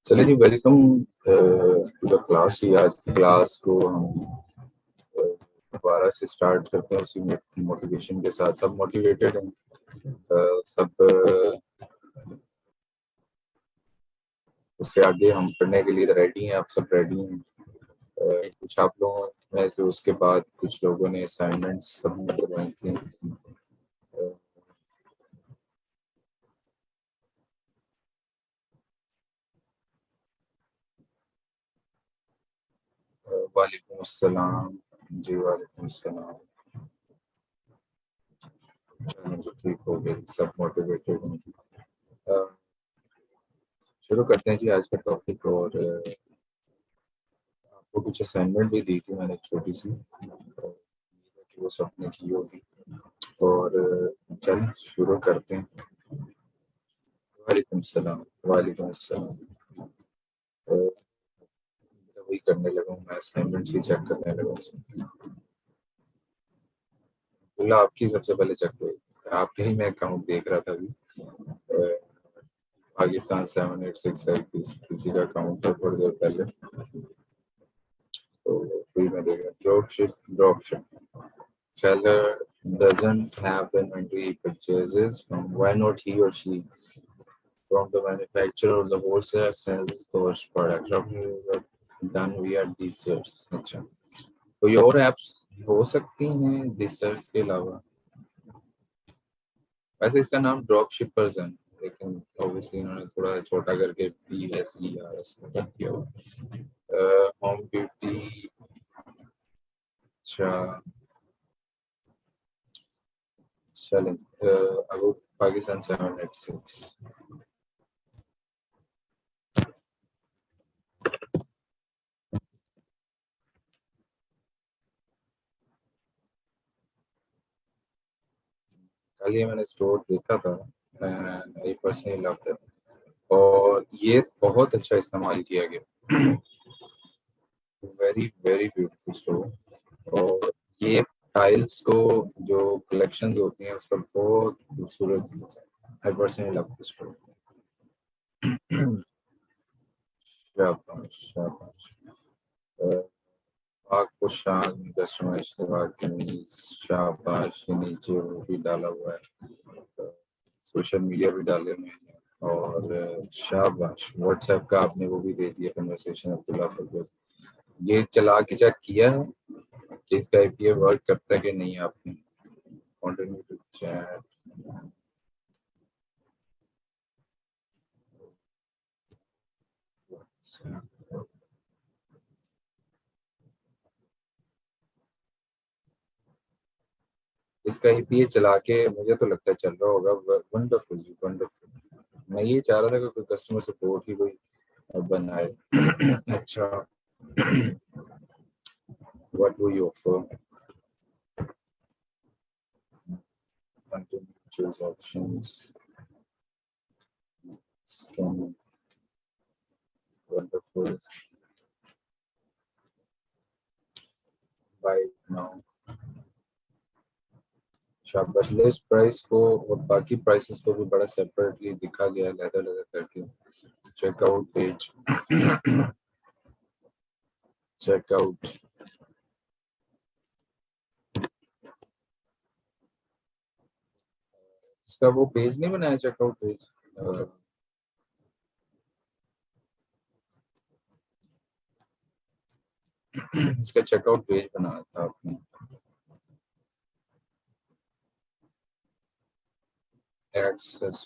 चलिए जी, welcome to the class. ये आज की क्लास को हम दोबारा से स्टार्ट करते हैं उसी मोटिवेशन के साथ। सब मोटिवेटेड हैं, सब उससे आगे हम पढ़ने के लिए रेडी हैं। आप सब रेडी हैं? कुछ आप लोगों में से उसके बाद कुछ लोगों ने असाइनमेंट्स सबमिट करवाई थी। वालेकुम अस्सलाम। जी वालेकुम अस्सलाम। चलो जी, ठीक हो गए, सब मोटिवेटेड हैं। अ, शुरू करते हैं जी आज का टॉपिक। और आपको कुछ असाइनमेंट भी दी थी मैंने छोटी सी, तो कि वो सबने की होगी। और चलिए शुरू करते हैं। वालेकुम सलाम। वालेकुम अस्सलाम। वही करने लगा हूँ, मैं असाइनमेंट्स ही चेक करने लगा उसमें। बोला आपकी सबसे पहले चेक हुई, आपके ही मैं अकाउंट देख रहा था अभी। पाकिस्तान 786 है, किसी का अकाउंट था थोड़ी देर पहले, तो वही मैं देख रहा। Drop ship seller doesn't have inventory. He purchases from why not he or she from the manufacturer or the wholesaler sells those products done via research। अच्छा, कोई और एप्स हो सकती हैं रिसर्च के अलावा? वैसे इसका नाम ड्रॉप शिपर्स है, लेकिन ऑब्वियसली इन्होंने थोड़ा छोटा करके PSERS कर दिया हुआ। Home beauty. अच्छा, चलें। अब पाकिस्तान 786। कल ये मैंने स्टोर देखा था, आई पर्सनली लव्ड इट, और ये बहुत अच्छा इस्तेमाल किया गया। Very very beautiful store. और ये टाइल्स को जो कलेक्शंस होती हैं उस पर बहुत खूबसूरत। I personally love this store. शाबाश शाबाश। आपको शान कस्टमाइज के बाद कमीज, शाबाश। ये नीचे वो भी डाला हुआ है, सोशल मीडिया भी डाले हुए हैं। और शाबाश, व्हाट्सएप का आपने वो भी दे दिया, कन्वर्सेशन अब्दुल्ला फजल। ये चला के चेक किया है कि इसका API वर्क करता है कि नहीं आपने? Continue to chat. इसका API चला के मुझे तो लगता है चल रहा होगा। वंडरफुल जी, वंडरफुल। मैं ये चाह रहा था कि कोई कस्टमर सपोर्ट ही कोई बनाए। अच्छा, what do you offer? Continue choose options. Scan. Wonderful. Buy now. शाबाश। लिस्ट प्राइस को और बाकी प्राइसेस को भी बड़ा सेपरेटली दिखा गया है, लेदर लेदर करके। Checkout page. चेकआउट। इसका वो पेज नहीं बनाया, चेकआउट पेज। इसका चेकआउट पेज बनाया था आपने। एक्सेस।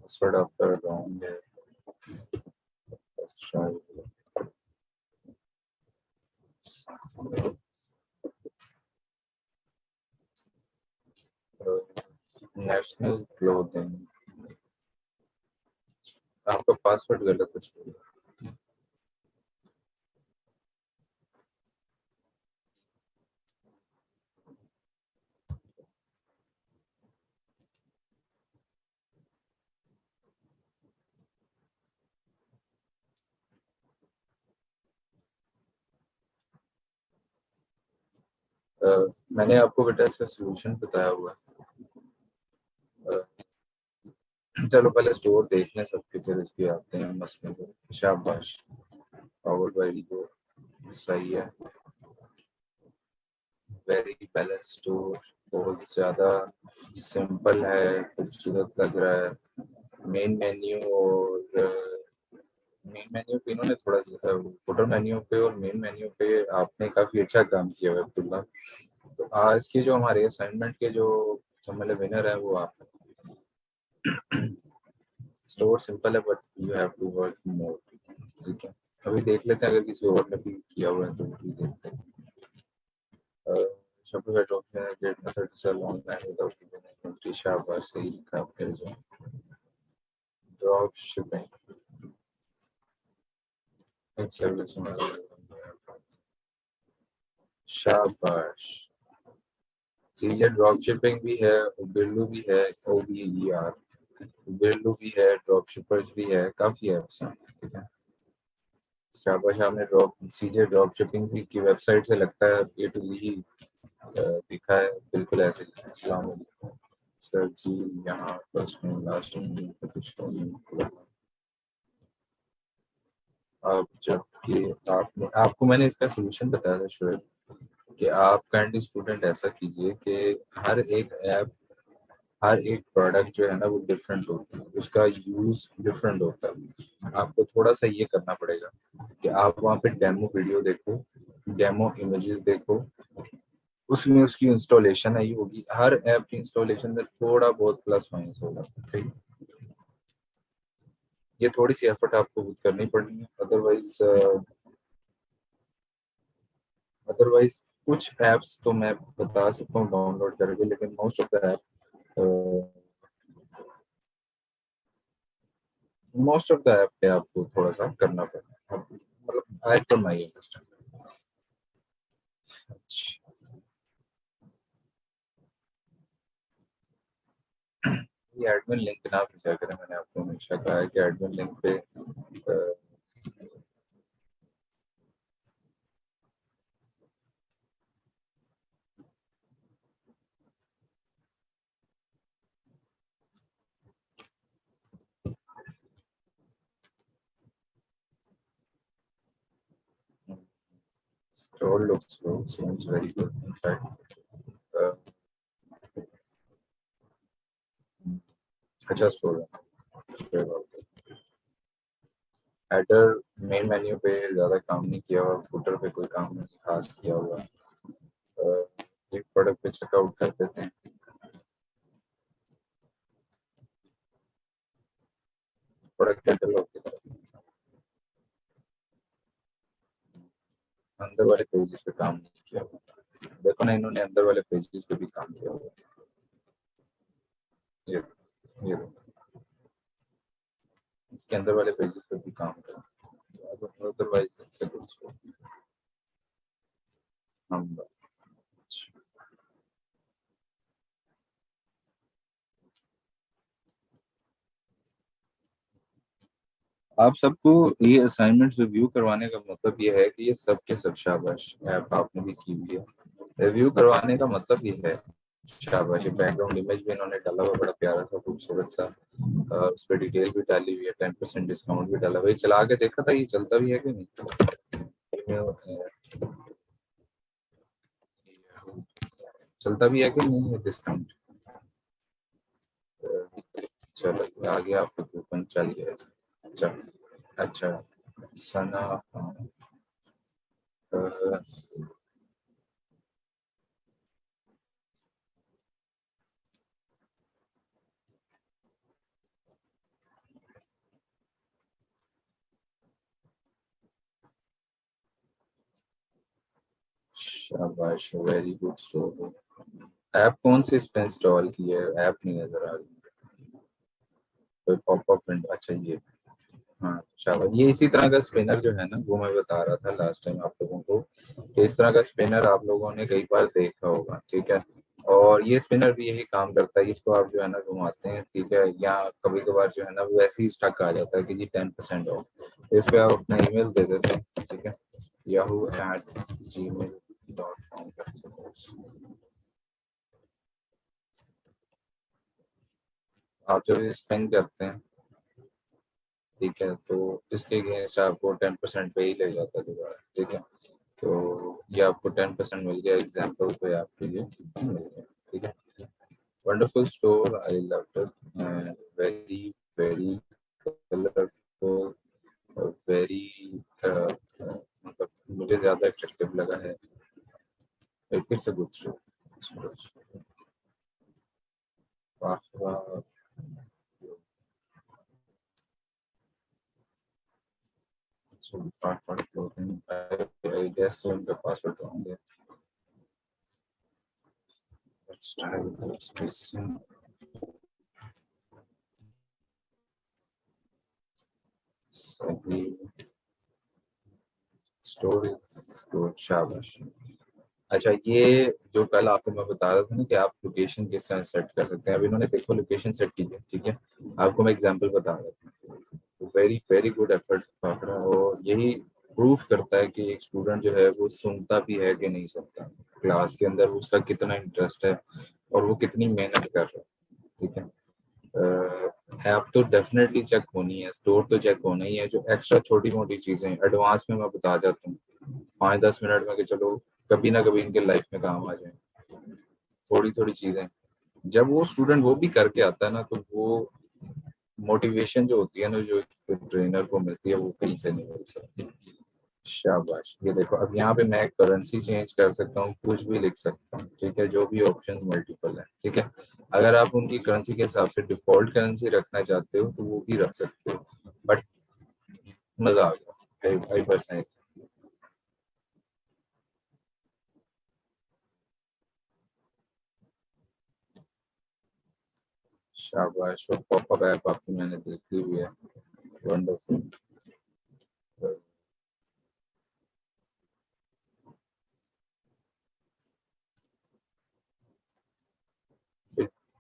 पासवर्ड आपका रॉन्ग है। Let's try something else. National clothing. आपका पासवर्ड गलत है। मैंने आपको बेटा इसका सोल्यूशन बताया हुआ है। चलो पहले स्टोर देख लें सबके, फिर इसके आते हैं मसले पे। शाबाश, पावर्ड बाय ईगो, सही है। वेरी बैलेंस स्टोर, बहुत ज़्यादा सिंपल है, खूबसूरत लग रहा है। मेन मेन्यू और मेन मेन्यू पे इन्होंने थोड़ा सा, फुटर मेन्यू पे और मेन मेन्यू पे आपने काफ़ी अच्छा काम किया है अब्दुल्ला। तो आज के जो हमारे असाइनमेंट के जो हमारे विनर है वो आप। स्टोर सिंपल है but you have to work more. ठीक है, अभी देख लेते हैं अगर किसी और ने भी किया हुआ है तो भी देखते हैं। Shopify drop है, great method to sell online without giving inventory। शाबाश, सही लिखा आपने जो ड्रॉप शिपिंग एक सर्विस में। शाबाश, सीजन ड्रॉप शिपिंग भी है, बिरलू भी है, OBER बिरलू भी है, ड्रॉप शिपर्स भी है, काफी है ऑप्शन। ठीक है, शाबाश, आपने ड्रॉप सीजे ड्रॉप शिपिंग की वेबसाइट से लगता है A to Z ही दिखा है, बिल्कुल ऐसे ही। अस्सलाम वालेकुम सर जी, यहाँ फर्स्ट में लास्ट में कुछ नहीं। आप जबकि आपने आपको मैंने इसका सोल्यूशन बताया था शुरू कि आप काइंडली स्टूडेंट ऐसा कीजिए कि हर एक ऐप, हर एक प्रोडक्ट जो है ना वो डिफरेंट होता है, उसका यूज डिफरेंट होता है। आपको थोड़ा सा ये करना पड़ेगा कि आप वहाँ पे डेमो वीडियो देखो, डेमो इमेजेस देखो, उसमें उसकी इंस्टॉलेशन आई होगी। हर ऐप की इंस्टॉलेशन में थोड़ा बहुत प्लस माइनस होगा। ठीक, ये थोड़ी सी एफर्ट आपको खुद करनी पड़नी है। अदरवाइज कुछ ऐप्स तो मैं बता सकता हूँ डाउनलोड करके, लेकिन मोस्ट ऑफ द ऐप पे आपको थोड़ा सा करना पड़ेगा, मतलब एज पर माई अंडरस्टैंडिंग। ये एडमिन लिंक ना भेजा करें, मैंने आपको हमेशा कहा है कि एडमिन लिंक पे store looks slow, seems very good in fact। अच्छा स्टोर है। हेडर मेन मेन्यू पे ज़्यादा काम नहीं किया हुआ, फुटर पे कोई काम नहीं खास किया हुआ। एक प्रोडक्ट पे चेकआउट कर देते हैं। प्रोडक्ट कैटलॉग की तरफ अंदर वाले पेजेस पे काम नहीं किया हुआ। देखो ना, इन्होंने अंदर वाले पेजेस पे भी काम किया हुआ। ये ये इसके अंदर वाले पेजेस पे भी काम किया। अदरवाइज इट्स कुछ हम आप सबको ये असाइनमेंट रिव्यू करवाने का मतलब ये है कि ये सब के सब, शाबाश, ऐप आपने भी की हुई है। रिव्यू करवाने का मतलब ये है, शाबाश। बैकग्राउंड इमेज भी इन्होंने डाला हुआ, बड़ा प्यारा सा खूबसूरत सा। उस पर डिटेल भी डाली हुई है, 10% डिस्काउंट भी डाला हुआ है। चला के देखा था, ये चलता भी है कि नहीं? चलता भी है कि नहीं है डिस्काउंट? चलो आगे आपको कूपन चल गया। अच्छा, अच्छा, सना, शाबाश, वेरी गुड स्टोर। ऐप कौन सी इस पे इंस्टॉल की है? ऐप नहीं नजर आ रही, कोई पॉपअप विंडो। अच्छा ये, हाँ शाबाश। ये इसी तरह का स्पिनर जो है ना, वो मैं बता रहा था लास्ट टाइम आप लोगों को कि इस तरह का स्पिनर आप लोगों ने कई बार देखा होगा। ठीक है, और ये स्पिनर भी यही काम करता है। इसको आप जो है ना घुमाते हैं, ठीक है, या कभी कभार जो है ना वो ऐसे ही स्टक आ जाता है कि जी 10% ऑफ। तो इस पे आप अपना ईमेल दे देते हैं, ठीक है, yahoo@gmail.com। आप जब ये स्पेंड करते हैं, ठीक है, तो इसके अगेंस्ट आपको 10% पे ही ले जाता है दोबारा, ठीक है। तो ये आपको 10% मिल गया, एग्जाम्पल पे आपके लिए मिल गया, ठीक है। Wonderful store, I loved it, and very very colourful, very मतलब मुझे ज़्यादा अट्रैक्टिव लगा है। It's a good store. वाह, so far for clothing, I guess so in the password wrong there. Let's try with the spacing. सही, store is good, शाबाश। अच्छा, ये जो कल आपको मैं बता रहा था ना कि आप लोकेशन किस तरह सेट कर सकते हैं, अब इन्होंने देखो लोकेशन सेट की है, ठीक है। आपको मैं एग्जांपल बता रहा था, वेरी वेरी गुड एफर्ट पाकड़ा, और यही प्रूफ करता है कि एक स्टूडेंट जो है वो सुनता भी है कि नहीं सुनता, क्लास के अंदर उसका कितना इंटरेस्ट है और वो कितनी मेहनत कर रहा है, ठीक है। ऐप तो डेफिनेटली चेक होनी है, स्टोर तो चेक होना ही है, जो एक्स्ट्रा छोटी मोटी चीज़ें एडवांस में मैं बता जाता हूँ 5-10 मिनट में, कि चलो कभी ना कभी इनके लाइफ में काम आ जाए, थोड़ी थोड़ी चीज़ें। जब वो स्टूडेंट वो भी करके आता है ना, तो वो मोटिवेशन जो होती है ना, जो ट्रेनर को मिलती है, वो कहीं से नहीं मिल सकती। शाबाश, ये देखो अब यहाँ पे मैं करेंसी चेंज कर सकता हूँ, कुछ भी लिख सकता हूँ, ठीक है, जो भी ऑप्शन मल्टीपल है, ठीक है। अगर आप उनकी करेंसी के हिसाब से डिफॉल्ट करेंसी रखना चाहते हो तो वो भी रख सकते हो, बट मजा आ गया 5%। शाबाश, और पॉपअप ऐप आपकी मैंने देखी हुई है, वंडरफुल।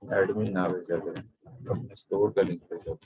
एडमिन ना भेजा करें, अपने स्टोर का लिंक भेजो।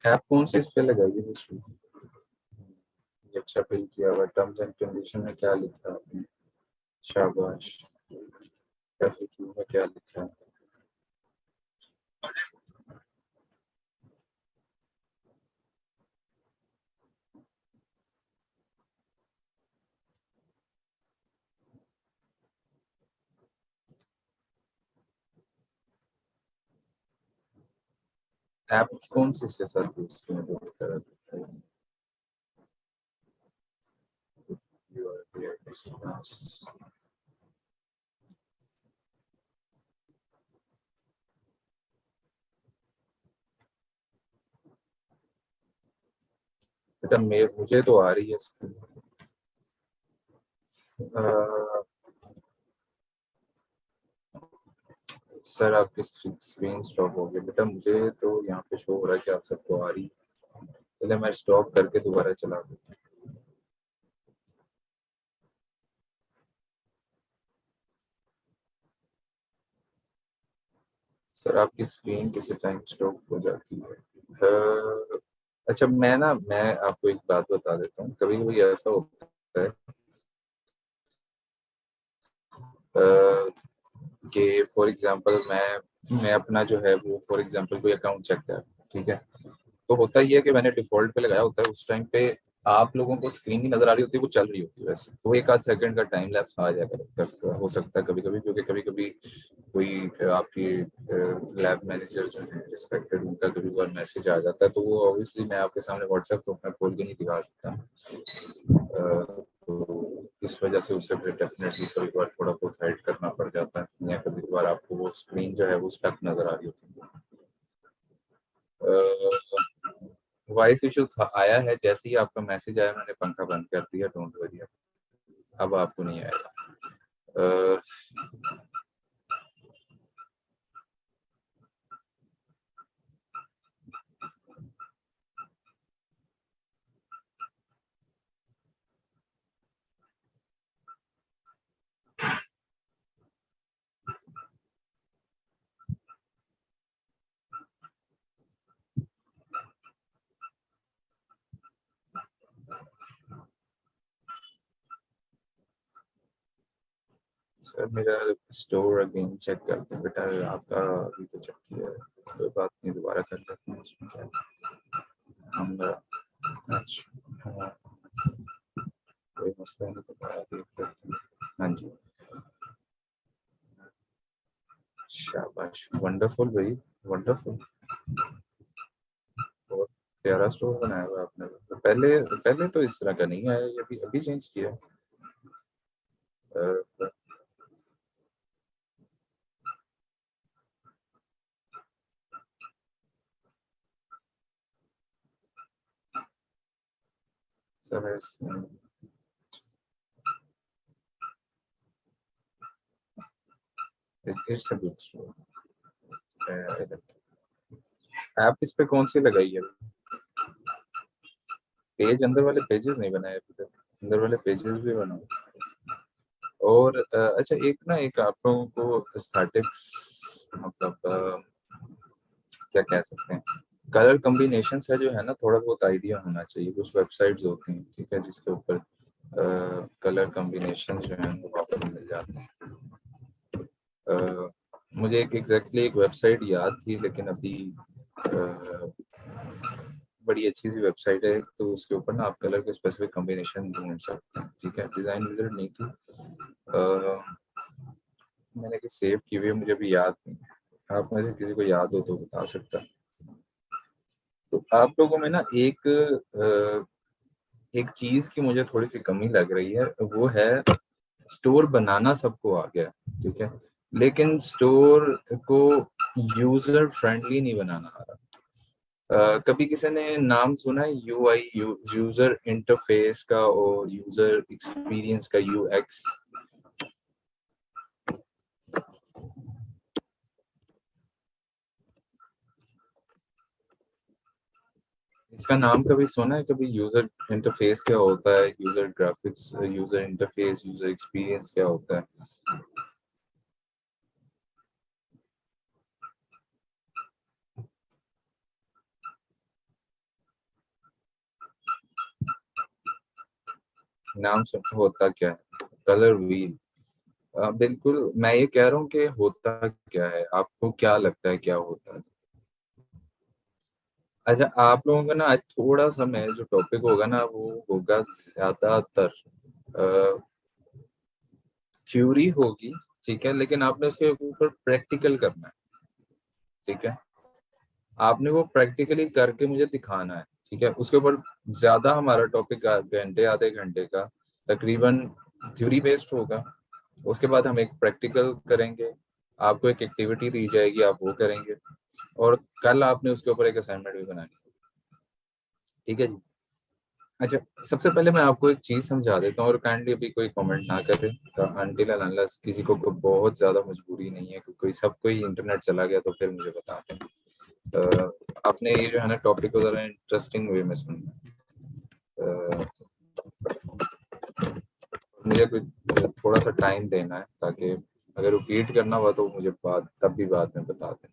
ऐप कौन सी इस पे लगाई है इसमें? ये अच्छा फिल किया हुआ, टर्म्स एंड कंडीशन में क्या लिखा है आपने? शाबाश, ट्रैफिक में क्या लिखा है? ऐप कौन सी इसके साथ यूज की है, बेटा मुझे तो आ रही है स्क्रीन। सर आपकी स्क्रीन स्टॉप हो गई बेटा, मुझे तो यहाँ पे शो हो रहा है कि आप सबको आ रही है। चलिए मैं स्टॉप करके दोबारा चला दूँ। सर आपकी स्क्रीन किसी टाइम स्टॉप हो जाती है। अच्छा, मैं आपको एक बात बता देता हूँ, कभी कभी ऐसा होता है कि फॉर एग्जांपल मैं अपना जो है वो फॉर एग्जांपल कोई अकाउंट चेक कर, ठीक है, तो होता ही है कि मैंने डिफॉल्ट पे लगाया होता है, उस टाइम पे आप लोगों को स्क्रीन नहीं नजर आ रही होती, वो चल रही होती है वैसे, तो एक आध सेकंड का टाइम लैप्स आ जाएगा, हो सकता है कभी कभी, क्योंकि कभी कभी कोई आपकी लैब मैनेजर जो है रिस्पेक्टेड, उनका कभी बार मैसेज आ जाता है, तो वो ऑब्वियसली मैं आपके सामने व्हाट्सएप तो मैं खोल के नहीं दिखा सकता। तो इस वजह से उसे फिर डेफिनेटली कभी बार थोड़ा बहुत हाइड करना पड़ जाता है, या कभी कभार आपको वो स्क्रीन जो है वो स्टक नजर आ रही होती है। वॉइस इशू आया है, जैसे ही आपका मैसेज आया मैंने पंखा बंद कर दिया, डोंट वरी, अब आपको नहीं आएगा। अ, सर मेरा स्टोर अगेन चेक करते हैं बेटा, आपका अभी तो चेक किया है, कोई बात नहीं, दोबारा कर लेते हैं, इसमें क्या है। हम अच्छा, हाँ, कोई मसला नहीं, दोबारा देख लेते हैं। हाँ जी, शाबाश, वंडरफुल भाई, वंडरफुल, बहुत प्यारा स्टोर बनाया हुआ है आपने। तो पहले पहले तो इस तरह का नहीं आया, ये अभी अभी चेंज किया है। Uh, sir it's a good store. आप इस पे कौन सी लगाई है? पेज, अंदर वाले पेजेस नहीं बनाए अभी तक, अंदर वाले पेजेस भी बनाओ। और अच्छा, एक ना, एक आप लोगों को एस्थेटिक्स मतलब क्या कह सकते हैं, कलर कॉम्बिनेशन का जो है ना थोड़ा बहुत आइडिया होना चाहिए। कुछ वेबसाइट्स होती हैं, ठीक है, जिसके ऊपर कलर कॉम्बिनेशन जो है वो आपको मिल जाते हैं। मुझे एक एग्जैक्टली एक वेबसाइट याद थी, लेकिन अभी बड़ी अच्छी सी वेबसाइट है, तो उसके ऊपर ना आप कलर के स्पेसिफिक कॉम्बिनेशन ढूंढ सकते हैं, ठीक है। डिज़ाइन विजिट नहीं थी, मैंने कि सेव की हुई है, मुझे भी याद नहीं है। आप में से किसी को याद हो तो बता सकता है। तो आप लोगों में ना एक चीज़ की मुझे थोड़ी सी कमी लग रही है, वो है स्टोर बनाना सबको आ गया, ठीक है, लेकिन स्टोर को यूजर फ्रेंडली नहीं बनाना आ रहा। कभी किसी ने नाम सुना है यूआई, यूजर इंटरफेस का, और यूजर एक्सपीरियंस का, यूएक्स? इसका नाम कभी सुना है कभी? यूजर इंटरफेस क्या होता है, user graphics, user interface, user experience क्या होता है? नाम सुन, होता क्या है? Colour wheel. बिल्कुल, मैं ये कह रहा हूँ कि होता क्या है, आपको क्या लगता है क्या होता है? अच्छा, आप लोगों का ना आज थोड़ा सा, मैं जो टॉपिक होगा ना वो होगा ज्यादातर थ्योरी होगी, ठीक है, लेकिन आपने उसके ऊपर प्रैक्टिकल करना है, ठीक है। आपने वो प्रैक्टिकली करके मुझे दिखाना है, ठीक है। उसके ऊपर ज्यादा हमारा टॉपिक घंटे, आधे घंटे का तकरीबन थ्योरी बेस्ड होगा। उसके बाद हम एक प्रैक्टिकल करेंगे, आपको एक एक्टिविटी दी जाएगी, आप वो करेंगे, और कल आपने उसके ऊपर एक असाइनमेंट भी बनानी है, ठीक है जी। अच्छा, सबसे पहले मैं आपको एक चीज समझा देता हूँ, और काइंडली अभी कोई कमेंट ना करें, अनटिल अनलेस किसी को बहुत ज्यादा मजबूरी नहीं है कि कोई सब कोई इंटरनेट चला गया तो फिर मुझे बताते हैं। आपने ये जो है ना टॉपिक को जरा इंटरेस्टिंग वे में सुनना है। मुझे कोई थोड़ा सा टाइम देना है, ताकि अगर रिपीट करना हुआ तो मुझे बाद तब भी बाद में बता दें।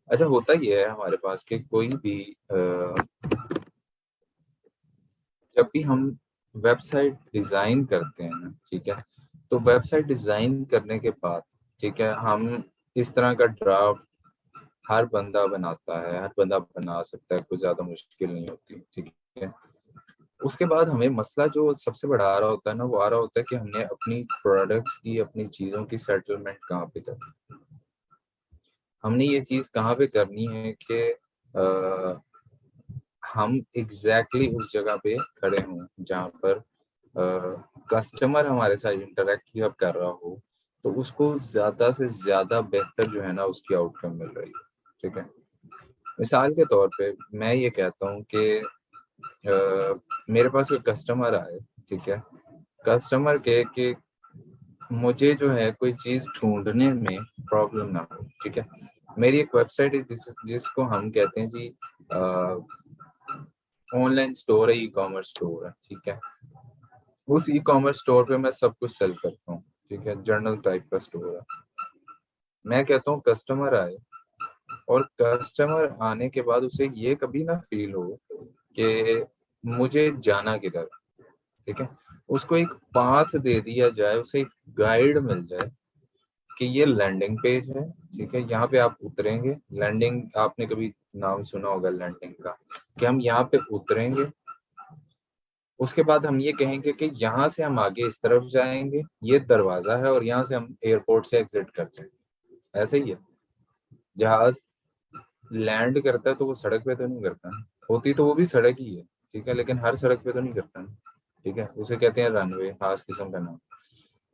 अच्छा, होता ही है हमारे पास कि कोई भी जब भी हम वेबसाइट डिजाइन करते हैं ना, ठीक है, तो वेबसाइट डिजाइन करने के बाद, ठीक है, हम इस तरह का ड्राफ्ट हर बंदा बनाता है, हर बंदा बना सकता है, कोई ज्यादा मुश्किल नहीं होती, ठीक है। उसके बाद हमें मसला जो सबसे बड़ा आ रहा होता है ना, वो आ रहा होता है कि हमने अपनी प्रोडक्ट्स की, अपनी चीज़ों की सेटलमेंट कहाँ पे करनी है। हमने ये चीज़ कहाँ पे करनी है कि हम एग्जैक्टली उस जगह पे खड़े हों जहाँ पर कस्टमर हमारे साथ इंटरेक्ट जब कर रहा हो तो उसको ज्यादा से ज्यादा बेहतर जो है ना उसकी आउटकम मिल रही है। ठीक है, मिसाल के तौर पे मैं ये कहता हूँ कि मेरे पास कोई कस्टमर आए, ठीक है, कस्टमर के कि मुझे जो है कोई चीज ढूंढने में प्रॉब्लम ना हो। ठीक है, मेरी एक वेबसाइट है जिसको हम कहते हैं जी ऑनलाइन स्टोर है, ई कॉमर्स स्टोर है। ठीक है, उस ई कॉमर्स स्टोर पे मैं सब कुछ सेल करता हूँ। ठीक है, जर्नल टाइप का स्टोर है। मैं कहता हूँ कस्टमर आए और कस्टमर आने के बाद उसे ये कभी ना फील हो कि मुझे जाना किधर। ठीक है, उसको एक पाथ दे दिया जाए, उसे एक गाइड मिल जाए कि ये लैंडिंग पेज है। ठीक है, यहाँ पे आप उतरेंगे। लैंडिंग आपने कभी नाम सुना होगा लैंडिंग का, कि हम यहाँ पे उतरेंगे, उसके बाद हम ये कहेंगे कि यहाँ से हम आगे इस तरफ जाएंगे, ये दरवाजा है और यहाँ से हम एयरपोर्ट से एग्जिट कर जाएंगे। ऐसे ही है, जहाज लैंड करता है तो वो सड़क पे तो नहीं करता ना, होती तो वो भी सड़क ही है। ठीक है, लेकिन हर सड़क पे तो नहीं करता ना। ठीक है, उसे कहते हैं रनवे, खास किस्म का नाम।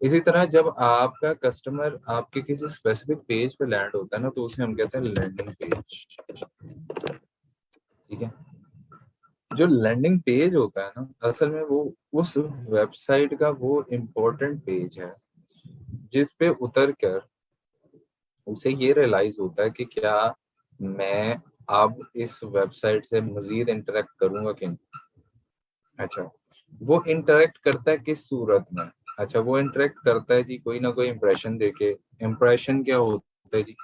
इसी तरह जब आपका कस्टमर आपके किसी स्पेसिफिक पेज पे लैंड होता है ना, तो उसे हम कहते हैं लैंडिंग पेज। ठीक है, जो लैंडिंग पेज होता है ना, असल में वो उस वेबसाइट का वो इम्पोर्टेंट पेज है जिस पे उतर कर उसे ये रियलाइज होता है कि क्या मैं अब इस वेबसाइट से मजीद इंटरेक्ट करूंगा कि नहीं। अच्छा, वो इंटरेक्ट करता है किस सूरत में? अच्छा, वो इंटरेक्ट करता है जी कोई ना कोई इंप्रेशन देके। इंप्रेशन क्या होता है जी?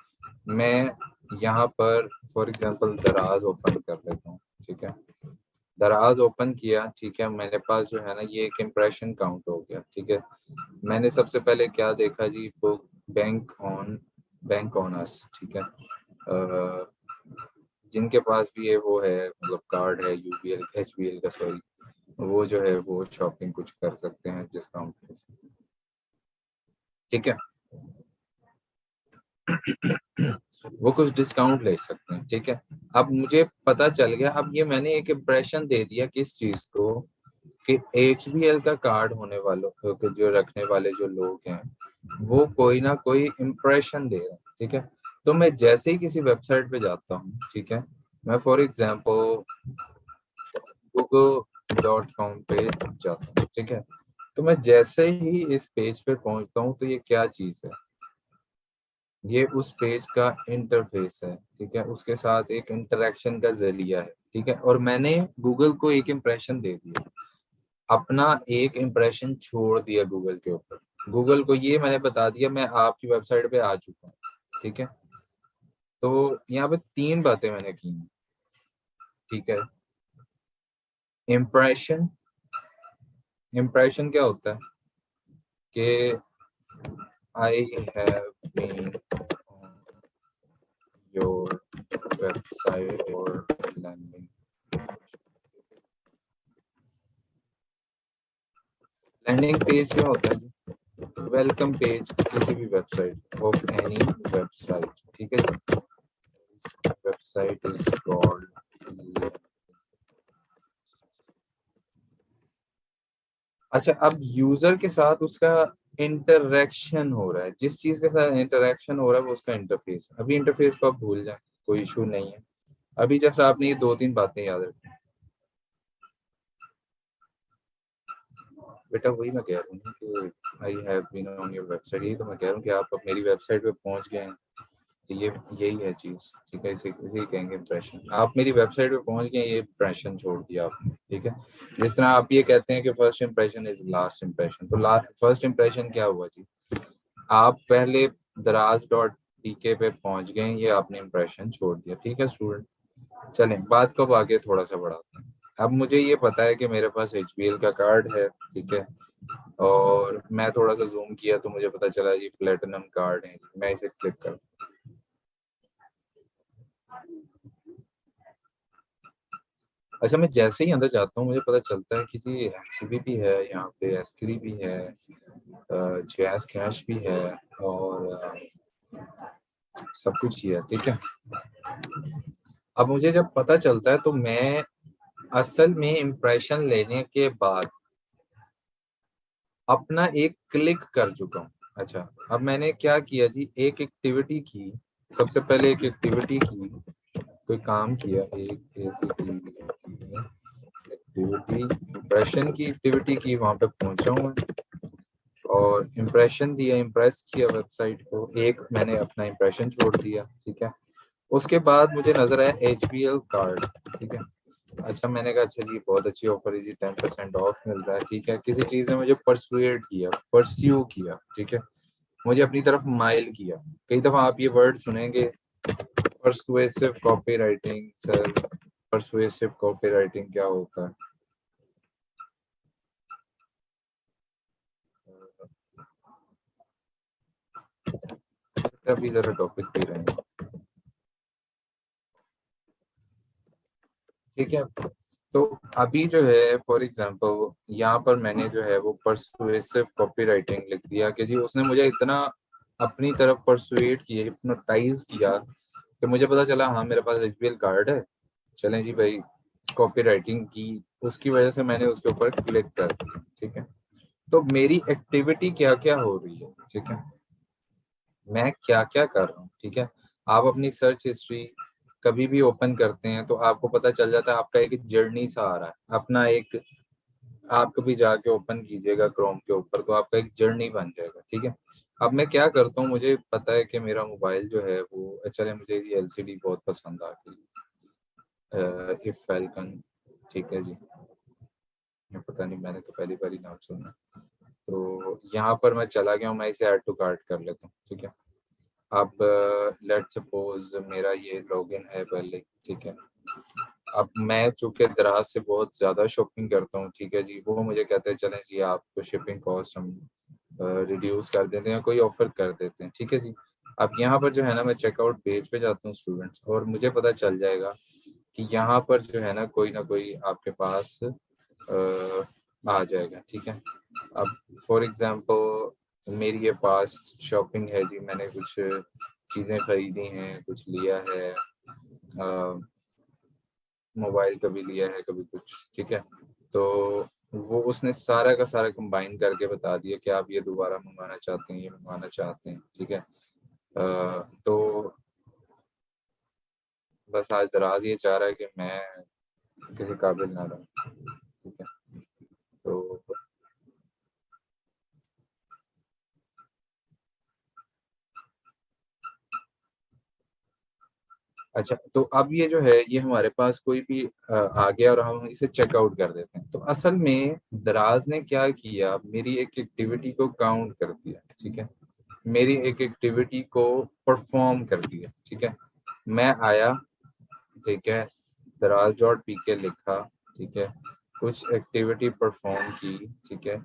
मैं यहाँ पर फॉर एग्जांपल दराज ओपन कर लेता हूँ। ठीक है, दराज ओपन किया, ठीक है, मेरे पास जो है ना ये एक इम्प्रेशन काउंट हो गया। ठीक है, मैंने सबसे पहले क्या देखा जी, वो बैंक ऑन अस। ठीक है, जिनके पास भी है वो है, मतलब कार्ड है यूबीएल एचबीएल का, सॉरी, वो जो है वो शॉपिंग कुछ कर सकते हैं डिस्काउंट पे। ठीक है, वो कुछ डिस्काउंट ले सकते हैं। ठीक है, अब मुझे पता चल गया, अब ये मैंने एक इम्प्रेशन दे दिया किस चीज को, कि एचबीएल का कार्ड होने वालों को, जो रखने वाले जो लोग हैं, वो कोई ना कोई इम्प्रेशन दे रहे हैं। ठीक है, तो मैं जैसे ही किसी वेबसाइट पे जाता हूँ, ठीक है, मैं फॉर एग्जांपल google.com पे जाता हूँ। ठीक है, तो मैं जैसे ही इस पेज पे पहुंचता हूँ तो ये क्या चीज है, ये उस पेज का इंटरफेस है। ठीक है, उसके साथ एक इंटरेक्शन का जरिया है। ठीक है, और मैंने गूगल को एक इम्प्रेशन दे दिया, अपना एक इम्प्रेशन छोड़ दिया गूगल के ऊपर। गूगल को ये मैंने बता दिया मैं आपकी वेबसाइट पे आ चुका हूँ। ठीक है, तो यहाँ पे तीन बातें मैंने की हैं। ठीक है, इम्प्रेशन, इम्प्रेशन क्या होता है कि I have been your website और लैंडिंग। लैंडिंग पेज क्या होता है जी? वेलकम पेज किसी भी वेबसाइट, ऑफ एनी वेबसाइट। ठीक है, वेबसाइट इज कॉल्ड। अच्छा, अब यूजर के साथ उसका इंटरेक्शन हो रहा है, जिस चीज के साथ इंटरेक्शन हो रहा है वो उसका इंटरफेस है। अभी इंटरफेस को आप भूल जाए, कोई इशू नहीं है। अभी जैसा आपने ये दो तीन बातें याद रखी, बेटा वही मैं कह रहा हूँ कि I have been on your website, यही तो मैं कह रहा हूँ कि आप अब मेरी वेबसाइट पे पहुंच गए हैं। तो ये यही है चीज। ठीक है, इसे इसे कहेंगे इम्प्रेशन। आप मेरी वेबसाइट पे पहुंच गए, ये इम्प्रेशन छोड़ दिया आपने। ठीक है, जिस तरह आप ये कहते हैं कि first impression is last impression, तो फर्स्ट इंप्रेशन क्या हुआ जी? आप पहले दराज डॉट टीके पे पहुंच गए, ये आपने इंप्रेशन छोड़ दिया। ठीक है स्टूडेंट, चलें बात को अब आगे थोड़ा सा बढ़ाते हैं। अब मुझे ये पता है कि मेरे पास एचबीएल का कार्ड है। ठीक है, और मैं थोड़ा सा जूम किया तो मुझे पता चला ये प्लेटिनम कार्ड है। मैं इसे क्लिक कर, अच्छा, मैं जैसे ही अंदर जाता हूँ मुझे पता चलता है कि जी एनसीबी भी है यहाँ पे, एस्क्री भी है, जैस कैश भी है, और सब कुछ ही है। ठीक है, अब मुझे जब पता चलता है तो मैं असल में इम्प्रेशन लेने के बाद अपना एक क्लिक कर चुका हूँ। अच्छा, अब मैंने क्या किया जी, एक एक्टिविटी की, सबसे पहले एक एक्टिविटी की, कोई काम किया, एक एक्टिविटी, इंप्रेशन की एक्टिविटी की, वहां पे पहुंचा हूँ मैं और इम्प्रेशन दिया, इम्प्रेस किया वेबसाइट को, एक मैंने अपना इम्प्रेशन छोड़ दिया, ठीक है। उसके बाद मुझे नजर आया HBL कार्ड, ठीक है। अच्छा, मैंने कहा अच्छा जी बहुत अच्छी ऑफर है जी, 10% ऑफ मिल रहा है, ठीक है। किसी चीज ने मुझे परसुएट किया, परस्यू किया, ठीक है, मुझे अपनी तरफ माइल किया। कई दफा आप ये वर्ड सुनेंगे, persuasive copy writing. Sir persuasive copy writing क्या होता है? अभी जरा टॉपिक पे रहेंगे, ठीक है। तो अभी जो है फॉर एग्जांपल यहाँ पर मैंने जो है वो परसुएसिव कॉपी राइटिंग लिख दिया कि जी उसने मुझे इतना अपनी तरफ परसुएट किया, हिप्नोटाइज किया कि मुझे पता चला हाँ मेरे पास HBL कार्ड है, चलें जी भाई, कॉपी राइटिंग की, उसकी वजह से मैंने उसके ऊपर क्लिक कर दिया, ठीक है। तो मेरी एक्टिविटी क्या क्या हो रही है, ठीक है, मैं क्या क्या कर रहा हूँ, ठीक है। आप अपनी सर्च हिस्ट्री कभी भी ओपन करते हैं तो आपको पता चल जाता है, आपका एक जर्नी सा आ रहा है अपना एक, आप कभी जाके ओपन कीजिएगा क्रोम के ऊपर तो आपका एक जर्नी बन जाएगा, ठीक है। अब मैं क्या करता हूँ, मुझे पता है कि मेरा मोबाइल जो है वो, चले मुझे ये LCD बहुत पसंद आ गई, इफ फैल्कन, ठीक है जी, ये पता नहीं, मैंने तो पहली बार ही नाम सुना। तो यहाँ पर मैं चला गया हूँ, मैं इसे ऐड टू कार्ट कर लेता हूँ, ठीक है। अब लेट सपोज मेरा ये लॉगिन है पहले, ठीक है। अब मैं चूंकि दराज से बहुत ज़्यादा शॉपिंग करता हूँ, ठीक है जी, वो मुझे कहते हैं चलें जी आपको शिपिंग कॉस्ट हम रिड्यूस कर देते हैं, कोई ऑफर कर देते हैं, ठीक है जी। अब यहाँ पर जो है ना, मैं चेकआउट पेज पे जाता हूँ स्टूडेंट्स, और मुझे पता चल जाएगा कि यहाँ पर जो है ना कोई आपके पास आ जाएगा, ठीक है। अब फॉर एग्जांपल मेरी ये पास शॉपिंग है जी, मैंने कुछ चीज़ें खरीदी हैं, कुछ लिया है, मोबाइल कभी लिया है कभी कुछ, ठीक है। तो वो उसने सारा का सारा कंबाइन करके बता दिया कि आप ये दोबारा मंगवाना चाहते हैं, ये मंगवाना चाहते हैं, ठीक है। तो बस आज दराज ये चाह रहा है कि मैं किसी काबिल ना रहूं, ठीक है। तो अच्छा, तो अब ये जो है ये हमारे पास कोई भी आ गया और हम इसे चेकआउट कर देते हैं, तो असल में दराज ने क्या किया, मेरी एक एक्टिविटी को काउंट कर दिया, ठीक है, मेरी एक एक्टिविटी को परफॉर्म कर दिया, ठीक है। मैं आया, ठीक है, दराज डॉट पी के लिखा, ठीक है, कुछ एक्टिविटी परफॉर्म की, ठीक है,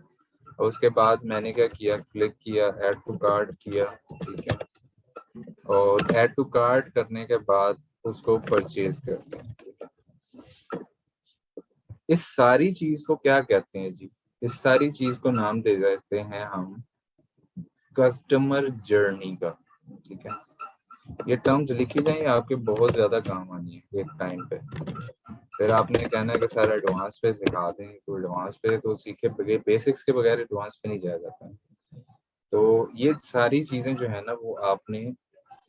और उसके बाद मैंने क्या किया, क्लिक किया, ऐड टू कार्ट किया, ठीक है, और ऐड टू कार्ट करने के बाद उसको परचेज कर लिया। इस सारी चीज को क्या कहते हैं जी, इस सारी चीज को नाम दे देते हैं हम कस्टमर जर्नी का, ठीक है। ये टर्म्स लिखी जाएंगे, आपके बहुत ज्यादा काम आनी है एक टाइम पे। फिर आपने कहना है कि सर एडवांस पे सिखा दें, तो एडवांस पे तो सीखे बगैर, बेसिक्स के बगैर एडवांस पे नहीं जाया जाता है। तो ये सारी चीजें जो है ना वो आपने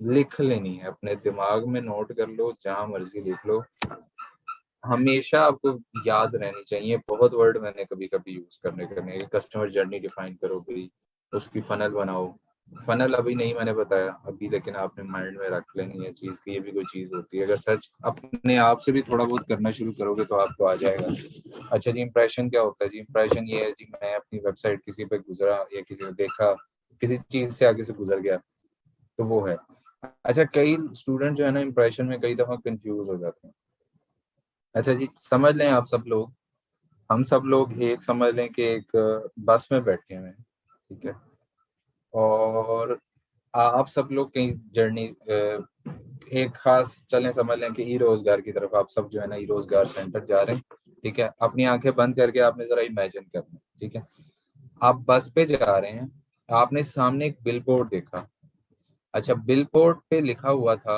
लिख लेनी है, अपने दिमाग में नोट कर लो, जहां मर्जी लिख लो, हमेशा आपको याद रहनी चाहिए। बहुत वर्ड मैंने कभी कभी यूज करने कस्टमर जर्नी डिफाइन करो भाई, उसकी फनल बनाओ। फनल अभी नहीं मैंने बताया अभी, लेकिन आपने माइंड में रख लेनी है चीज की, ये भी कोई चीज होती है। अगर सर्च अपने आप से भी थोड़ा बहुत करना शुरू करोगे तो आपको आ जाएगा। अच्छा जी, इंप्रेशन क्या होता है जी, इंप्रेशन ये है जी, मैं अपनी वेबसाइट किसी पे गुजरा या किसी को देखा, किसी चीज से आगे से गुजर गया, तो वो है। अच्छा, कई स्टूडेंट जो है ना इंप्रेशन में कई दफा कंफ्यूज हो जाते हैं। अच्छा जी, समझ लें आप सब लोग, हम सब लोग एक समझ लें कि एक बस में बैठे हुए हैं, ठीक है, और आप सब लोग कहीं जर्नी, एक खास चलें समझ लें कि ई रोजगार की तरफ आप सब जो है ना ई रोजगार सेंटर जा रहे हैं, ठीक है। अपनी आंखें बंद करके आपने जरा इमेजिन करना, ठीक है, आप बस पे जा रहे हैं, आपने सामने एक बिल बोर्ड देखा। अच्छा, बिल बोर्ड पे लिखा हुआ था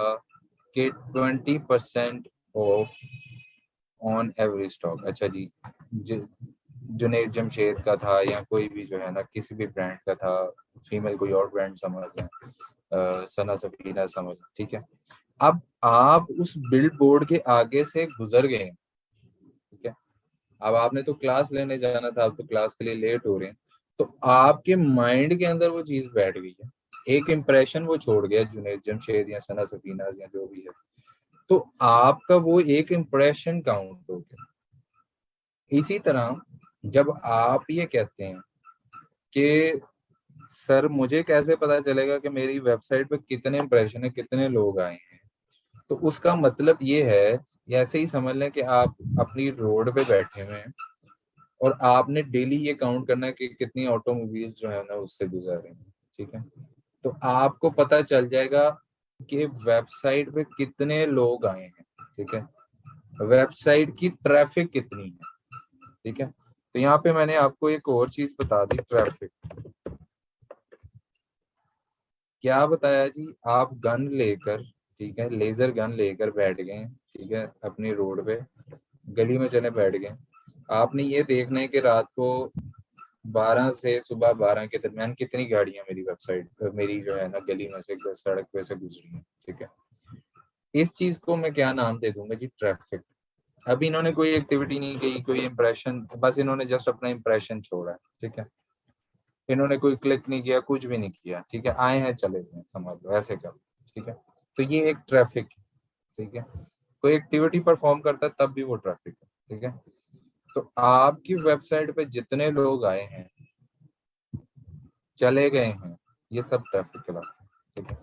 कि 20% ऑफ ऑन एवरी स्टॉक। अच्छा जी, जुनैद जमशेद का था या कोई भी जो है ना किसी भी ब्रांड का था, फीमेल कोई और ब्रांड समझ लें, सना सफीना समझ लें, ठीक है। अब आप उस बिल बोर्ड के आगे से गुजर गए हैं, ठीक है। अब आपने तो क्लास लेने जाना था, अब तो क्लास के लिए लेट हो रहे हैं, तो आपके माइंड के अंदर वो चीज बैठ गई है, एक इम्प्रेशन वो छोड़ गया, जुनैद जमशेद या सना सफीना या जो भी है, तो आपका वो एक इम्प्रेशन काउंट हो गया। इसी तरह जब आप ये कहते हैं कि सर मुझे कैसे पता चलेगा कि मेरी वेबसाइट पे कितने इम्प्रेशन है, कितने लोग आए हैं, तो उसका मतलब ये है, ऐसे ही समझ लें कि आप अपनी रोड पे बैठे हुए हैं और आपने डेली ये काउंट करना है कि कितनी ऑटोमोबाइल्स जो है ना उससे गुजर रही हैं, ठीक है। तो आपको पता चल जाएगा कि वेबसाइट पे कितने लोग आए हैं, ठीक है, वेबसाइट की ट्रैफिक कितनी है, ठीक है। तो यहाँ पे मैंने आपको एक और चीज बता दी, ट्रैफिक। क्या बताया जी, आप गन लेकर, ठीक है, लेजर गन लेकर बैठ गए, ठीक है, अपनी रोड पे गली में चले बैठ गए। आपने ये देखना है कि रात को 12 से सुबह 12 के दरमियान कितनी गाड़ियां मेरी वेबसाइट, मेरी जो है ना गली में से, सड़क पे से गुजरी हैं, ठीक है। इस चीज को मैं क्या नाम दे दूंगा जी, ट्रैफिक। अभी इन्होंने कोई एक्टिविटी नहीं की, कोई इंप्रेशन, बस इन्होंने जस्ट अपना इंप्रेशन छोड़ा है, ठीक है। इन्होंने कोई क्लिक नहीं किया, कुछ भी नहीं किया, ठीक है, आए हैं चले गए, समझ लो ऐसे कर, ठीक है। तो ये एक ट्रैफिक है, ठीक है। कोई एक्टिविटी परफॉर्म करता है तब भी वो ट्रैफिक है, ठीक है। तो आपकी वेबसाइट पे जितने लोग आए हैं, चले गए हैं, ये सब ट्रैफिक कहलाता है, ठीक है।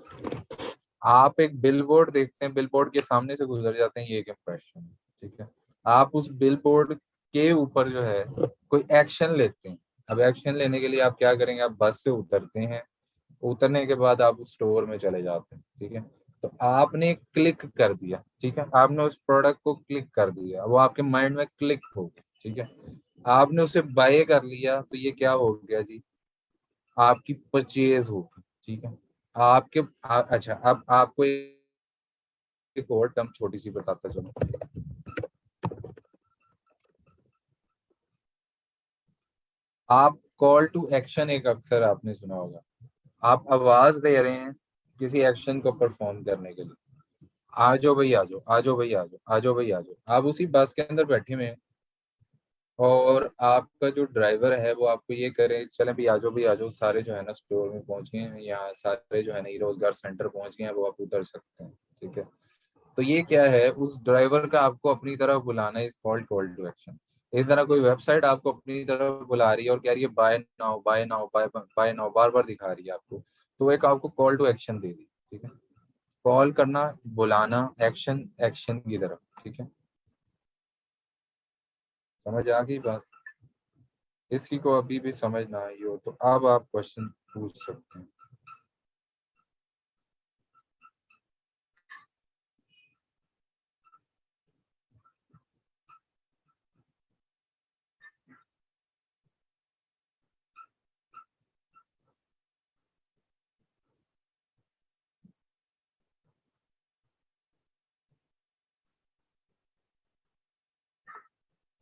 आप एक बिलबोर्ड देखते हैं, बिलबोर्ड के सामने से गुजर जाते हैं, ये एक इम्प्रेशन है, ठीक है। आप उस बिलबोर्ड के ऊपर जो है कोई एक्शन लेते हैं। अब एक्शन लेने के लिए आप क्या करेंगे, आप बस से उतरते हैं, उतरने के बाद आप उस स्टोर में चले जाते हैं, ठीक है। तो आपने क्लिक कर दिया, ठीक है, आपने उस प्रोडक्ट को क्लिक कर दिया, वो आपके माइंड में क्लिक हो गया, ठीक है। आपने उसे बाय कर लिया, तो ये क्या हो गया जी, आपकी परचेज होगी, ठीक है। अच्छा, अब आपको एक और टर्म छोटी सी बताता चलो। आप कॉल टू एक्शन एक अक्सर आपने सुना होगा, आप आवाज दे रहे हैं किसी एक्शन को परफॉर्म करने के लिए, आ जाओ भाई, आ जाओ, आ जाओ भाई, आ जाओ, आ जाओ भाई, आ जाओ। आप उसी बस के अंदर बैठे हुए हैं और आपका जो ड्राइवर है वो आपको ये करे, चले भाई आ जाओ भाई, आ जाओ, सारे जो है ना स्टोर में पहुंच गए हैं, या सारे जो है ना रोजगार सेंटर पहुंच गए हैं, वो आप उतर सकते हैं, ठीक है। तो ये क्या है, उस ड्राइवर का आपको अपनी तरफ बुलाना है, इस कॉल्ड कॉल टू एक्शन। इस तरह कोई वेबसाइट आपको अपनी तरफ बुला रही है और कह रही है buy now, buy now, bye bye now, बार बार दिखा रही है आपको, तो वो एक आपको कॉल टू एक्शन दे रही है, ठीक है। कॉल करना, बुलाना, एक्शन, एक्शन की तरफ, ठीक है। समझ आ गई बात? किसी को अभी भी समझ ना आई हो तो अब आप क्वेश्चन पूछ सकते हैं।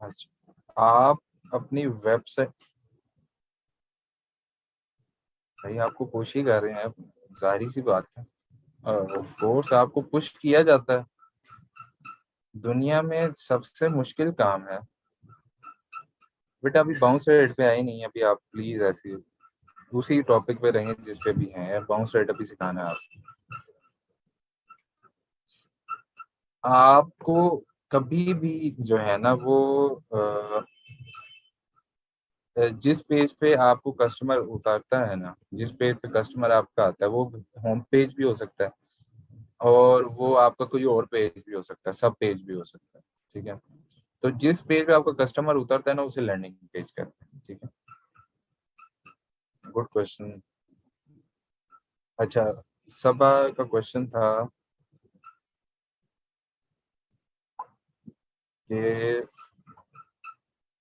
अच्छा, आप अपनी वेबसाइट, भाई आपको पुश ही कर रहे हैं, जाहिर सी बात है, ऑफ कोर्स आपको पुश किया जाता है। दुनिया में सबसे मुश्किल काम है बेटा, अभी बाउंस रेट पे आए नहीं, अभी आप प्लीज ऐसी उसी टॉपिक पे रहें जिस पे भी हैं, बाउंस रेट अभी सिखाना है आपको। कभी भी जो है ना वो जिस पेज पे आपको कस्टमर उतारता है ना, जिस पेज पे कस्टमर आपका आता है, वो होम पेज भी हो सकता है और वो आपका कोई और पेज भी हो सकता है, सब पेज भी हो सकता है, ठीक है। तो जिस पेज पे आपका कस्टमर उतरता है ना, उसे लैंडिंग पेज कहते हैं, ठीक है। Good question. अच्छा, सबा का क्वेश्चन था कि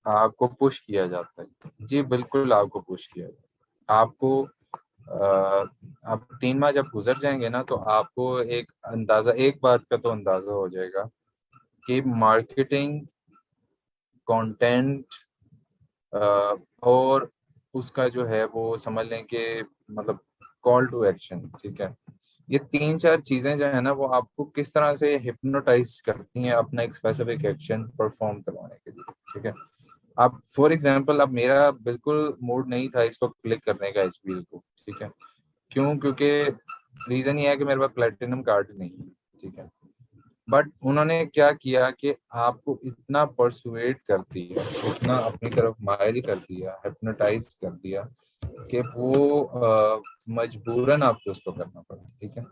आपको पुश किया जाता है, जी बिल्कुल आपको पुश किया जाता है। आपको अब 3 माह जब गुजर जाएंगे ना, तो आपको एक अंदाजा, एक बात का तो अंदाजा हो जाएगा कि मार्केटिंग, कंटेंट और उसका जो है वो समझ लें कि मतलब कॉल टू एक्शन, ठीक है। ये तीन चार चीजें जो है ना वो आपको किस तरह से हिप्नोटाइज करती हैं अपना एक स्पेसिफिक एक्शन परफॉर्म करवाने के लिए, ठीक है। अब फॉर एग्जांपल, अब मेरा बिल्कुल मूड नहीं था इसको क्लिक करने का एचबीएल को, ठीक है। क्यों? क्योंकि रीजन ये है कि मेरे पास प्लेटिनम कार्ड नहीं है, ठीक है। बट उन्होंने क्या किया कि आपको इतना परसुएट कर दिया, इतना अपनी तरफ माइल कर दिया, हिप्नोटाइज कर दिया कि वो मजबूरन आपको उसको करना पड़ा, ठीक है।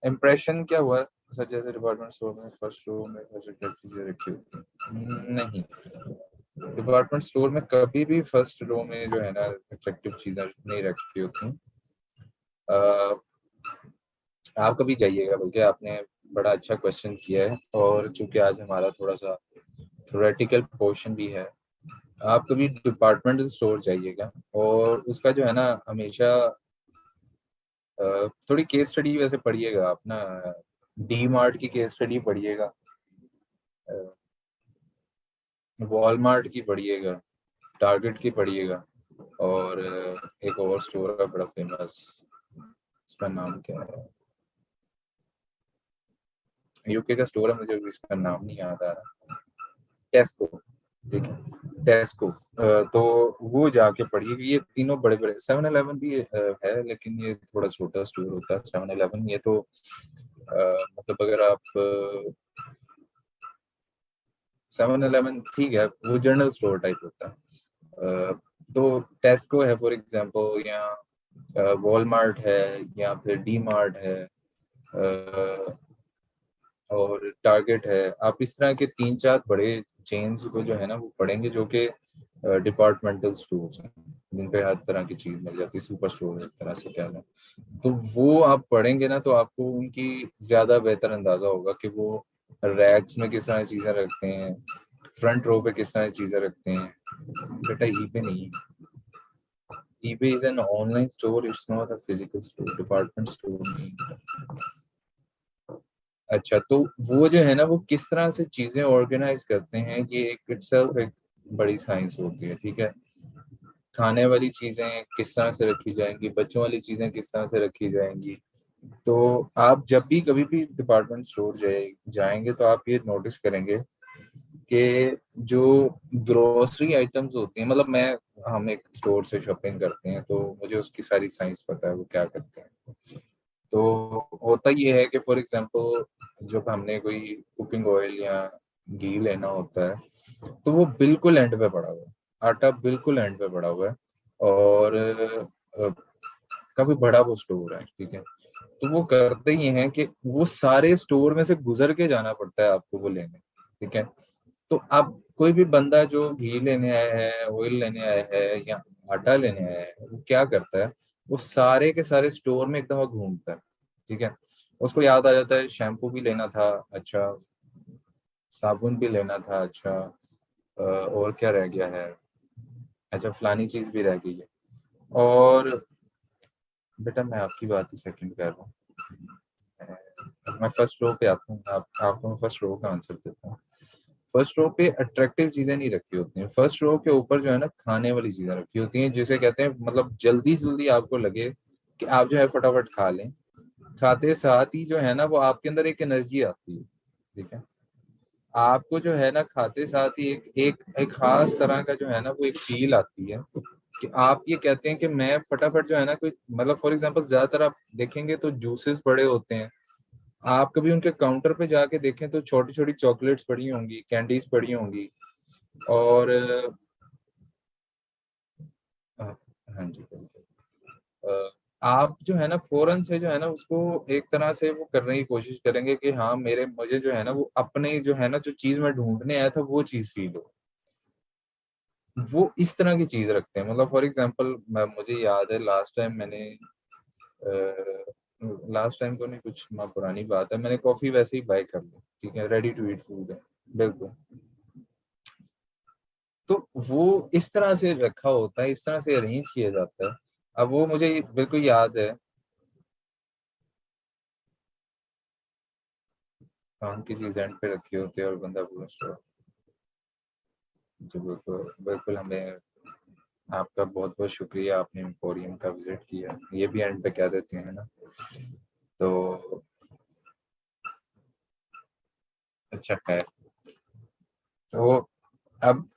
इम्प्रेशन क्या हुआ सर? जैसे डिपार्टमेंट स्टोर में फर्स्ट रो में चीजें रखी होती हैं, नहीं, डिपार्टमेंट स्टोर में कभी भी फर्स्ट रो में जो है ना अट्रैक्टिव चीजें नहीं रखी होती। आप कभी जाइएगा, बल्कि आपने बड़ा अच्छा क्वेश्चन किया है, और चूंकि आज हमारा थोड़ा सा थ्योरेटिकल पोर्शन भी है, आप कभी डिपार्टमेंटल स्टोर जाइएगा और उसका जो है ना हमेशा थोड़ी केस स्टडी वैसे पढ़िएगा आप ना, डी मार्ट की केस स्टडी पढ़िएगा, वॉलमार्ट की पढ़िएगा, टारगेट की पढ़िएगा, और एक और स्टोर है बड़ा फेमस, उसका नाम क्या है, यूके का स्टोर है, मुझे अभी इसका नाम नहीं याद आ रहा, टेस्को, ठीक है, टेस्को। तो वो जाके पढ़िए, ये तीनों बड़े बड़े, 7-Eleven भी है लेकिन ये थोड़ा छोटा स्टोर होता है 7-Eleven, ये तो मतलब अगर आप 7-Eleven ठीक है, वो जनरल स्टोर टाइप होता है। तो टेस्को है फॉर एग्जांपल, या वॉलमार्ट है, या फिर डी मार्ट है, और टारगेट है। आप इस तरह के तीन चार बड़े चेन्स को जो है ना वो पढ़ेंगे, जो कि डिपार्टमेंटल स्टोर्स हैं, जिन पे हर तरह की चीज मिल जाती है, सुपर स्टोर एक तरह से कह लें। तो वो आप पढ़ेंगे ना तो आपको उनकी ज्यादा बेहतर अंदाजा होगा कि वो रैक्स में किस तरह की चीजें रखते हैं, फ्रंट रो पे किस तरह की चीजें रखते हैं। बेटा ईबे नहीं, eBay is an online store, it's not a physical store, department store नहीं। अच्छा, तो वो जो है ना वो किस तरह से चीजें ऑर्गेनाइज करते हैं, ये एक इटसेल्फ एक बड़ी साइंस होती है, ठीक है। खाने वाली चीजें किस तरह से रखी जाएंगी, बच्चों वाली चीजें किस तरह से रखी जाएंगी। तो आप जब भी कभी भी डिपार्टमेंट स्टोर जाएंगे तो आप ये नोटिस करेंगे कि जो ग्रोसरी आइटम्स होती हैं, मतलब मैं, हम एक स्टोर से शॉपिंग करते हैं तो मुझे उसकी सारी साइंस पता है वो क्या करते हैं। तो होता ये है कि फॉर एग्जांपल जब हमने कोई कुकिंग ऑयल या घी लेना होता है तो वो बिल्कुल एंड पे पड़ा हुआ है, आटा बिल्कुल एंड पे पड़ा हुआ है, और काफी बड़ा वो स्टोर है, ठीक है। तो वो करते ही हैं कि वो सारे स्टोर में से गुजर के जाना पड़ता है आपको वो लेने, ठीक है। तो अब कोई भी बंदा जो घी लेने आया है, ऑयल लेने आया है, या आटा लेने आया है, वो क्या करता है, वो सारे के सारे स्टोर में एक दफा घूमता है, ठीक है। उसको याद आ जाता है शैम्पू भी लेना था, अच्छा, साबुन भी लेना था, अच्छा, और क्या रह गया है, अच्छा, फलानी चीज भी रह गई है। और बेटा मैं आपकी बात ही सेकंड कर रहा हूँ, मैं फर्स्ट रो पे आता हूँ, आपको मैं फर्स्ट रो का आंसर देता हूँ। फर्स्ट रो पे अट्रैक्टिव चीजें नहीं रखी होती हैं, फर्स्ट रो के ऊपर जो है ना खाने वाली चीजें रखी होती हैं, जिसे कहते हैं मतलब जल्दी जल्दी आपको लगे कि आप जो है फटाफट खा लें। खाते साथ ही जो है ना वो आपके अंदर एक एनर्जी आती है, ठीक है। आपको जो है ना खाते साथ ही एक एक एक खास तरह का जो है ना वो एक फील आती है कि आप ये कहते हैं कि मैं फटाफट जो है ना कोई, मतलब फॉर एग्जांपल ज्यादातर आप देखेंगे तो जूसेस बड़े होते हैं। आप कभी उनके काउंटर पे जाके देखें तो छोटी छोटी चॉकलेट्स पड़ी होंगी, कैंडीज पड़ी होंगी, और हाँ जी बिल्कुल। आप जो है ना फौरन से जो है ना उसको एक तरह से वो करने की कोशिश करेंगे कि हाँ मेरे मुझे जो है ना वो अपने जो है ना जो चीज मैं ढूंढने आया था वो चीज फील हो। वो इस तरह की चीज रखते हैं, मतलब फॉर एग्जांपल मुझे याद है लास्ट टाइम मैंने, लास्ट टाइम तो नहीं, कुछ पुरानी बात है, मैंने कॉफी वैसे ही बाय कर ली, ठीक है, रेडी टू ईट फूड है, बिल्कुल। तो वो इस तरह से रखा होता है, इस तरह से अरेंज किया जाता है। अब वो मुझे बिल्कुल याद है, हम किसी इवेंट पे रखे होते हैं और बंदा पूरा स्टोर, जी बिल्कुल बिल्कुल, हमें आपका बहुत बहुत शुक्रिया, आपने एम्पोरियम का विजिट किया, ये भी एंड पे कह देते हैं ना। तो अच्छा है। तो अब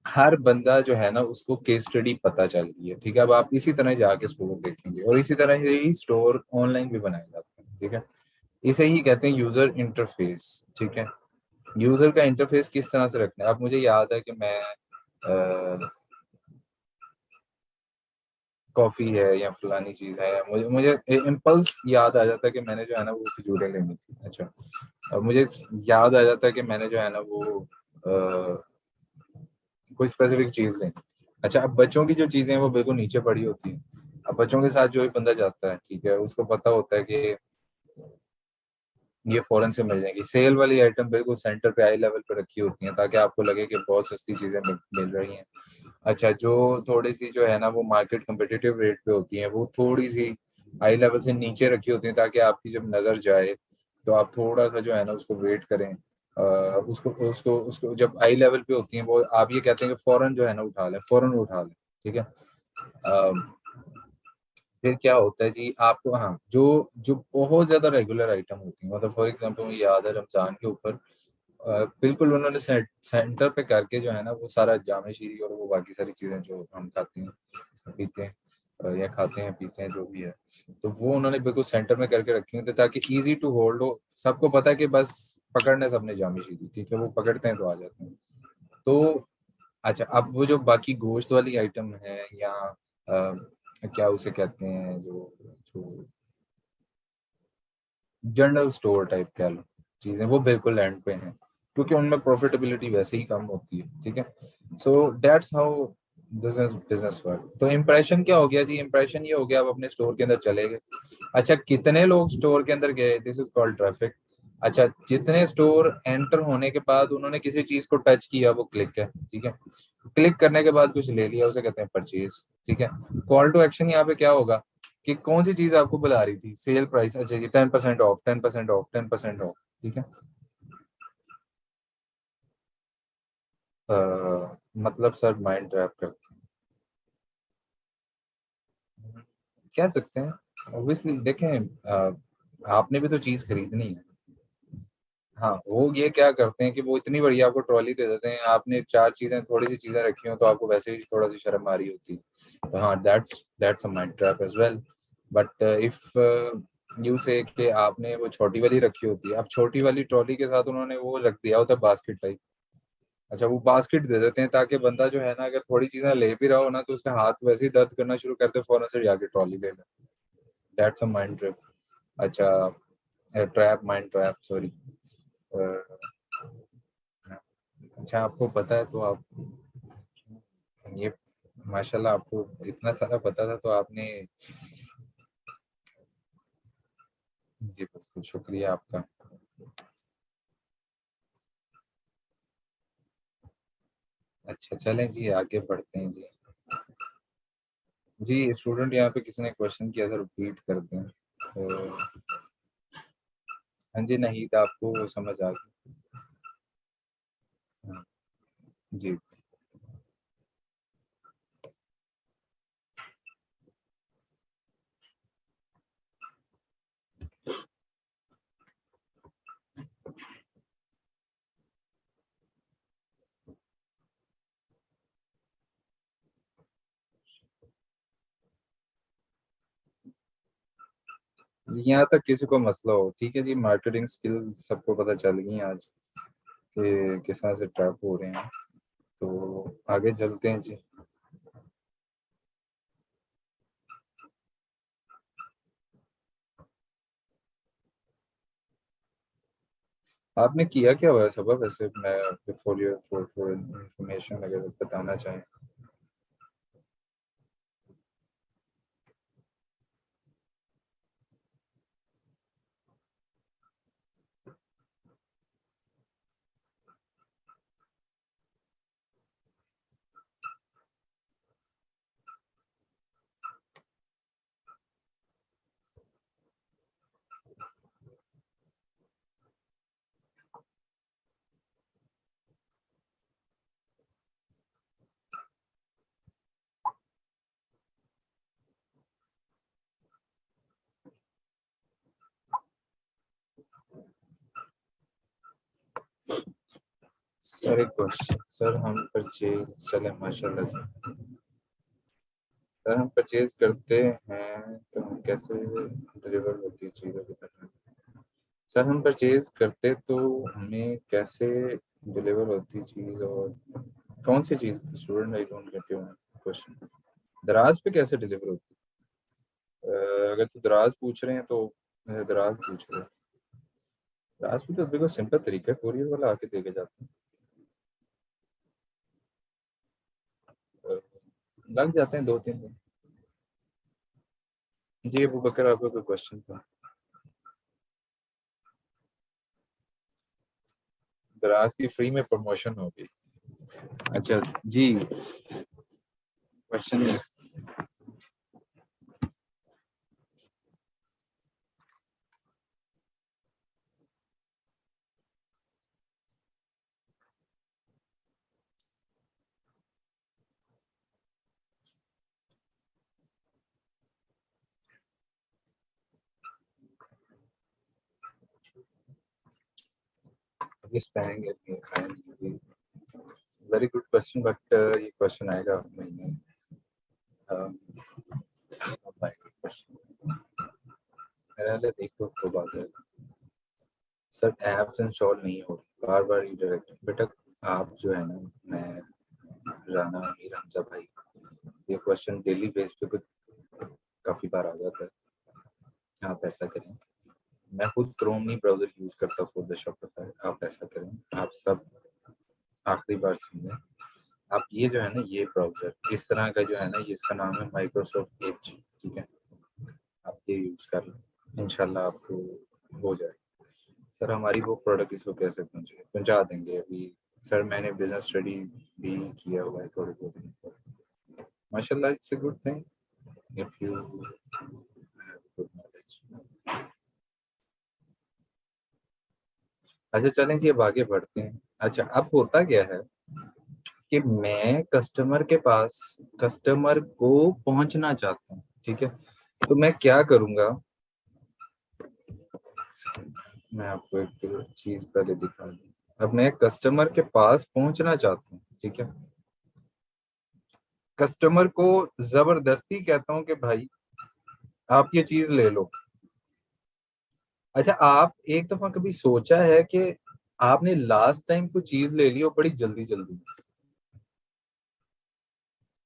हर बंदा जो है ना उसको केस स्टडी पता चल गई है, ठीक है। अब आप इसी तरह जाके स्टोर देखेंगे और इसी तरह से ही स्टोर ऑनलाइन भी बनाए जाते हैं, ठीक है। इसे ही कहते हैं यूजर इंटरफेस, ठीक है। यूजर का इंटरफेस किस तरह से रखना है। अब मुझे याद है कि मैं कॉफी है या फलानी चीज है, या मुझे मुझे इम्पल्स याद आ जाता है कि मैंने जो है ना वो खजूरें लेनी थी। अच्छा, अब मुझे याद आ जाता है कि मैंने जो है ना वो कोई स्पेसिफिक चीज लेनी। अच्छा, अब बच्चों की जो चीजें हैं वो बिल्कुल नीचे पड़ी होती हैं। अब बच्चों के साथ जो भी बंदा जाता है, ठीक है, उसको पता होता है कि ये फौरन से मिल जाएगी। सेल वाली आइटम बिल्कुल सेंटर पे हाई लेवल पे रखी होती हैं ताकि आपको लगे कि बहुत सस्ती चीजें मिल रही हैं। अच्छा, जो थोड़ी सी जो है ना वो मार्केट कम्पिटिटिव रेट पे होती हैं, वो थोड़ी सी हाई लेवल से नीचे रखी होती हैं ताकि आपकी जब नज़र जाए तो आप थोड़ा सा जो है ना उसको वेट करें। उसको उसको उसको जब हाई लेवल पे होती हैं वो आप ये कहते हैं कि फौरन जो है ना उठा लें, फौरन उठा लें, ठीक है। फिर क्या होता है जी, आपको हाँ जो जो बहुत ज्यादा रेगुलर आइटम होती है, मतलब फॉर एग्जांपल मुझे याद है रमजान के ऊपर बिल्कुल उन्होंने सेंटर पे करके जो है ना वो सारा जामे शीरी और वो बाकी सारी चीजें जो हम खाते हैं पीते हैं, या खाते हैं पीते हैं जो भी है, तो वो उन्होंने बिल्कुल सेंटर में करके रखी हुई थी ताकि इजी टू होल्ड हो। सबको पता है कि बस पकड़ने सबने जामे शीरी, ठीक है, वो पकड़ते हैं तो आ जाते हैं। तो अच्छा, अब वो जो बाकी गोश्त वाली आइटम है या क्या उसे कहते हैं जो जो जनरल स्टोर टाइप कह लो चीजें, वो बिल्कुल एंड पे हैं क्योंकि उनमें प्रॉफिटेबिलिटी वैसे ही कम होती है, ठीक है। So that's how business business work. तो इम्प्रेशन क्या हो गया जी, इम्प्रेशन ये हो गया आप अपने स्टोर के अंदर चले गए। अच्छा, कितने लोग स्टोर के अंदर गए, दिस इज कॉल्ड ट्रैफिक। अच्छा, जितने स्टोर एंटर होने के बाद उन्होंने किसी चीज को टच किया वो क्लिक है, ठीक है। क्लिक करने के बाद कुछ ले लिया उसे कहते हैं परचेज, ठीक है। कॉल टू एक्शन यहाँ पे क्या होगा कि कौन सी चीज आपको बुला रही थी, सेल प्राइस, अच्छा जी 10% ऑफ, 10% ऑफ, 10% ऑफ, ठीक है। मतलब सर माइंड ट्रैप करते हैं, कह सकते हैं। ऑब्वियसली देखें, आपने भी तो चीज खरीदनी है। हाँ, वो ये क्या करते हैं कि वो इतनी बढ़िया आपको ट्रॉली दे देते हैं, आपने चार चीजें थोड़ी सी चीजें रखी हो तो आपको वैसे ही थोड़ा सी शर्म आ रही होती है। तो हाँ, that's a mind trap as well. But if you say कि आपने वो छोटी वाली रखी होती है, अब छोटी वाली ट्रॉली के साथ उन्होंने वो रख दिया होता है बास्केट टाइप। अच्छा, वो बास्केट दे देते हैं ताकि बंदा जो है ना अगर थोड़ी चीजें ले भी रहा हो ना तो उसका हाथ वैसे ही दर्द करना शुरू करते फौरन से जाके ट्रॉली ले ले। That's a mind trap. अच्छा, ट्रैप, माइंड ट्रैप, सॉरी। अच्छा, आपको पता है तो आप ये माशाल्लाह आपको इतना सारा पता था तो आपने, जी बिल्कुल शुक्रिया आपका। अच्छा चलें जी, आगे बढ़ते हैं जी। जी स्टूडेंट यहाँ पे किसी ने क्वेश्चन किया था, रिपीट कर दें तो। हाँ जी, नहीं था, आपको वो समझ आ गई। हाँ, जी जी, यहाँ तक किसी को मसला हो, ठीक है जी, मार्केटिंग स्किल सबको पता चल गई हैं आज कि किस तरह से ट्रैप हो रहे हैं। तो आगे चलते हैं जी। आपने किया क्या हुआ है सबक, वैसे मैं बिफोर योर फॉर इंफॉर्मेशन अगर बताना चाहें। सर एक क्वेश्चन सर, हम परचेज चले माशाल्लाह जी। सर हम परचेज करते हैं तो हम कैसे डिलीवर होती है चीज़ें बताना। सर हम परचेज करते तो हमें कैसे डिलीवर होती चीज़, और कौन सी चीज़? Student, I don't get your question. दराज पे कैसे डिलीवर होती है? अगर तो दराज पूछ रहे हैं तो दराज पूछ रहे हैं। दराज पे तो बिल्कुल सिंपल तरीका है, कोरियर वाला आके देके जाता है। लग जाते हैं 2-3 दिन। जी अबू बकर, आपका कोई क्वेश्चन था? दराज की फ्री में प्रमोशन होगी। अच्छा जी, क्वेश्चन। इस पाएंगे वेरी गुड क्वेश्चन, बट ये क्वेश्चन आएगा महीने क्वेश्चन मेरे हाल देख तो बात है। सर ऐप्स इंस्टॉल नहीं हो रही, बार बार रीडायरेक्ट। बेटा आप जो है ना, मैं राना अमीर हमजा भाई, ये क्वेश्चन डेली बेस पे कुछ काफ़ी बार आ जाता है। आप ऐसा करें, मैं खुद क्रोम नहीं ब्राउजर यूज़ करता फॉर द शॉपिफाई। आप ऐसा करें, आप सब आखिरी बार समझें। आप ये जो है ना, ये ब्राउजर इस तरह का जो है ना, ये इसका नाम है माइक्रोसॉफ्ट एज। ठीक है, आप ये यूज़ कर लें, इंशाल्लाह आपको हो जाए। सर हमारी वो प्रोडक्ट इसको कैसे पहुंचा देंगे अभी? सर मैंने बिजनेस स्टडी भी किया हुआ है थोड़ी बहुत दिन पर। माशाल्लाह it's a good thing if you have good knowledge. अच्छा चलें जी, अब आगे बढ़ते हैं। अच्छा अब होता क्या है कि मैं कस्टमर के पास, कस्टमर को पहुंचना चाहता हूँ। ठीक है, तो मैं क्या करूंगा, मैं आपको एक चीज पहले दिखा दूं। अब मैं कस्टमर के पास पहुंचना चाहता हूँ। ठीक है, कस्टमर को जबरदस्ती कहता हूँ कि भाई आप ये चीज ले लो। अच्छा आप एक दफा कभी सोचा है कि आपने लास्ट टाइम कोई चीज ले ली हो बड़ी जल्दी जल्दी,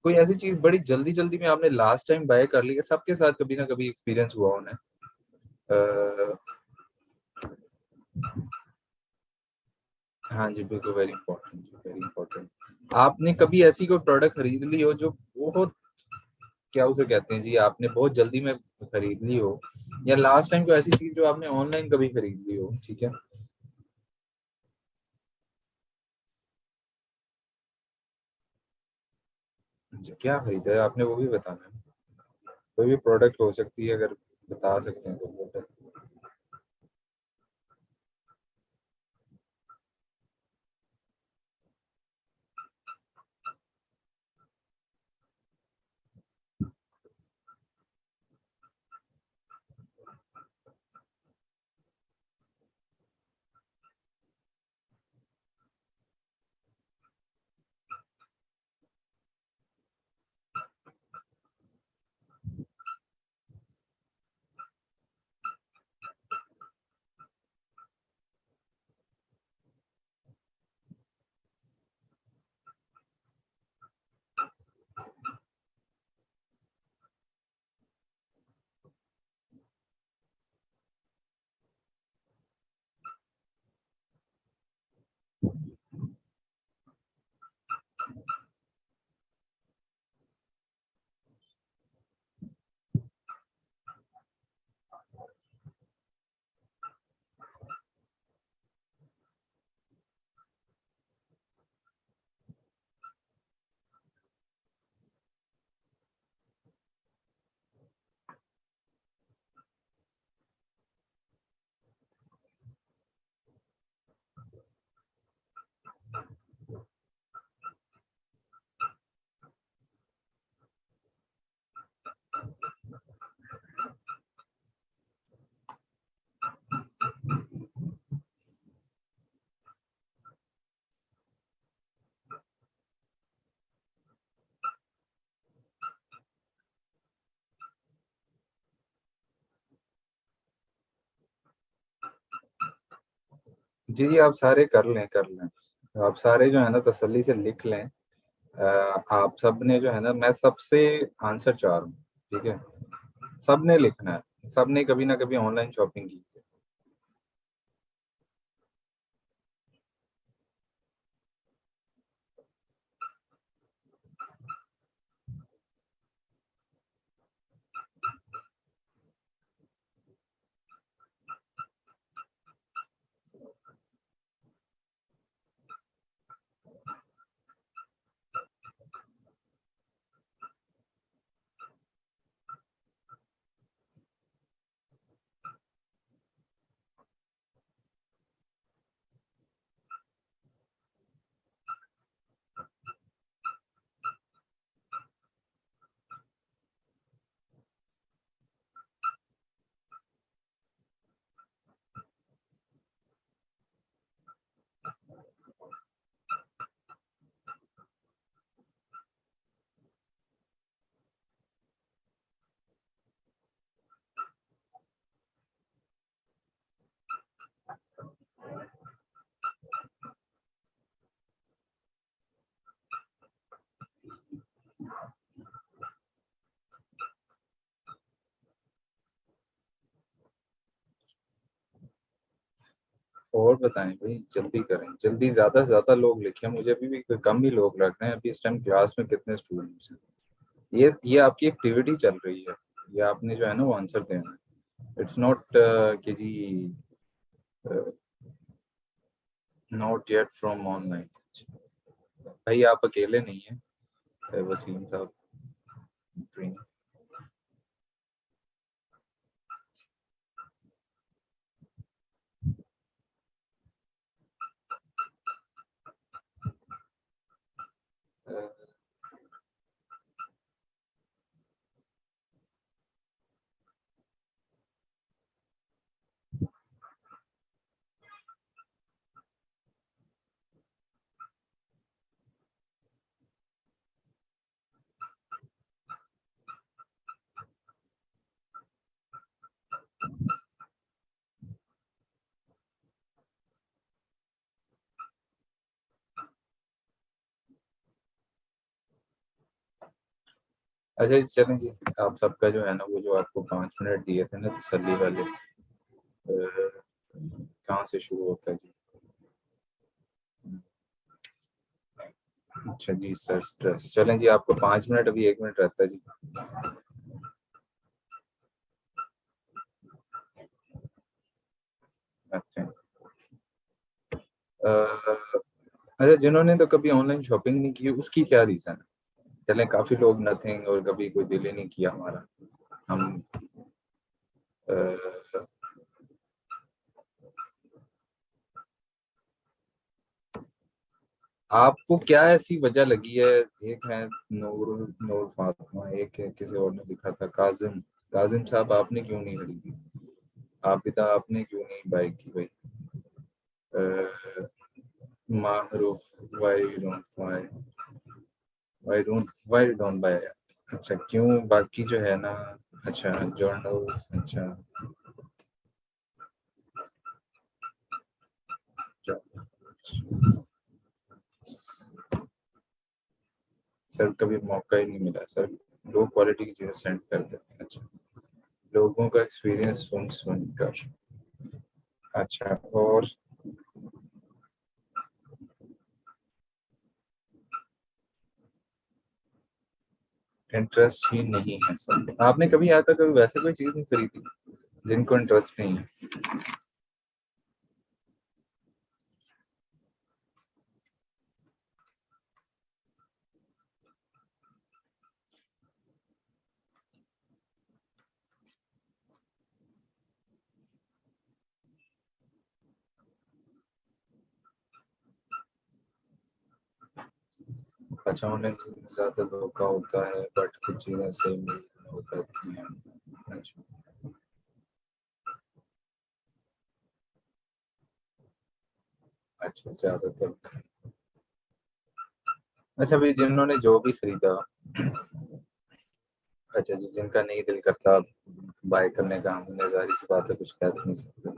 कोई ऐसी चीज बड़ी जल्दी जल्दी में आपने लास्ट टाइम बाय कर ली है? सबके साथ कभी ना कभी एक्सपीरियंस हुआ होना है। हाँ जी बिल्कुल, वेरी इंपॉर्टेंट, वेरी इंपॉर्टेंट। आपने कभी ऐसी कोई प्रोडक्ट खरीद ली हो जो बहुत, क्या उसे कहते हैं जी, आपने बहुत जल्दी में खरीद ली हो, या लास्ट टाइम कोई ऐसी चीज जो आपने ऑनलाइन कभी खरीद ली हो? ठीक है, अच्छा, क्या खरीदा है आपने वो भी बताना है। कोई भी प्रोडक्ट हो सकती है, अगर बता सकते हैं तो वो जी आप सारे कर लें, आप सारे जो है ना तसल्ली से लिख लें। आप सब ने जो है ना, मैं सबसे आंसर चाह रहा हूँ, ठीक है? सब ने लिखना है, सब ने कभी ना कभी ऑनलाइन शॉपिंग की है। और बताएं भाई, जल्दी करें, जल्दी, ज्यादा से ज्यादा लोग लिखें, मुझे अभी भी कम ही लोग लग रहे हैं। अभी इस टाइम क्लास में कितने स्टूडेंट्स हैं? ये आपकी एक्टिविटी चल रही है, ये आपने जो है ना वो आंसर देना है। इट्स नॉट कि जी नॉट येट फ्रॉम ऑनलाइन। भाई आप अकेले नहीं हैं, वसीम साहब। अच्छा जी, चलें जी। आप सबका जो है ना वो जो आपको 5 मिनट दिए थे ना तसल्ली वाले, कहाँ से शुरू होता है जी? अच्छा जी सर, स्ट्रेस। चलें जी, आपको 5 मिनट, अभी 1 मिनट रहता है जी। अच्छा। अच्छा, जिन्होंने तो कभी ऑनलाइन शॉपिंग नहीं की उसकी क्या रीज़न है? चलें, काफ़ी लोग नथिंग, और कभी कोई दिल ही नहीं किया हमारा। हम अ, आपको क्या ऐसी वजह लगी है? एक है नूर नूर फातिमा, एक है किसी और ने लिखा था काजिम। काजिम साहब, आपने क्यों नहीं खरीदी? आप पिता, आपने क्यों नहीं बाइक की भाई? माहरूफ, वाई डोंट बाय? अच्छा, क्यों? बाकी जो है ना, अच्छा, जर्नल्स, अच्छा। सर कभी मौका ही नहीं मिला सर, लो क्वालिटी की चीज़ें सेंड कर देते हैं। अच्छा, लोगों का एक्सपीरियंस सुन सुन कर। अच्छा, और इंटरेस्ट ही नहीं है सर? आपने कभी आता कभी वैसे कोई चीज़ नहीं खरीदी जिनको इंटरेस्ट नहीं है? अच्छा, उन्हें ज़्यादा धोखा होता है, बट कुछ चीज़ें सही मिल हो जाती हैं। अच्छा। अच्छा, ज़्यादातर। अच्छा भाई, जिन्होंने जो भी खरीदा, अच्छा जी, जिनका नहीं दिल करता बाय करने का, हमने जाहिर सी बात है कुछ कह तो नहीं सकते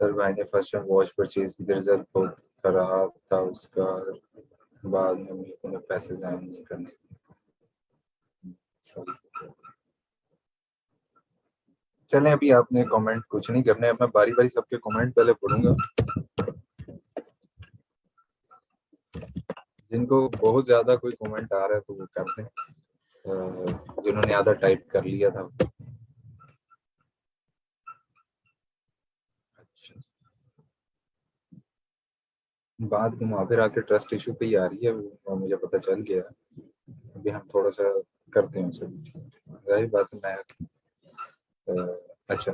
सर भाई ने फर्स्ट टाइम वॉच परचेज की, रिजल्ट बहुत खराब था उसका, बाद में मेरे को पैसे जाए नहीं करने। सॉरी। चलें, अभी आपने कमेंट कुछ नहीं करने, अब मैं बारी बारी सबके कमेंट पहले पढ़ूंगा। जिनको बहुत ज्यादा कोई कमेंट आ रहा है तो वो कर दें, जिन्होंने आधा टाइप कर लिया था। अच्छा, बात घुमा फिर आके ट्रस्ट इशू पे ही आ रही है, वो मुझे पता चल गया। अभी हम थोड़ा सा करते हैं उसे, जाहिर बात है मैं अच्छा।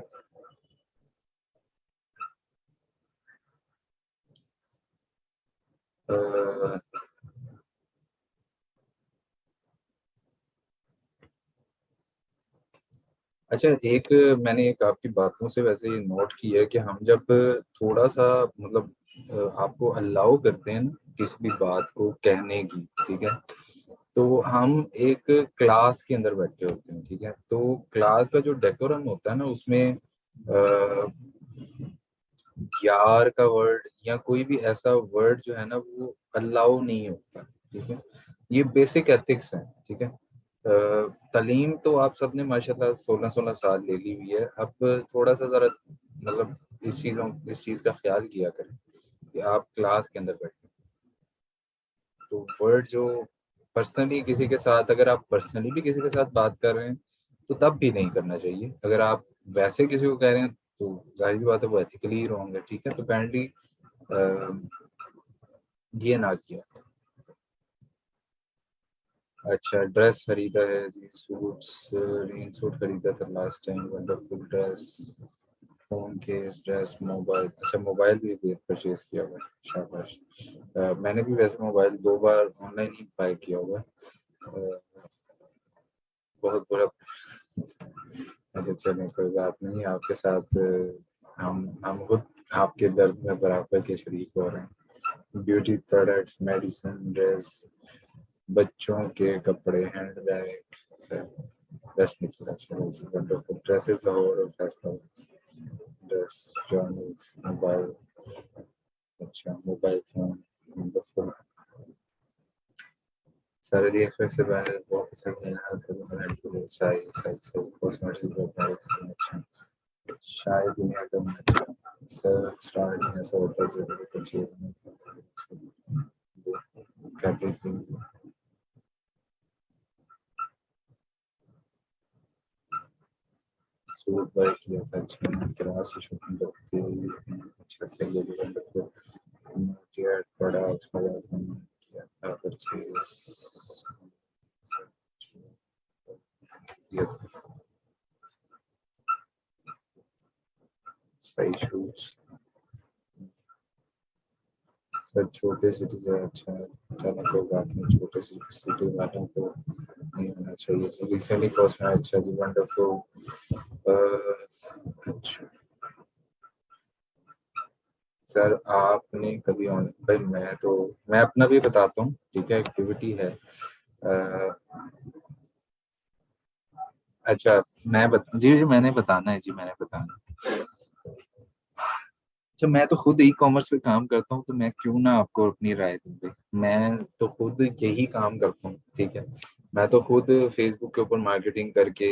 अ, अच्छा, एक मैंने एक आपकी बातों से वैसे ये नोट की है कि हम जब थोड़ा सा मतलब आपको अलाउ करते हैं ना किसी भी बात को कहने की, ठीक है, तो हम एक क्लास के अंदर बैठे होते हैं, ठीक है, तो क्लास का जो डेकोरम होता है ना उसमें यार का वर्ड या कोई भी ऐसा वर्ड जो है ना वो अलाउ नहीं होता, ठीक है। ये बेसिक एथिक्स है, ठीक है। तालीम तो आप सबने माशाल्लाह 16-16 साल ले ली हुई है, अब थोड़ा सा जरा मतलब इस चीज का ख्याल किया करें कि आप क्लास के अंदर बैठे, तो वर्ड जो पर्सनली किसी के साथ, अगर आप पर्सनली भी किसी के साथ बात कर रहे हैं तो तब भी नहीं करना चाहिए। अगर आप वैसे किसी को कह रहे हैं तो जाहिर सी बात है वो एथिकली रॉन्ग है, ठीक है, तो काइंडली ये ना किया। अच्छा, ड्रेस खरीदा है जी, सूट्स, रेन सूट खरीदा था last time, wonderful dress, phone case, dress, mobile. अच्छा, मोबाइल भी परचेज किया हुआ है, शाबाश। मैंने भी वैसे मोबाइल 2 बार ऑनलाइन ही बाय किया हुआ है, बहुत बुरा। अच्छा चलिए, कोई बात नहीं, आपके साथ हम खुद आपके दर्द में बराबर के शरीक हो रहे हैं। ब्यूटी प्रोडक्ट्स, मेडिसिन, ड्रेस, बच्चों के कपड़े, हैंड बैग, बेस्ट निकला। चलो जी, वंडरफुल ड्रेसेस, लाहौर और फैसला, ड्रेस, जर्नल्स, मोबाइल। अच्छा, मोबाइल फोन, वंडरफुल। सारे रिएक्शन से मैंने बहुत अच्छा किया, सही सही सही, कॉस्मेटिक्स अच्छा, शायद दुनिया का अच्छा सर स्टार्ट ऐसा होता है जो कुछ चीज करते थे। सूट बाय किया था, अच्छा तरह से शॉपिंग करते हैं, अच्छा से ये भी वंडरफुल प्रोडक्ट्स वगैरह किया था परचेज, सही शूज। सर छोटे सिटी से अच्छा है, चलो कोई बात नहीं, छोटे सिटी वालों को नहीं होना चाहिए। तो रिसेंटली कॉस्ट में अच्छा जी, वंडरफुल। अच्छा सर, आपने कभी ऑन भाई, मैं अपना भी बताता हूँ, ठीक है, एक्टिविटी है। अच्छा, जी जी मैंने बताना है जी, मैंने बताना है। अच्छा, मैं तो खुद ई कॉमर्स पे काम करता हूँ, तो मैं क्यों ना आपको अपनी राय दूँ भाई। मैं तो खुद यही काम करता हूँ, ठीक है। मैं तो खुद फेसबुक के ऊपर मार्केटिंग करके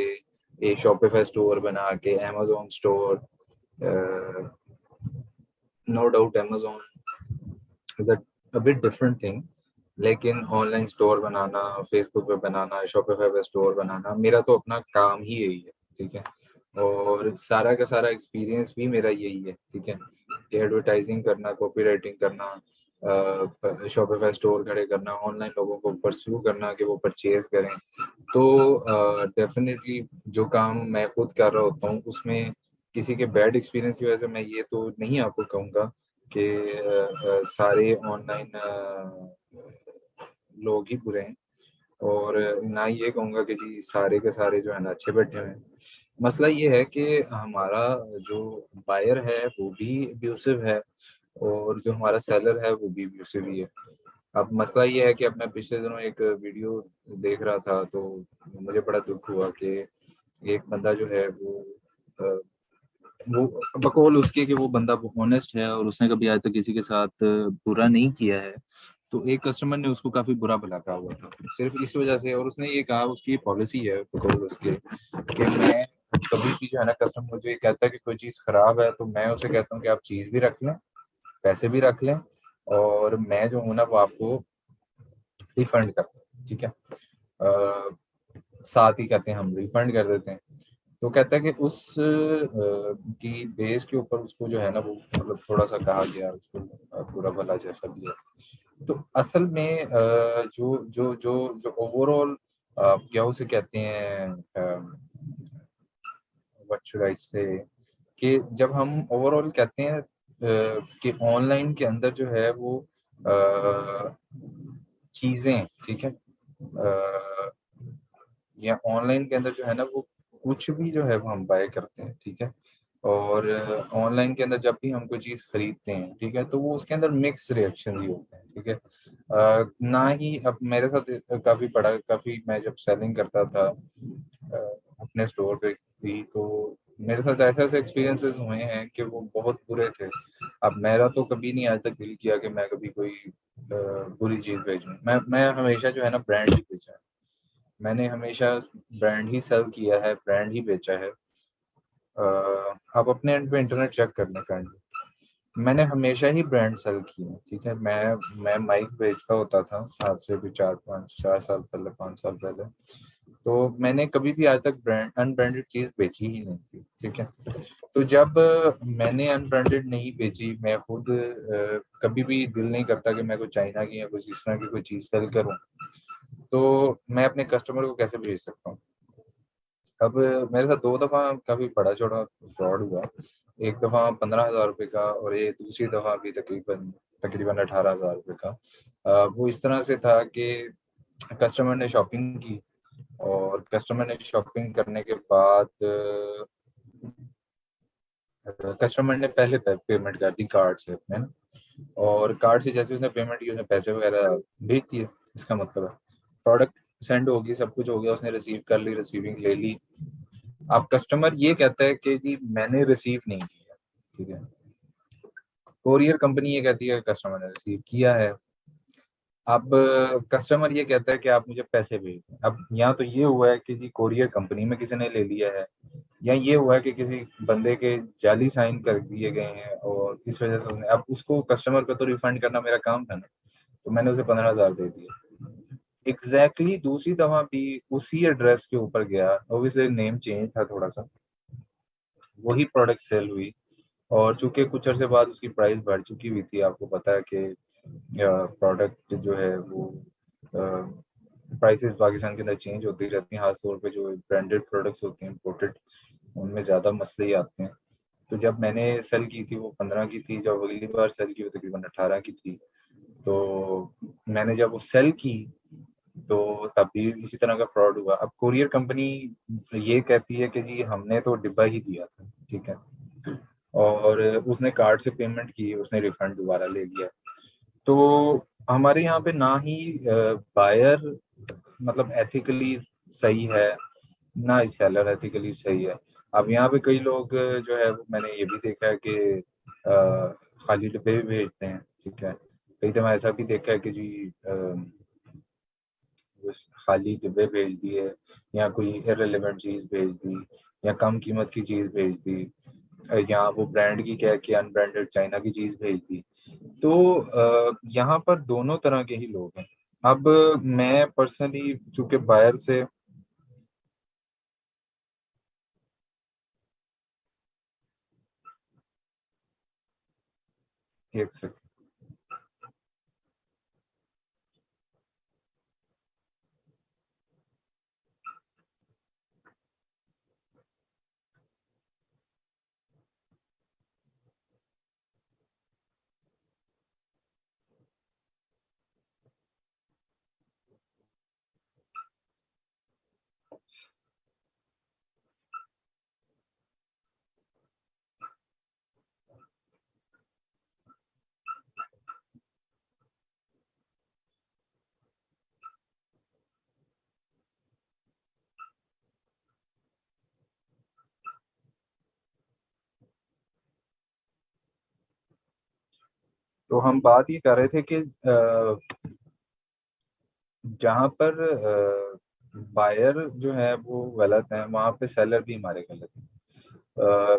एक शॉपिफाई स्टोर बना के, amazon store, no doubt amazon is a bit different thing, लेकिन ऑनलाइन स्टोर बनाना, फेसबुक पे बनाना, शॉपिफाई पे स्टोर बनाना, मेरा तो अपना काम ही यही है, ठीक है। और सारा का सारा एक्सपीरियंस भी मेरा यही है, ठीक है, कि एडवर्टाइजिंग करना, कॉपी राइटिंग करना, शॉपिफाई स्टोर खड़े करना, ऑनलाइन लोगों को परस्यू करना कि वो परचेज करें। तो डेफिनेटली जो काम मैं खुद कर रहा होता हूँ उसमें किसी के बैड एक्सपीरियंस की वजह से मैं ये तो नहीं आपको कहूँगा कि सारे ऑनलाइन लोग ही बुरे हैं, और ना ये कहूँगा कि जी सारे के सारे जो है ना अच्छे बैठे हुए हैं। मसला ये है कि हमारा जो बायर है वो भी अब्यूसिव है, और जो हमारा सेलर है वो भी अब्यूसिव ही है। अब मसला ये है कि अब मैं पिछले दिनों एक वीडियो देख रहा था तो मुझे बड़ा दुख हुआ कि एक बंदा जो है वो वो बकौल उसके कि वो बंदा ऑनेस्ट है और उसने कभी आज तक किसी के साथ बुरा नहीं किया है। तो एक कस्टमर ने उसको काफी बुरा भला कहा हुआ था सिर्फ इस वजह से, और उसने ये कहा, उसकी पॉलिसी है बकौल उसके कि मैं कभी भी जो है ना, कस्टमर मुझे कहता है कि कोई चीज़ खराब है तो मैं उसे कहता हूँ कि आप चीज़ भी रख लें, पैसे भी रख लें, और मैं जो हूँ ना वो आपको रिफंड करता हूँ, ठीक है। साथ ही कहते हैं हम रिफंड कर देते हैं। तो कहता है कि उस की बेस के ऊपर उसको जो है ना वो मतलब थोड़ा सा कहा गया उसको, बुरा भला जैसा भी है। तो असल में जो जो जो जो ओवरऑल क्या उसे कहते हैं, व्हाट शुड आई से, कि जब हम ओवरऑल कहते हैं कि ऑनलाइन के अंदर जो है वो चीज़ें, ठीक है, या ऑनलाइन के अंदर जो है ना वो कुछ भी जो है वो हम बाय करते हैं, ठीक है। और ऑनलाइन के अंदर जब भी हम कोई चीज़ खरीदते हैं, ठीक है, तो वो उसके अंदर मिक्स रिएक्शन ही होते हैं, ठीक है। ना ही अब मेरे साथ काफ़ी बड़ा, काफ़ी मैं जब सेलिंग करता था अपने स्टोर पे भी, तो मेरे साथ ऐसे ऐसे एक्सपीरियंसेस हुए हैं कि वो बहुत बुरे थे। अब मेरा तो कभी नहीं आज तक दिल किया कि मैं कभी कोई बुरी चीज़ भेजूँ। मैं हमेशा जो है ना ब्रांड ही बेचा है। मैंने हमेशा ब्रांड ही सेल किया है, ब्रांड ही बेचा है। आप अपने एंड पे इंटरनेट चेक कर लें काइंडली। मैंने हमेशा ही ब्रांड सेल किए हैं, ठीक है। मैं माइक बेचता होता था आज से भी 4 साल पहले, 5 साल पहले। तो मैंने कभी भी आज तक ब्रांड अनब्रांडेड चीज़ बेची ही नहीं थी, ठीक है। तो जब मैंने अनब्रांडेड नहीं बेची, मैं खुद कभी भी दिल नहीं करता कि मैं कोई चाइना की या कुछ इस तरह की कोई चीज़ सेल करूँ, तो मैं अपने कस्टमर को कैसे भेज सकता हूँ। अब मेरे साथ 2 दफ़ा काफ़ी बड़ा-चौड़ा फ्रॉड हुआ। एक दफ़ा 15,000 रुपए का, और ये दूसरी दफ़ा भी तकरीबन तकरीबन 18,000 रुपए का। वो इस तरह से था कि कस्टमर ने शॉपिंग की, और कस्टमर ने शॉपिंग करने के बाद कस्टमर ने पहले पेमेंट कर दी कार्ड से अपने ना, और कार्ड से जैसे उसने पेमेंट की, उसने पैसे वगैरह भेज दिए। इसका मतलब है प्रोडक्ट सेंड हो गई, सब कुछ हो गया, उसने रिसीव कर ली, रिसीविंग ले ली। अब कस्टमर ये कहता है कि जी मैंने रिसीव नहीं किया, ठीक है। कोरियर कंपनी ये कहती है कस्टमर ने रिसीव किया है। अब कस्टमर ये कहता है कि आप मुझे पैसे भेज दें। अब यहाँ तो ये हुआ है कि जी कोरियर कंपनी में किसी ने ले लिया है, या ये हुआ है कि किसी बंदे के जाली साइन कर दिए गए हैं, और इस वजह से उसने, अब उसको कस्टमर को तो रिफंड करना मेरा काम था ना, तो मैंने उसे 15,000 दे दिए। दूसरी दफा भी उसी एड्रेस के ऊपर गया, ऑब्वियसली नेम चेंज था थोड़ा सा, वही प्रोडक्ट सेल हुई। और चूंकि कुछ अरसे बाद उसकी प्राइस बढ़ चुकी हुई थी, आपको पता है कि प्रोडक्ट जो है वो प्राइसेस पाकिस्तान के अंदर चेंज होती रहती हैं, खासतौर पे जो ब्रांडेड प्रोडक्ट्स होते हैं इम्पोर्टेड, उनमें ज़्यादा मसले ही आते हैं। तो जब मैंने सेल की थी वो 15 की थी, जब अगली बार सेल की वो तकरीबन 18 की थी। तो मैंने जब वो सेल की, तो तब भी इसी तरह का फ्रॉड हुआ। अब कुरियर कंपनी ये कहती है कि जी हमने तो डिब्बा ही दिया था, ठीक है, और उसने कार्ड से पेमेंट की, उसने रिफंड दोबारा ले लिया। तो हमारे यहाँ पे ना ही बायर मतलब एथिकली सही है, ना ही सेलर एथिकली सही है। अब यहाँ पे कई लोग जो है वो मैंने ये भी देखा है कि खाली डब्बे भी भेजते हैं, ठीक है। कई दफा ऐसा भी देखा है कि जी बस खाली डिब्बे भेज दिए, या कोई इररिलेवेंट चीज़ भेज दी, या कम कीमत की चीज़ भेज दी, या वो ब्रांड की क्या कि अनब्रांडेड चाइना की चीज़ भेज दी। तो यहाँ पर दोनों तरह के ही लोग हैं। अब मैं पर्सनली चूंकि बायर से, एक सेकंड, तो हम बात ये कर रहे थे कि जहाँ पर बायर जो है वो गलत है, वहाँ पे सेलर भी हमारे गलत है।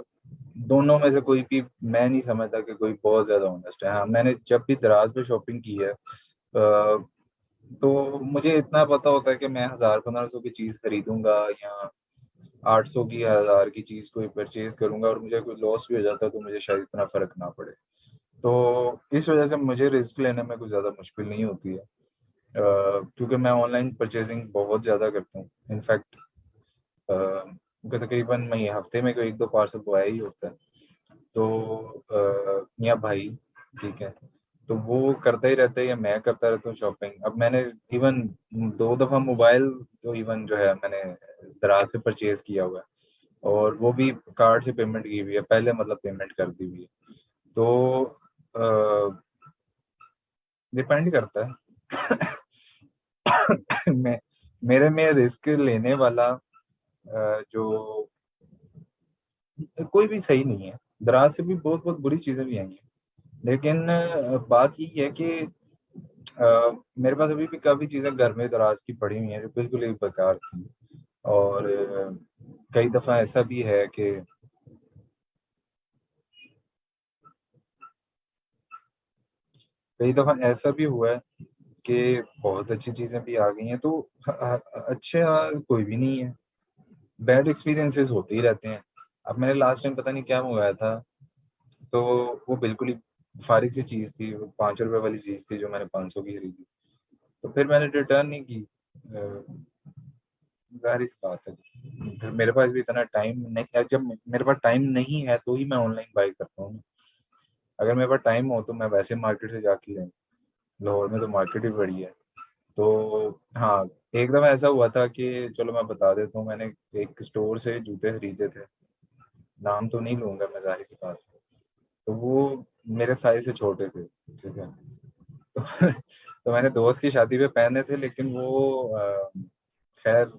दोनों में से कोई भी मैं नहीं समझता कि कोई बहुत ज्यादा ऑनेस्ट है। हाँ, मैंने जब भी दराज पे शॉपिंग की है तो मुझे इतना पता होता है कि मैं 1000-1500 की चीज खरीदूंगा या 800 की 1000 की चीज कोई परचेज करूंगा और मुझे कोई लॉस भी हो जाता है तो मुझे शायद इतना फर्क ना पड़े। तो इस वजह से मुझे रिस्क लेने में कुछ ज़्यादा मुश्किल नहीं होती है, क्योंकि मैं ऑनलाइन परचेजिंग बहुत ज़्यादा करता हूँ। इनफैक्ट क्योंकि तकरीबन मैं ये हफ्ते में कोई एक दो पार्सल तो आया ही होता है। तो मियाँ भाई, ठीक है, तो वो करता ही रहता है या मैं करता रहता हूँ शॉपिंग। अब मैंने इवन 2 दफ़ा मोबाइल तो इवन जो है मैंने दराज से परचेज किया हुआ है, और वो भी कार्ड से पेमेंट की हुई है, पहले मतलब पेमेंट कर दी हुई है। तो डिपेंड करता है। मैं मेरे में रिस्क लेने वाला जो कोई भी सही नहीं है। दराज से भी बहुत बहुत बुरी चीजें भी आई हैं, लेकिन बात यही है कि मेरे पास अभी भी काफी चीजें घर में दराज की पड़ी हुई हैं जो बिल्कुल ही बेकार थी। और कई दफा ऐसा भी है कि कई दफा ऐसा भी हुआ है कि बहुत अच्छी चीजें भी आ गई हैं। तो अच्छा कोई भी नहीं है, बैड एक्सपीरियंसेस होते ही रहते हैं। अब मैंने लास्ट टाइम पता नहीं क्या मंगाया था, तो वो बिल्कुल ही फारिग सी चीज़ थी, वो 5 रुपए वाली चीज़ थी जो मैंने 500 की खरीदी। तो फिर मैंने रिटर्न नहीं की। जाहिर सी बात है, फिर मेरे पास भी इतना टाइम नहीं, जब मेरे पास टाइम नहीं है तो ही मैं ऑनलाइन बाई करता हूँ। अगर मेरे पास टाइम हो तो मैं वैसे मार्केट से जाके ले, लाहौर में तो मार्केट भी बड़ी है। तो हाँ, एक दफ़ा ऐसा हुआ था कि चलो मैं बता देता हूँ, मैंने एक स्टोर से जूते खरीदे थे, नाम तो नहीं लूंगा मैं, जाहिर सी बात है। तो वो मेरे साइज से छोटे थे, ठीक है। तो, तो मैंने दोस्त की शादी पे पहने थे, लेकिन वो खैर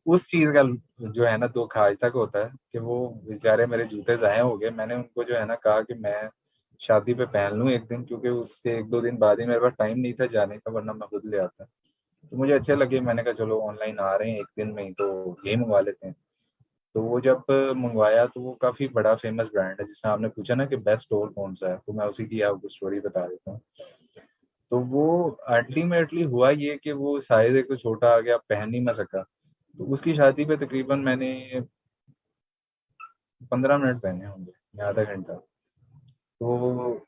उस चीज का जो है ना दुख आज तक होता है कि वो बेचारे मेरे जूते ज़ाया हो गए। मैंने उनको जो है ना कहा कि मैं शादी पे पहन लूं एक दिन, क्योंकि उसके 1-2 दिन बाद ही मेरे पास टाइम नहीं था जाने का, वरना मैं खुद ले आता। तो मुझे अच्छे लगे, मैंने कहा चलो ऑनलाइन आ रहे हैं एक दिन में ही तो यही मंगवा लेते हैं। तो वो जब मंगवाया तो वो काफ़ी बड़ा फेमस ब्रांड है, जिससे आपने पूछा ना कि बेस्ट स्टोर कौन सा है, तो मैं उसी की आपको स्टोरी बता देता हूँ। तो वो अल्टीमेटली हुआ ये कि वो साइज एक तो छोटा आ गया, पहन नहीं मैं सका। तो उसकी शादी पे तकरीबन मैंने 15 मिनट पहने होंगे या आधा घंटा। तो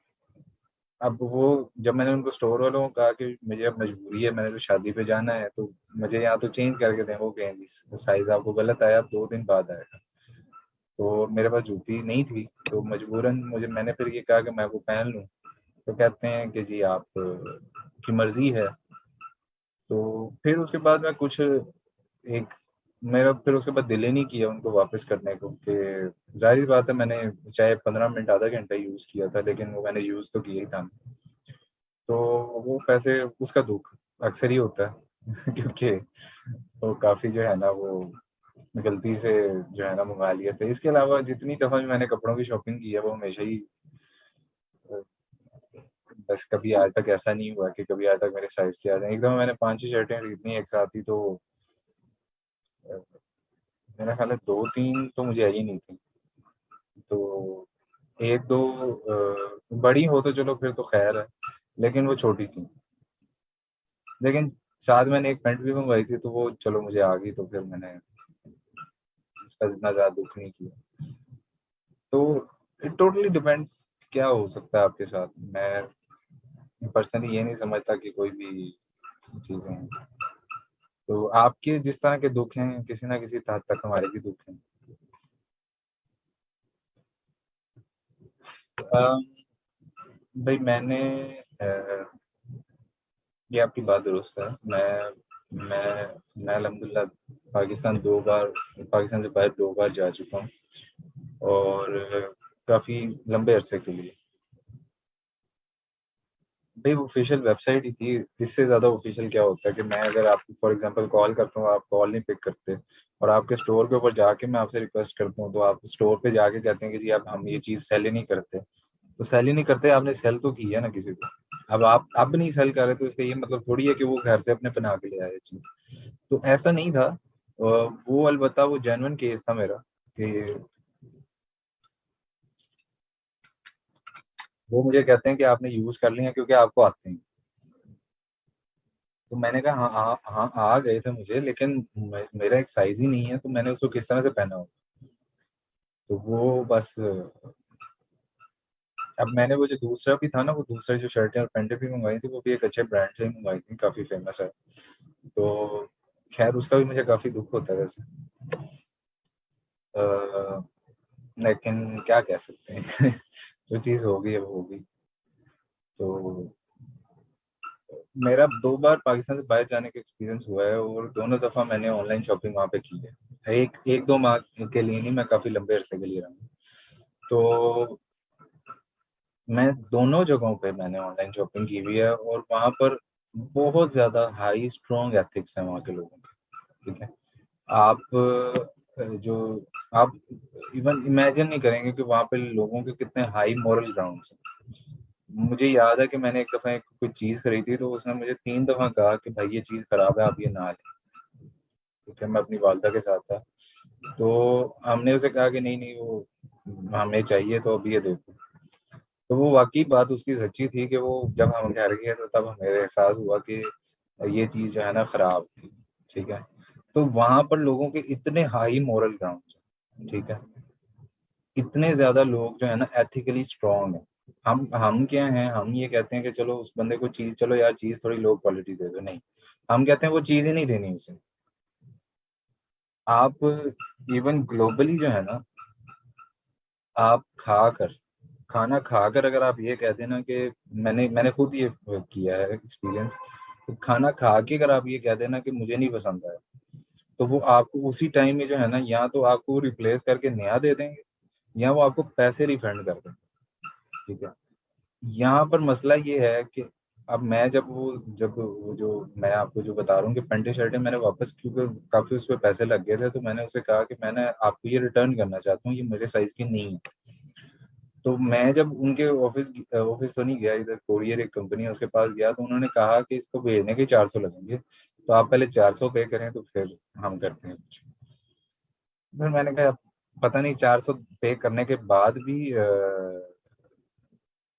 अब वो जब मैंने उनको स्टोर वालों को कहा कि मुझे अब मजबूरी है, मैंने तो शादी पे जाना है, तो मुझे यहाँ तो चेंज करके दें, वो कहें जी साइज आपको गलत आया, अब 2 दिन बाद आएगा। तो मेरे पास जूती नहीं थी, तो मजबूरन मुझे, मैंने फिर ये कहा कि मैं वो पहन लूँ। तो कहते हैं कि जी आप की मर्जी है। तो फिर उसके बाद मैं कुछ एक मेरा फिर उसके बाद दिल ही नहीं किया उनको वापस करने को, कि जाहिर सी बात है मैंने चाहे 15 मिनट आधा घंटा यूज़ किया था, लेकिन वो मैंने यूज़ तो किया ही था। तो वो पैसे उसका दुख अक्सर ही होता है। क्योंकि वो काफ़ी जो है ना वो गलती से जो है ना मंगा लिए थे। इसके अलावा जितनी दफ़ा भी मैंने कपड़ों की शॉपिंग की है वो हमेशा ही बस कभी आज तक ऐसा नहीं हुआ कि कभी आज तक मेरे साइज के आ जाए। एकदम मैंने 5-6 शर्टें खरीदनी एक साथ ही, तो अ, मेरा ख्याल है 2-3 तो मुझे आई नहीं थी। तो एक दो बड़ी हो तो चलो फिर तो खैर है, लेकिन वो छोटी थी। लेकिन साथ मैंने एक पैंट भी मंगवाई थी, तो वो चलो मुझे आ गई, तो फिर मैंने इसका इतना ज़्यादा दुख नहीं किया। तो इट टोटली डिपेंड्स क्या हो सकता है आपके साथ। मैं पर्सनली ये नहीं समझता कि कोई भी चीज़ें हैं। तो आपके जिस तरह के दुख हैं, किसी ना किसी हद तक हमारे भी दुख हैं। अम, भाई मैंने ये आपकी बात दुरुस्त है। मैं अल्हम्दुलिल्लाह पाकिस्तान से बाहर 2 बार जा चुका हूँ, और काफ़ी लंबे अरसे के लिए। भाई वो ऑफिशियल वेबसाइट ही थी, इससे ज़्यादा ऑफिशियल क्या होता है कि मैं अगर आपको फॉर एग्जांपल कॉल करता हूँ, आप कॉल नहीं पिक करते, और आपके स्टोर के ऊपर जाके मैं आपसे रिक्वेस्ट करता हूँ, तो आप स्टोर पे जाके कहते हैं कि जी आप हम ये चीज़ सेल ही नहीं करते। तो सेल ही नहीं करते, आपने सेल तो की है ना किसी को। अब आप अब नहीं सेल कर रहे तो इसका ये मतलब थोड़ी है कि वो घर से अपने बना के ले आए चीज। तो ऐसा नहीं था। वो अलबत्ता वो जेन्युइन केस था मेरा कि वो मुझे कहते हैं कि आपने यूज कर लिया क्योंकि आपको आते हैं। तो मैंने कहा हाँ हाँ हाँ, आ गए थे मुझे, लेकिन मेरा एक साइज ही नहीं है, तो मैंने उसको किस तरह से पहना हो। तो वो बस अब मैंने वो जो दूसरा भी था ना, वो दूसरा जो शर्टें और पैंटें भी मंगवाई थी, वो भी एक अच्छे ब्रांड से ही मंगवाई थी, काफी फेमस है। तो खैर उसका भी मुझे काफी दुख होता है वैसे। अ, लेकिन क्या कह सकते हैं जो चीज़ होगी है वो होगी। तो मेरा 2 बार पाकिस्तान से बाहर जाने का एक्सपीरियंस हुआ है, और दोनों दफ़ा मैंने ऑनलाइन शॉपिंग वहाँ पे की है। एक एक दो माह के लिए नहीं, मैं काफ़ी लंबे अरसे के लिए रहा हूँ। तो मैं दोनों जगहों पे मैंने ऑनलाइन शॉपिंग की हुई है, और वहाँ पर बहुत ज़्यादा हाई स्ट्रॉन्ग एथिक्स हैं वहाँ के लोगों के। ठीक है। आप जो आप इवन इमेजिन नहीं करेंगे कि वहाँ पे लोगों के कितने हाई मॉरल ग्राउंड्स हैं। मुझे याद है कि मैंने एक दफ़ा एक कोई चीज़ खरीदी, तो उसने मुझे 3 दफ़ा कहा कि भाई ये चीज़ खराब है, आप ये ना लें। क्योंकि मैं अपनी वालदा के साथ था। तो हमने उसे कहा कि नहीं नहीं, वो हमें चाहिए तो अभी ये देखो। तो वो वाकई बात उसकी सच्ची थी कि वो जब हम घर गए तो तब हमें एहसास हुआ कि ये चीज़ जो है ना खराब थी। ठीक है। तो वहां पर लोगों के इतने हाई मोरल ग्राउंड। ठीक है। इतने ज्यादा लोग जो है ना एथिकली स्ट्रांग है। हम क्या हैं, हम ये कहते हैं कि चलो उस बंदे को चीज, चलो यार चीज थोड़ी लो क्वालिटी दे दो, नहीं। हम कहते हैं वो चीज ही नहीं देनी उसे। आप इवन ग्लोबली जो है ना, आप खाकर खाना खाकर अगर आप ये कह देना कि मैंने खुद ये किया है एक्सपीरियंस। तो खाना खा के अगर आप ये कह देना कि मुझे नहीं पसंद आया, तो वो आपको उसी टाइम में जो है ना, या तो आपको रिप्लेस करके नया दे देंगे, या वो आपको पैसे रिफंड कर देंगे। ठीक है। यहाँ पर मसला ये है कि अब मैं जब वो जो मैं आपको जो बता रहा हूँ कि पेंटी शर्टें मैंने वापस, क्योंकि काफी उस पर पैसे लग गए थे, तो मैंने उसे कहा कि मैंने आपको ये रिटर्न करना चाहता हूँ, ये मेरे साइज की नहीं है। तो मैं जब उनके ऑफिस ऑफिस तो नहीं गया, इधर कोरियर एक कंपनी है उसके पास गया, तो उन्होंने कहा कि इसको भेजने के 400 लगेंगे, तो आप पहले 400 पे करें तो फिर हम करते हैं कुछ। फिर मैंने कहा पता नहीं 400 पे करने के बाद भी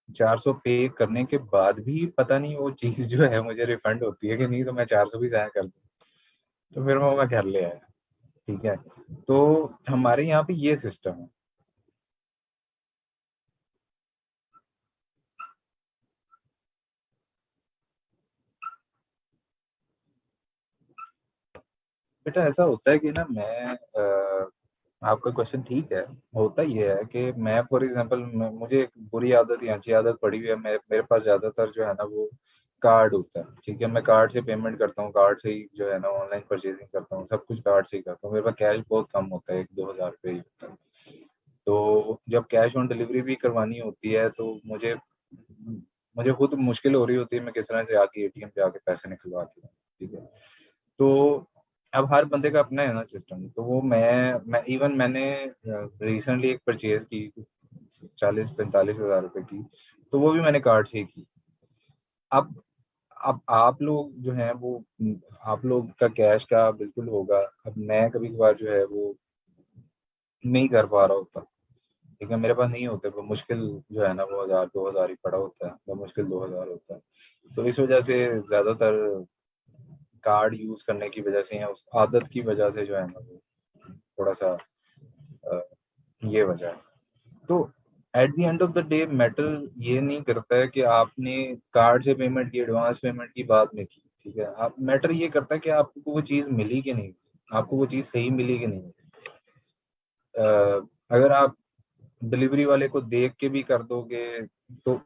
400 पे करने के बाद भी पता नहीं वो चीज जो है मुझे रिफंड होती है कि नहीं, तो मैं 400 भी जाया कर दूं। तो फिर वो मैं घर ले आया। ठीक है। तो हमारे यहाँ पे ये सिस्टम है। बेटा ऐसा होता है कि ना, मैं आपका क्वेश्चन ठीक है। होता ये है कि मैं फॉर एग्जांपल, मुझे एक बुरी आदत या अच्छी आदत पड़ी हुई है, मेरे पास ज्यादातर जो है ना वो कार्ड होता है। ठीक है। मैं कार्ड से पेमेंट करता हूँ, कार्ड से ही जो है ना ऑनलाइन परचेजिंग करता हूँ, सब कुछ कार्ड से ही करता हूँ। मेरे पास कैश बहुत कम होता है, 1-2 हज़ार रुपये ही होता है। तो जब कैश ऑन डिलीवरी भी करवानी होती है, तो मुझे मुझे खुद मुश्किल हो रही होती है, मैं किस तरह से आके एटीएम पे आके पैसे निकलवा के लाऊं। ठीक है। तो अब हर बंदे का अपना है ना सिस्टम। तो वो मैंने रिसेंटली एक परचेज की 40-45 हज़ार रुपए की, तो वो भी मैंने कार्ड से ही की। अब अब आप लोग जो हैं वो, आप लोग का कैश का बिल्कुल होगा। अब मैं कभी कभार जो है वो नहीं कर पा रहा होता। ठीक है। मेरे पास नहीं होते, वो मुश्किल जो है ना वो 1000-2000 ही पड़ा होता है, वो मुश्किल 2000 होता है। तो इस वजह से ज्यादातर कार्ड यूज करने की वजह से या उस आदत की वजह से जो है ना वो थोड़ा सा अ, ये वजह है। तो at the end of the day matter ये नहीं करता है कि आपने कार्ड से पेमेंट की, एडवांस पेमेंट की बाद में की। ठीक है। आप मैटर ये करता है कि आपको वो चीज़ मिली कि नहीं, आपको वो चीज़ सही मिली कि नहीं। अ, अगर आप डिलीवरी वाले को देख के भी कर दोगे, तो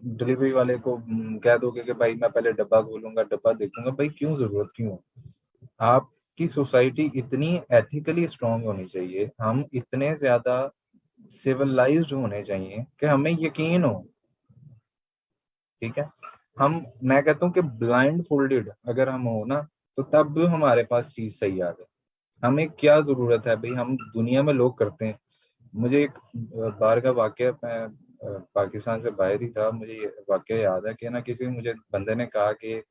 डिलीवरी वाले को कह दोगे कि भाई मैं पहले डब्बा खोलूंगा, डब्बा देखूंगा, भाई क्यों, जरूरत क्यों। आपकी सोसाइटी इतनी एथिकली स्ट्रांग होनी चाहिए, हम इतने ज्यादा सिविलाइज्ड होने चाहिए कि हमें यकीन हो। ठीक है। मैं कहता हूँ कि ब्लाइंड फोल्डेड अगर हम हो ना, तो तब हमारे पास चीज सही आ जाए। हमें क्या जरूरत है भाई, हम दुनिया में लोग करते हैं। मुझे एक बार का वाकया, पाकिस्तान से बाहर ही था, मुझे ये वाकया याद है कि ना किसी मुझे बंदे ने कहा कि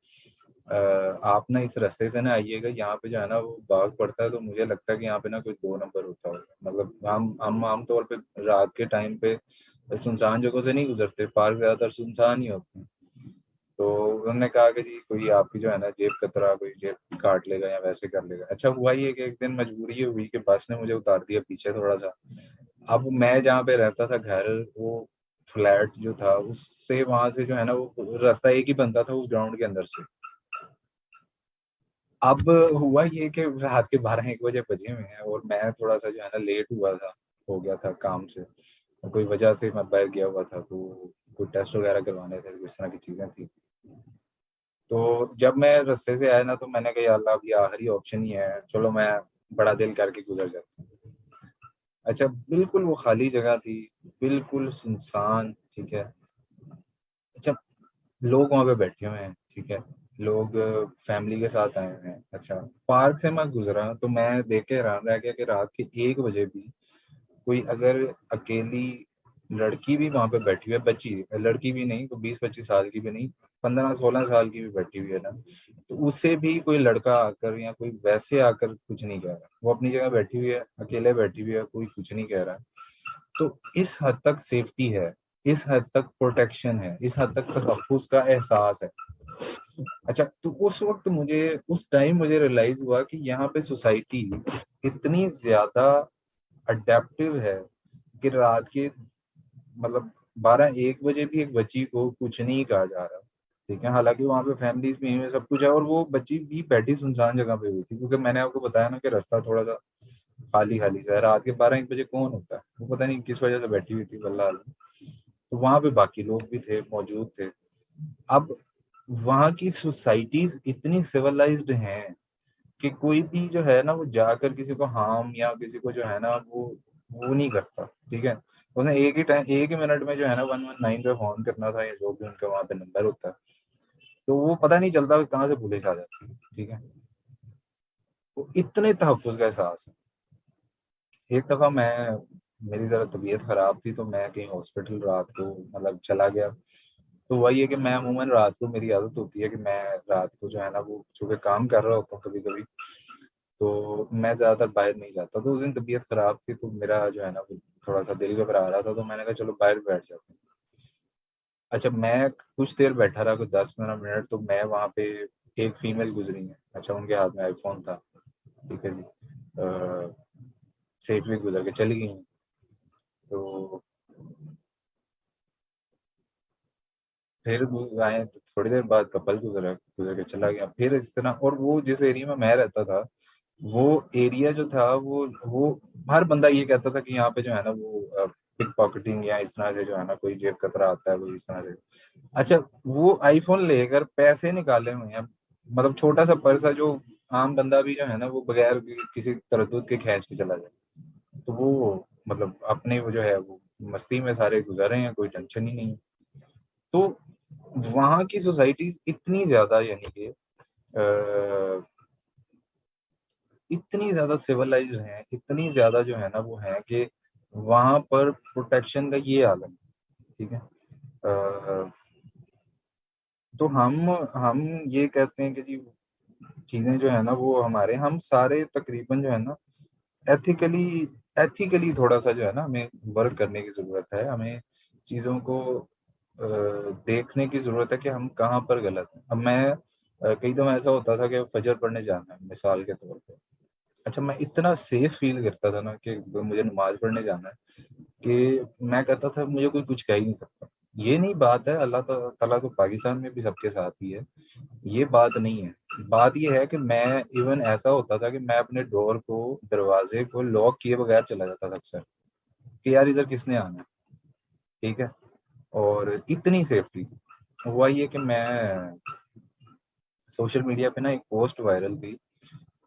आप ना इस रास्ते से ना आइएगा, यहाँ पे जो है ना वो बाग पड़ता है, तो मुझे लगता है कि यहाँ पे ना कोई 2 नंबर होता होगा। मतलब हम आमतौर पे रात के टाइम पे सुनसान जगहों से नहीं गुजरते, पार्क ज्यादातर सुनसान ही होते हैं। तो उन्होंने कहा कि जी कोई आपकी जो है ना जेब कतरा, कोई जेब काट लेगा या वैसे कर लेगा। अच्छा हुआ ये कि एक दिन मजबूरी ये हुई कि बस ने मुझे उतार दिया पीछे थोड़ा सा। अब मैं जहाँ पे रहता था घर, वो फ्लैट जो था उससे वहां से जो है ना वो रास्ता एक ही बनता था उस ग्राउंड के अंदर से। अब हुआ ये कि रात के 12-1 बजे बजे हुए हैं और मैं थोड़ा सा जो है ना लेट हुआ था, हो गया था काम से, और कोई वजह से मैं बाहर गया हुआ था, तो कोई टेस्ट वगैरह करवाने थे, इस तरह की चीजें थी। तो जब मैं रास्ते से आया ना तो मैंने कहा या अल्लाह अब ये आखिरी ऑप्शन ही है, चलो मैं बड़ा दिल करके गुजर जाता हूँ। अच्छा बिल्कुल वो खाली जगह थी, बिल्कुल सुनसान, ठीक है। अच्छा लोग वहाँ पे बैठे हुए हैं, ठीक है, लोग फैमिली के साथ आए हुए हैं। अच्छा पार्क से मैं गुजरा तो मैं देख के हैरान रह गया कि रात के 1 बजे भी कोई अगर अकेली लड़की भी वहां पे बैठी हुई है, बच्ची लड़की भी नहीं, तो 20-25 साल की भी नहीं, 15-16 साल की भी बैठी हुई है ना, तो उससे भी कोई लड़का आकर या कोई वैसे आकर कुछ नहीं कह रहा। वो अपनी जगह बैठी हुई है, अकेले बैठी हुई है, कोई कुछ नहीं कह रहा। तो इस हद तक सेफ्टी है, इस हद तक प्रोटेक्शन है, इस हद तक तहफ्फुज़ का एहसास है। अच्छा तो उस वक्त मुझे, उस टाइम मुझे रियलाइज हुआ कि यहाँ पे सोसाइटी इतनी ज्यादा अडेप्टिव है कि रात के मतलब 12-1 बजे भी एक बच्ची को कुछ नहीं कहा जा रहा। ठीक है, हालांकि वहाँ पे फैमिलीज भी हैं, सब कुछ है, और वो बच्ची भी बैठी सुनसान जगह पे हुई थी, क्योंकि मैंने आपको बताया ना कि रास्ता थोड़ा सा खाली खाली सा है। रात के 12-1 बजे कौन होता है, वो पता नहीं किस वजह से बैठी हुई थी, वल्लाह आलम। तो वहां पे बाकी लोग भी थे, मौजूद थे। अब वहाँ की सोसाइटीज इतनी सिविलाइज्ड हैं कि कोई भी जो है ना वो जाकर किसी को हार्म या किसी को जो है ना वो नहीं करता। ठीक है, उसने एक ही टाइम, एक ही मिनट में जो है ना 119 पे फोन करना था, या जो भी उनका वहाँ पे नंबर होता है, तो वो पता नहीं चलता कि कहाँ से पुलिस आ जाती है। ठीक है, तो इतने तहफ्फुज का एहसास है। एक दफा मैं, मेरी जरा तबीयत खराब थी, तो मैं कहीं हॉस्पिटल रात को मतलब चला गया। तो वही है कि मैं अमूमन रात को, मेरी आदत होती है कि मैं रात को जो है ना वो सुबह काम कर रहा होता हूँ कभी कभी, तो मैं ज़्यादातर बाहर नहीं जाता। तो उस दिन तबीयत खराब थी, तो मेरा जो है ना वो थोड़ा सा दिल घबरा रहा था, तो मैंने कहा चलो बाहर बैठ जाते हैं। अच्छा मैं कुछ देर बैठा रहा, कुछ 10-15 मिनट, तो मैं वहाँ पे एक फीमेल गुजरी है। अच्छा उनके हाथ में आईफोन था, ठीक है जी, सेफली गुजर के चली गई हैं। तो फिर वो आए तो थोड़ी देर बाद कपल गुजरा, गुजर के चला गया। फिर इस तरह, और वो जिस एरिया में मैं रहता था, वो एरिया जो था वो हर बंदा ये कहता था कि यहाँ पे जो है ना वो पिक पॉकेटिंग या इस तरह से जो है ना कोई जेब कतरा आता है, वो इस तरह से। अच्छा वो आईफोन लेकर पैसे निकाले हुए हैं, मतलब छोटा सा पर्स है जो आम बंदा भी जो है ना वो बगैर किसी तरद्दुद के खींच के चला जाए। तो वो मतलब अपने वो जो है वो मस्ती में सारे गुजारे हैं, कोई टेंशन ही नहीं है। तो वहाँ की सोसाइटीज इतनी ज्यादा, यानी कि इतनी ज्यादा सिविलाइज्ड हैं, इतनी ज्यादा जो है ना वो है कि वहां पर प्रोटेक्शन का ये आलम है। ठीक है, तो हम ये कहते हैं कि जी चीजें जो है ना वो हमारे, हम सारे तकरीबन जो है ना एथिकली, थोड़ा सा जो है ना हमें वर्क करने की जरूरत है। हमें चीजों को देखने की जरूरत है कि हम कहाँ पर गलत हैं। अब मैं कई दफा ऐसा होता था कि फजर पढ़ने जाना है मिसाल के तौर पे। अच्छा मैं इतना सेफ फील करता था ना कि मुझे नमाज पढ़ने जाना है, कि मैं कहता था मुझे कोई कुछ कह ही नहीं सकता। ये नहीं बात है, अल्लाह ताला तो पाकिस्तान में भी सबके साथ ही है, ये बात नहीं है। बात ये है कि मैं, इवन ऐसा होता था कि मैं अपने डोर को, दरवाजे को लॉक किए बगैर चला जाता था अक्सर, कि यार इधर किसने आना है। ठीक है, और इतनी सेफ्टी थी। हुआ ये कि मैं सोशल मीडिया पे ना एक पोस्ट वायरल थी,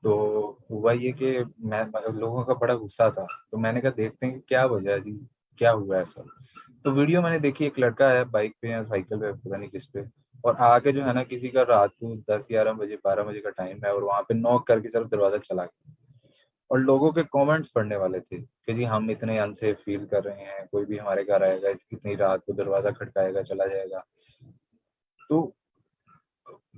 तो हुआ ये कि मैं, लोगों का बड़ा गुस्सा था, तो मैंने कहा देखते हैं कि क्या वजह है जी, क्या हुआ ऐसा। तो वीडियो मैंने देखी, एक लड़का है बाइक पे या साइकिल पे, पता नहीं किस पे, और आके जो है ना किसी का रात को 10-11 बजे 12 बजे का टाइम है, और वहां पे नॉक करके सिर्फ दरवाजा चला गया। और लोगों के कमेंट्स पढ़ने वाले थे कि जी हम इतने अनसेफ फील कर रहे हैं, कोई भी हमारे घर आएगा इतनी रात को दरवाजा खटकाएगा चला जाएगा। तो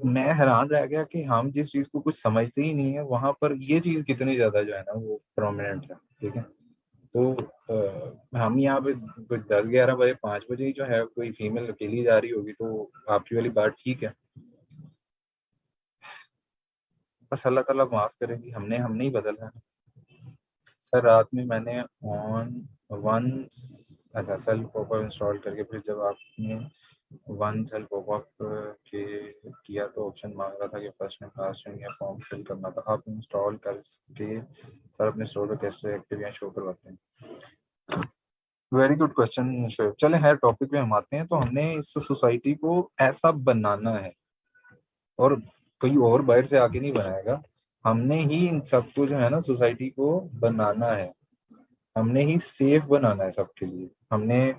मैं हैरान रह गया कि हम जिस चीज को कुछ समझते ही नहीं है वहां पर ये चीज कितनी ज्यादा जो है ना वो प्रोमिनेंट है। ठीक है। तो हम यहाँ पे कुछ 10-11 बजे 5 बजे ही जो है कोई फीमेल अकेली जा रही होगी तो आपकी वाली बात ठीक है। बस अल्लाह ताला माफ करेगी, हमने ही बदला है। सर रात में मैंने ऑन वन, अच्छा सेल्फ पॉपअप इंस्टॉल करके फिर जब आपने वन सेल्फ पॉपअप के किया तो ऑप्शन मांग रहा था कि फर्स्ट नेम लास्ट नेम या फॉर्म फिल करना था। आप इंस्टॉल करके सर अपने स्टोर पर कैसे एक्टिव या शो करवाते हैं? Very good question Shoaib. चले हर टॉपिक पे हम आते हैं। तो हमने इस सोसाइटी को ऐसा बनाना है और कोई और बाहर से आके नहीं बनाएगा। हमने ही इन सबको जो है ना सोसाइटी को बनाना है। हमने ही सेफ बनाना है सबके लिए। हमने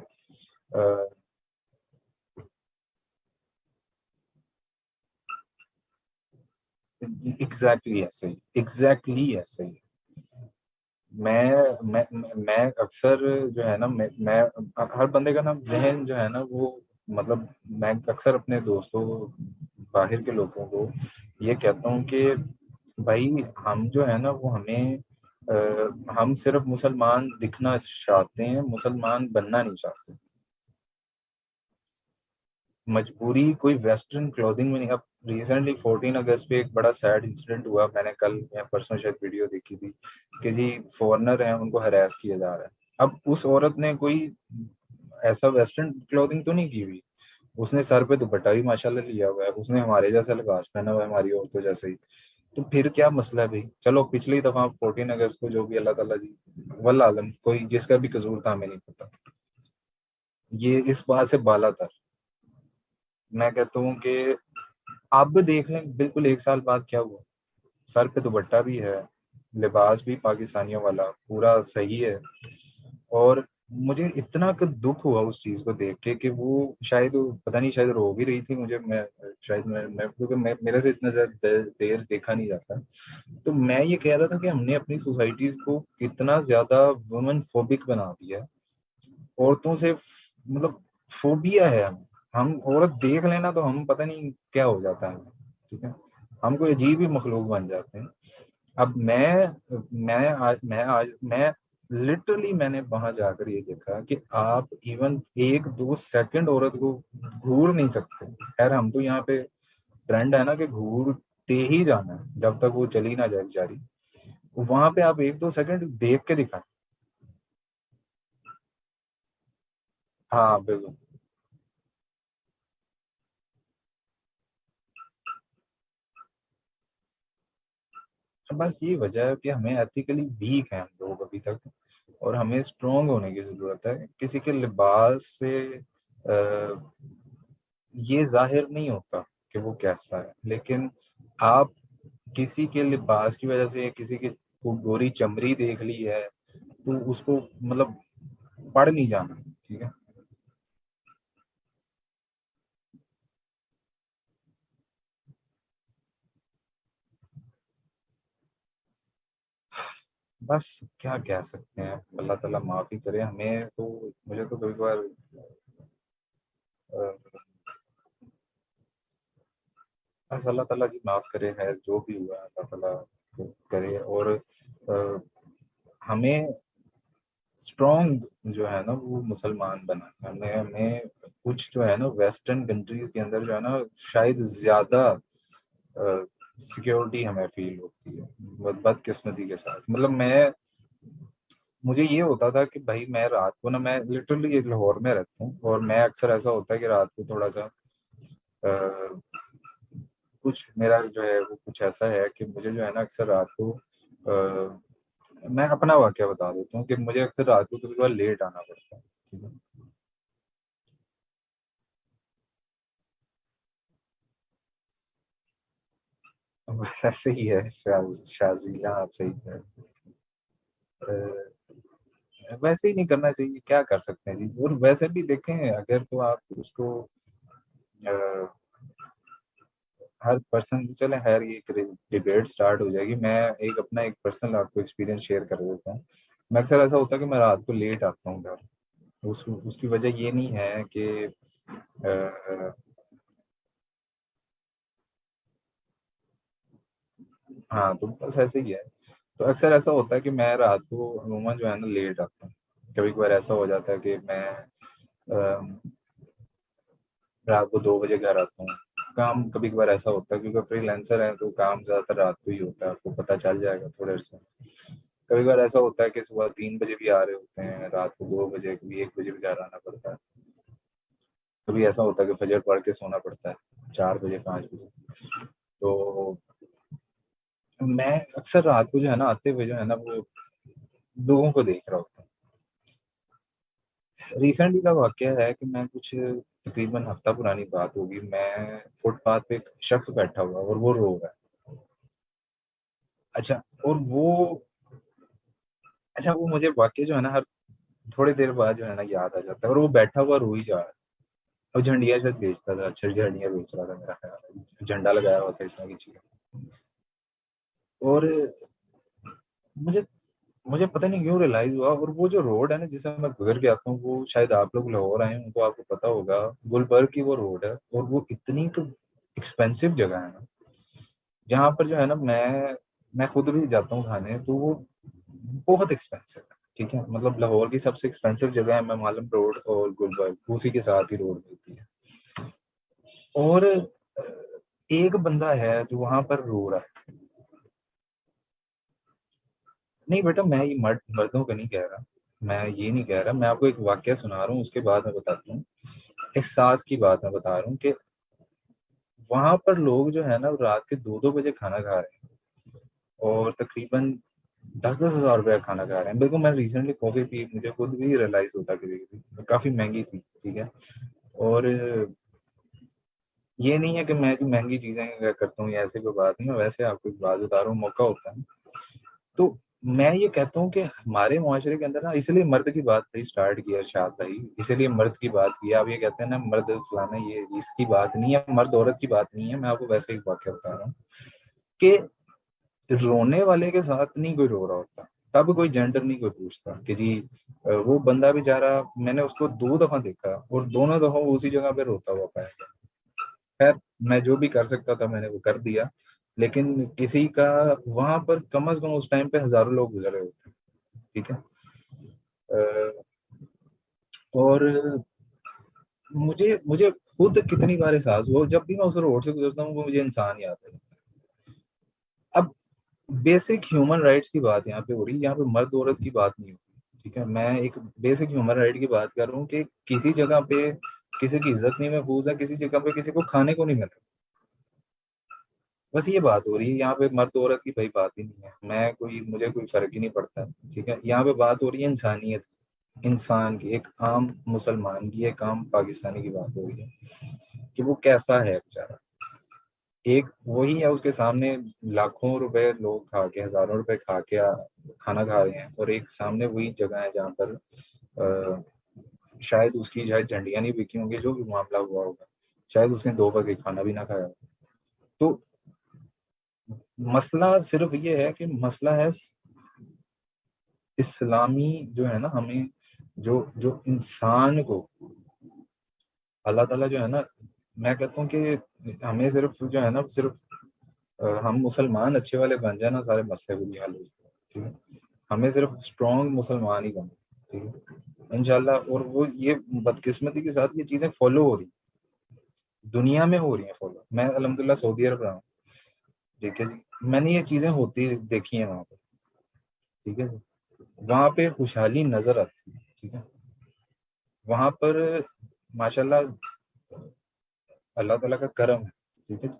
एग्जैक्टली ऐसे ही, एग्जैक्टली ऐसे ही। मैं अक्सर जो है ना मैं हर बंदे का ना जहन जो है ना वो मतलब मैं अक्सर अपने दोस्तों बाहर के लोगों को ये कहता हूँ कि भाई हम जो है ना वो हमें हम सिर्फ मुसलमान दिखना चाहते हैं, मुसलमान बनना नहीं चाहते। मजबूरी कोई वेस्टर्न क्लोथिंग में नहीं। अब रिसेंटली 14 अगस्त पे एक बड़ा सैड इंसिडेंट हुआ, मैंने कल या परसों शायद वीडियो देखी थी कि जी फॉरेनर हैं उनको हरास किया जा रहा है। अब उस औरत ने कोई ऐसा वेस्टर्न क्लोथिंग तो नहीं की हुई, उसने सर पे दुपट्टा भी माशाल्लाह लिया हुआ है, उसने हमारे जैसा लिबास पहना हुआ है, हमारी औरतों जैसे ही। तो फिर क्या मसला है भाई? चलो पिछली दफा 14 अगस्त को जो भी अल्लाह ताला जी वल्लाह आलम कोई जिसका भी कसूर था हमें नहीं पता, ये इस बात से बाला था। मैं कहता हूँ कि अब देख लें बिल्कुल 1 साल बाद क्या हुआ। सर पे दुपट्टा भी है, लिबास भी पाकिस्तानियों वाला पूरा सही है। और मुझे इतना दुख हुआ उस चीज को देख के कि वो शायद पता नहीं शायद रो भी रही थी। मुझे मैं शायद मैं क्योंकि मैं मेरे से इतना ज्यादा देर देखा नहीं जाता। तो मैं ये कह रहा था कि हमने अपनी सोसाइटीज को कितना ज्यादा वुमेन फोबिक बना दिया है। औरतों से मतलब फोबिया है हम। औरत देख लेना तो हम पता नहीं क्या हो जाता है। ठीक है। हम कोई अजीब ही मखलूक बन जाते हैं। अब मैं लिटरली मैंने वहां जाकर ये देखा कि आप इवन 1-2 सेकंड औरत को घूर नहीं सकते। खैर हम तो यहाँ पे ट्रेंड है ना कि घूरते ही जाना है जब तक वो चली ना जाए बेचारी। वहां पे आप 1-2 सेकंड देख के दिखाएं। हाँ बिल्कुल। तो बस ये वजह है कि हमें एथिकली वीक है हम लोग अभी तक। और हमें स्ट्रोंग होने की जरूरत है। किसी के लिबास से ये जाहिर नहीं होता कि वो कैसा है, लेकिन आप किसी के लिबास की वजह से किसी की को गोरी चमड़ी देख ली है तो उसको मतलब पढ़ नहीं जाना। ठीक है। बस क्या कह सकते हैं, अल्लाह ताला माफी करे हमें। तो मुझे तो कभी कभार अ, बस अल्लाह ताला जी माफ करे है जो भी हुआ अल्लाह ताला को करे। और अ, हमें स्ट्रॉन्ग जो है ना वो मुसलमान बना है। हमें हमें कुछ जो है ना वेस्टर्न कंट्रीज के अंदर जो है ना शायद ज्यादा सिक्योरिटी हमें फील होती है बदकिस्मती के साथ। मतलब मैं मुझे ये होता था कि भाई मैं रात को ना मैं लिटरली लाहौर में रहता हूँ और मैं अक्सर ऐसा होता है कि रात को थोड़ा सा अ, कुछ मेरा जो है वो कुछ ऐसा है कि मुझे जो है ना अक्सर रात को मैं अपना वाक्य बता देता हूँ कि मुझे अक्सर रात को कभी कभार लेट आना पड़ता है। ठीक है। बस ऐसे ही है शाजिला, आप सही कह रहे हैं। वैसे ही नहीं करना चाहिए, क्या कर सकते हैं जी। और वैसे भी देखें अगर तो आप उसको हर पर्सन की, चले खैर ये डिबेट स्टार्ट हो जाएगी। मैं एक अपना एक पर्सनल आपको एक्सपीरियंस शेयर कर देता हूँ। मैं अक्सर ऐसा होता है कि मैं रात को लेट आता हूँ घर। उसकी वजह ये नहीं है कि हाँ, तो बस ऐसे ही है। तो अक्सर ऐसा होता है कि मैं रात को अमूमन जो है ना लेट आता हूँ। कभी कभार ऐसा हो जाता है कि मैं अ, रात को 2 बजे घर आता हूँ। काम कभी कभार ऐसा होता है क्योंकि फ्रीलांसर है तो काम ज्यादातर रात को ही होता है, आपको पता चल जाएगा थोड़े से। कभी कभार ऐसा होता है कि सुबह 3 बजे भी आ रहे होते हैं, रात को 2 बजे, कभी 1 बजे भी घर आना पड़ता है। कभी ऐसा होता है कि फजर पढ़ के सोना पड़ता है 4 बजे 5 बजे। तो मैं अक्सर रात को जो है ना आते हुए जो है ना वो लोगों को देख रहा होता हूँ। रिसेंटली का वाकया है कि मैं कुछ तकरीबन हफ्ता पुरानी बात होगी, मैं फुटपाथ पे एक शख्स बैठा हुआ और वो रो रहा है। अच्छा। और वो अच्छा वो मुझे वाकया जो है ना हर थोड़ी देर बाद जो है ना याद आ जाता है, और वो बैठा हुआ रो ही जा रहा है। और झंडिया शायद बेचता था, अच्छा झंडिया बेच रहा था मेरा ख्याल है, झंडा लगाया हुआ था इस तरह की चीज। और मुझे मुझे पता नहीं क्यों रियलाइज हुआ, और वो जो रोड है ना जिसे मैं गुजर के आता हूँ, वो शायद आप लोग लाहौर आए हो तो आपको पता होगा, गुलबर्ग की वो रोड है। और वो इतनी तो एक्सपेंसिव जगह है ना, जहाँ पर जो है ना मैं खुद भी जाता हूँ खाने, तो वो बहुत एक्सपेंसिव है। ठीक है, मतलब लाहौर की सबसे एक्सपेंसिव जगह है मेमालम रोड और गुलबर्ग, उसी के साथ ही रोड मिलती है। और एक बंदा है जो वहां पर रो रहा है। नहीं बेटा, मैं ये मर्दों का नहीं कह रहा, मैं ये नहीं कह रहा, मैं आपको एक वाक्य सुना रहा हूँ, उसके बाद मैं बताता हूँ। एहसास की बात मैं बता रहा हूँ कि वहां पर लोग जो है ना रात के 2-2 बजे खाना खा रहे हैं, और तकरीबन 10-10 हज़ार रुपये का खाना खा रहे हैं। बिल्कुल, मैं रिसेंटली कॉफी पी, मुझे खुद भी रियलाइज होता कभी कभी, काफी महंगी थी। ठीक है। और ये नहीं है कि मैं जो महंगी चीजें करता हूँ या ऐसे कोई बात नहीं है, वैसे आपको एक बात बता रहा हूँ, मौका होता है। तो मैं ये कहता हूँ कि हमारे मुआशरे के अंदर ना, इसलिए मर्द की बात भाई स्टार्ट किया इरशाद भाई, इसीलिए मर्द की बात किया। आप ये कहते हैं ना मर्द फलाना, ये इसकी बात नहीं है, मर्द औरत की बात नहीं है, मैं आपको वैसे एक वाक्य बता रहा हूँ कि रोने वाले के साथ नहीं कोई रो रहा होता, तब कोई जेंडर नहीं कोई पूछता कि जी वो बंदा बेचारा, मैंने उसको 2 दफा देखा और दोनों दफा वो उसी जगह पे रोता हुआ पाया गया। खैर, मैं जो भी कर सकता था मैंने वो कर दिया, लेकिन किसी का वहां पर कम से कम उस टाइम पे हजारों लोग गुजरे होते हैं। ठीक है। अ, और मुझे मुझे खुद कितनी बार एहसास हुआ, जब भी मैं उस रोड से गुजरता हूँ वो मुझे इंसान याद है। अब बेसिक ह्यूमन राइट्स की बात यहाँ पे हो रही है, यहाँ पे मर्द औरत की बात नहीं होती। ठीक है, मैं एक बेसिक ह्यूमन राइट की बात कर रहा हूँ कि किसी जगह पे किसी की इज्जत नहीं महफूज है, किसी जगह पे किसी को खाने को नहीं मिल रहा। बस ये बात हो रही है यहाँ पे, मर्द औरत की भाई बात ही नहीं है, मैं कोई मुझे कोई फर्क ही नहीं पड़ता। ठीक है, यहाँ पे बात हो रही है इंसानियत, इंसान की, एक आम मुसलमान की, एक आम पाकिस्तानी की बात हो रही है कि वो कैसा है बेचारा। एक वही है, उसके सामने लाखों रुपए लोग खा के, हजारों रुपए खा के खाना खा रहे हैं, और एक सामने वही जगह है जहाँ पर शायद उसकी शायद झंडियां नहीं बिकी होंगी, जो भी मामला हुआ होगा, शायद उसने 2 वक्त खाना भी ना खाया हो। तो मसला सिर्फ ये है कि मसला है इस्लामी जो है ना, हमें जो जो इंसान को अल्लाह ताला जो है ना, मैं कहता हूँ कि हमें सिर्फ जो है ना, सिर्फ हम मुसलमान अच्छे वाले बन जाए ना, सारे मसले बुरी हाल हो जाए। ठीक है, हमें सिर्फ स्ट्रॉन्ग मुसलमान ही बने। ठीक है इंशाल्लाह। और वो ये बदकिस्मती के साथ ये चीजें फॉलो हो रही, दुनिया में हो रही हैं फॉलो। मैं अल्हम्दुलिल्लाह सऊदी अरब रहा हूँ। ठीक है जी, मैंने ये चीजें होती देखी हैं वहाँ पर। ठीक है जी, वहाँ पे खुशहाली नजर आती है। ठीक है, वहाँ पर माशाल्लाह अल्लाह ताला का करम है। ठीक है जी।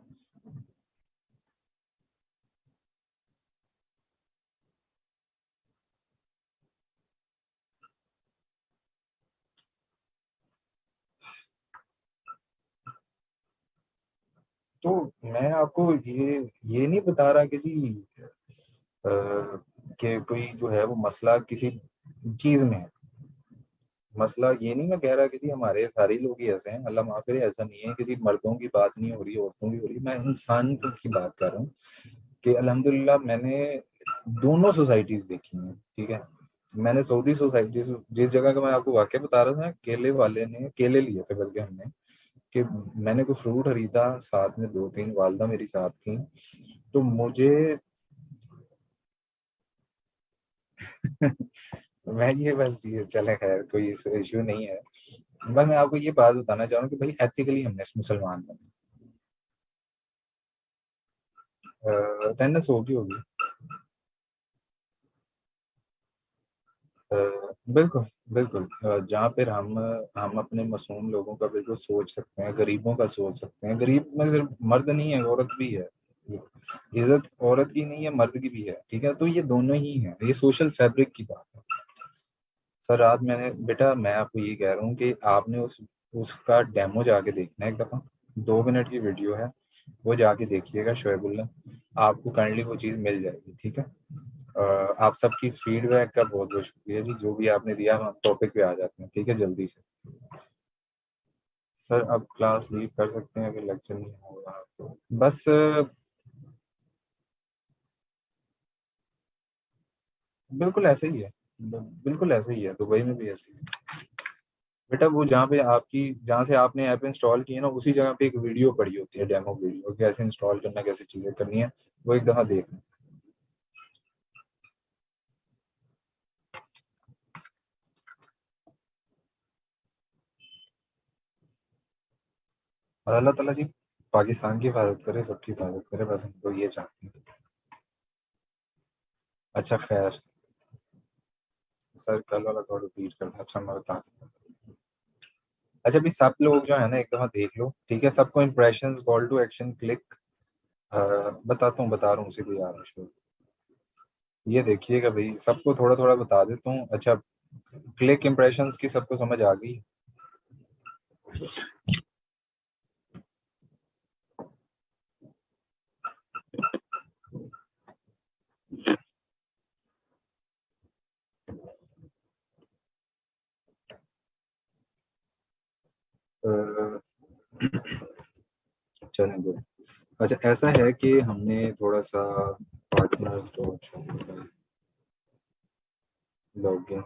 तो मैं आपको ये नहीं बता रहा कि जी कि कोई जो है वो मसला किसी चीज में है। मसला ये नहीं मैं कह रहा कि जी हमारे सारे लोग ही ऐसे हैं, अल्लाह माफ करे, ऐसा नहीं है कि जी मर्दों की बात नहीं हो रही, औरतों की हो रही, मैं इंसान की बात कर रहा हूँ कि अल्हम्दुलिल्लाह मैंने दोनों सोसाइटीज देखी हैं, ठीक है। मैंने सऊदी सोसाइटी, जिस जगह का मैं आपको वाकया बता रहा था, केले वाले ने केले लिए थे बल्कि हमने, कि मैंने कोई फ्रूट खरीदा, साथ में दो तीन वालदा मेरी साथ थी, तो मुझे मैं ये बस ये चले, खैर कोई इशू नहीं है। बस मैं आपको ये बात बताना चाह रहा हूँ कि भाई एथिकली हमने मुसलमान बने। टेनिस होगी होगी। अ, बिल्कुल बिल्कुल। जहाँ पर हम अपने मासूम लोगों का बिल्कुल सोच सकते हैं, गरीबों का सोच सकते हैं। गरीब में सिर्फ मर्द नहीं है, औरत भी है। इज्जत औरत की नहीं है, मर्द की भी है, ठीक है। तो ये दोनों ही है, ये सोशल फैब्रिक की बात है। सर रात मैंने, बेटा मैं आपको ये कह रहा हूँ कि आपने उसका डेमो जाके देखना है एक दफ़ा। 2 मिनट की वीडियो है, वो जाके देखिएगा शोएबुल्ला, आपको काइंडली वो चीज़ मिल जाएगी, ठीक है। आप सबकी फीडबैक का बहुत बहुत शुक्रिया जी, जो भी आपने दिया। हम टॉपिक पे आ जाते हैं, ठीक है, जल्दी से। सर अब क्लास लीव कर सकते हैं, अगर लेक्चर नहीं हो रहा तो बस। बिल्कुल ऐसे ही है, बिल्कुल ऐसे ही है, दुबई में भी ऐसे ही है। बेटा वो जहाँ पे आपकी, जहाँ से आपने ऐप इंस्टॉल की है ना, उसी जगह पे एक वीडियो पड़ी होती है, डेमो वीडियो, कैसे इंस्टॉल करना, कैसे चीज़ें करनी है, वो एक दफ़ा देखना। और अल्लाह ताला जी पाकिस्तान की हिफाजत करे, सबकी हिफाजत करे, बस हम तो ये चाहते हैं। अच्छा खैर, सर कल वाला थोड़ा रिपीट करना, अच्छा मैं बता देता हूँ। अच्छा भी सब लोग जो है ना, एक दफ़ा देख लो, ठीक है। सबको impressions, call to action, click, बताता हूँ, बता रहा हूँ, उसी को यार शुरू। ये देखिएगा भाई, सबको थोड़ा थोड़ा बता देता हूँ। अच्छा, क्लिक इंप्रेशंस की सबको समझ आ गई? अ, चलें गुड। अच्छा ऐसा है कि हमने थोड़ा सा पार्टनर तो लॉगिन।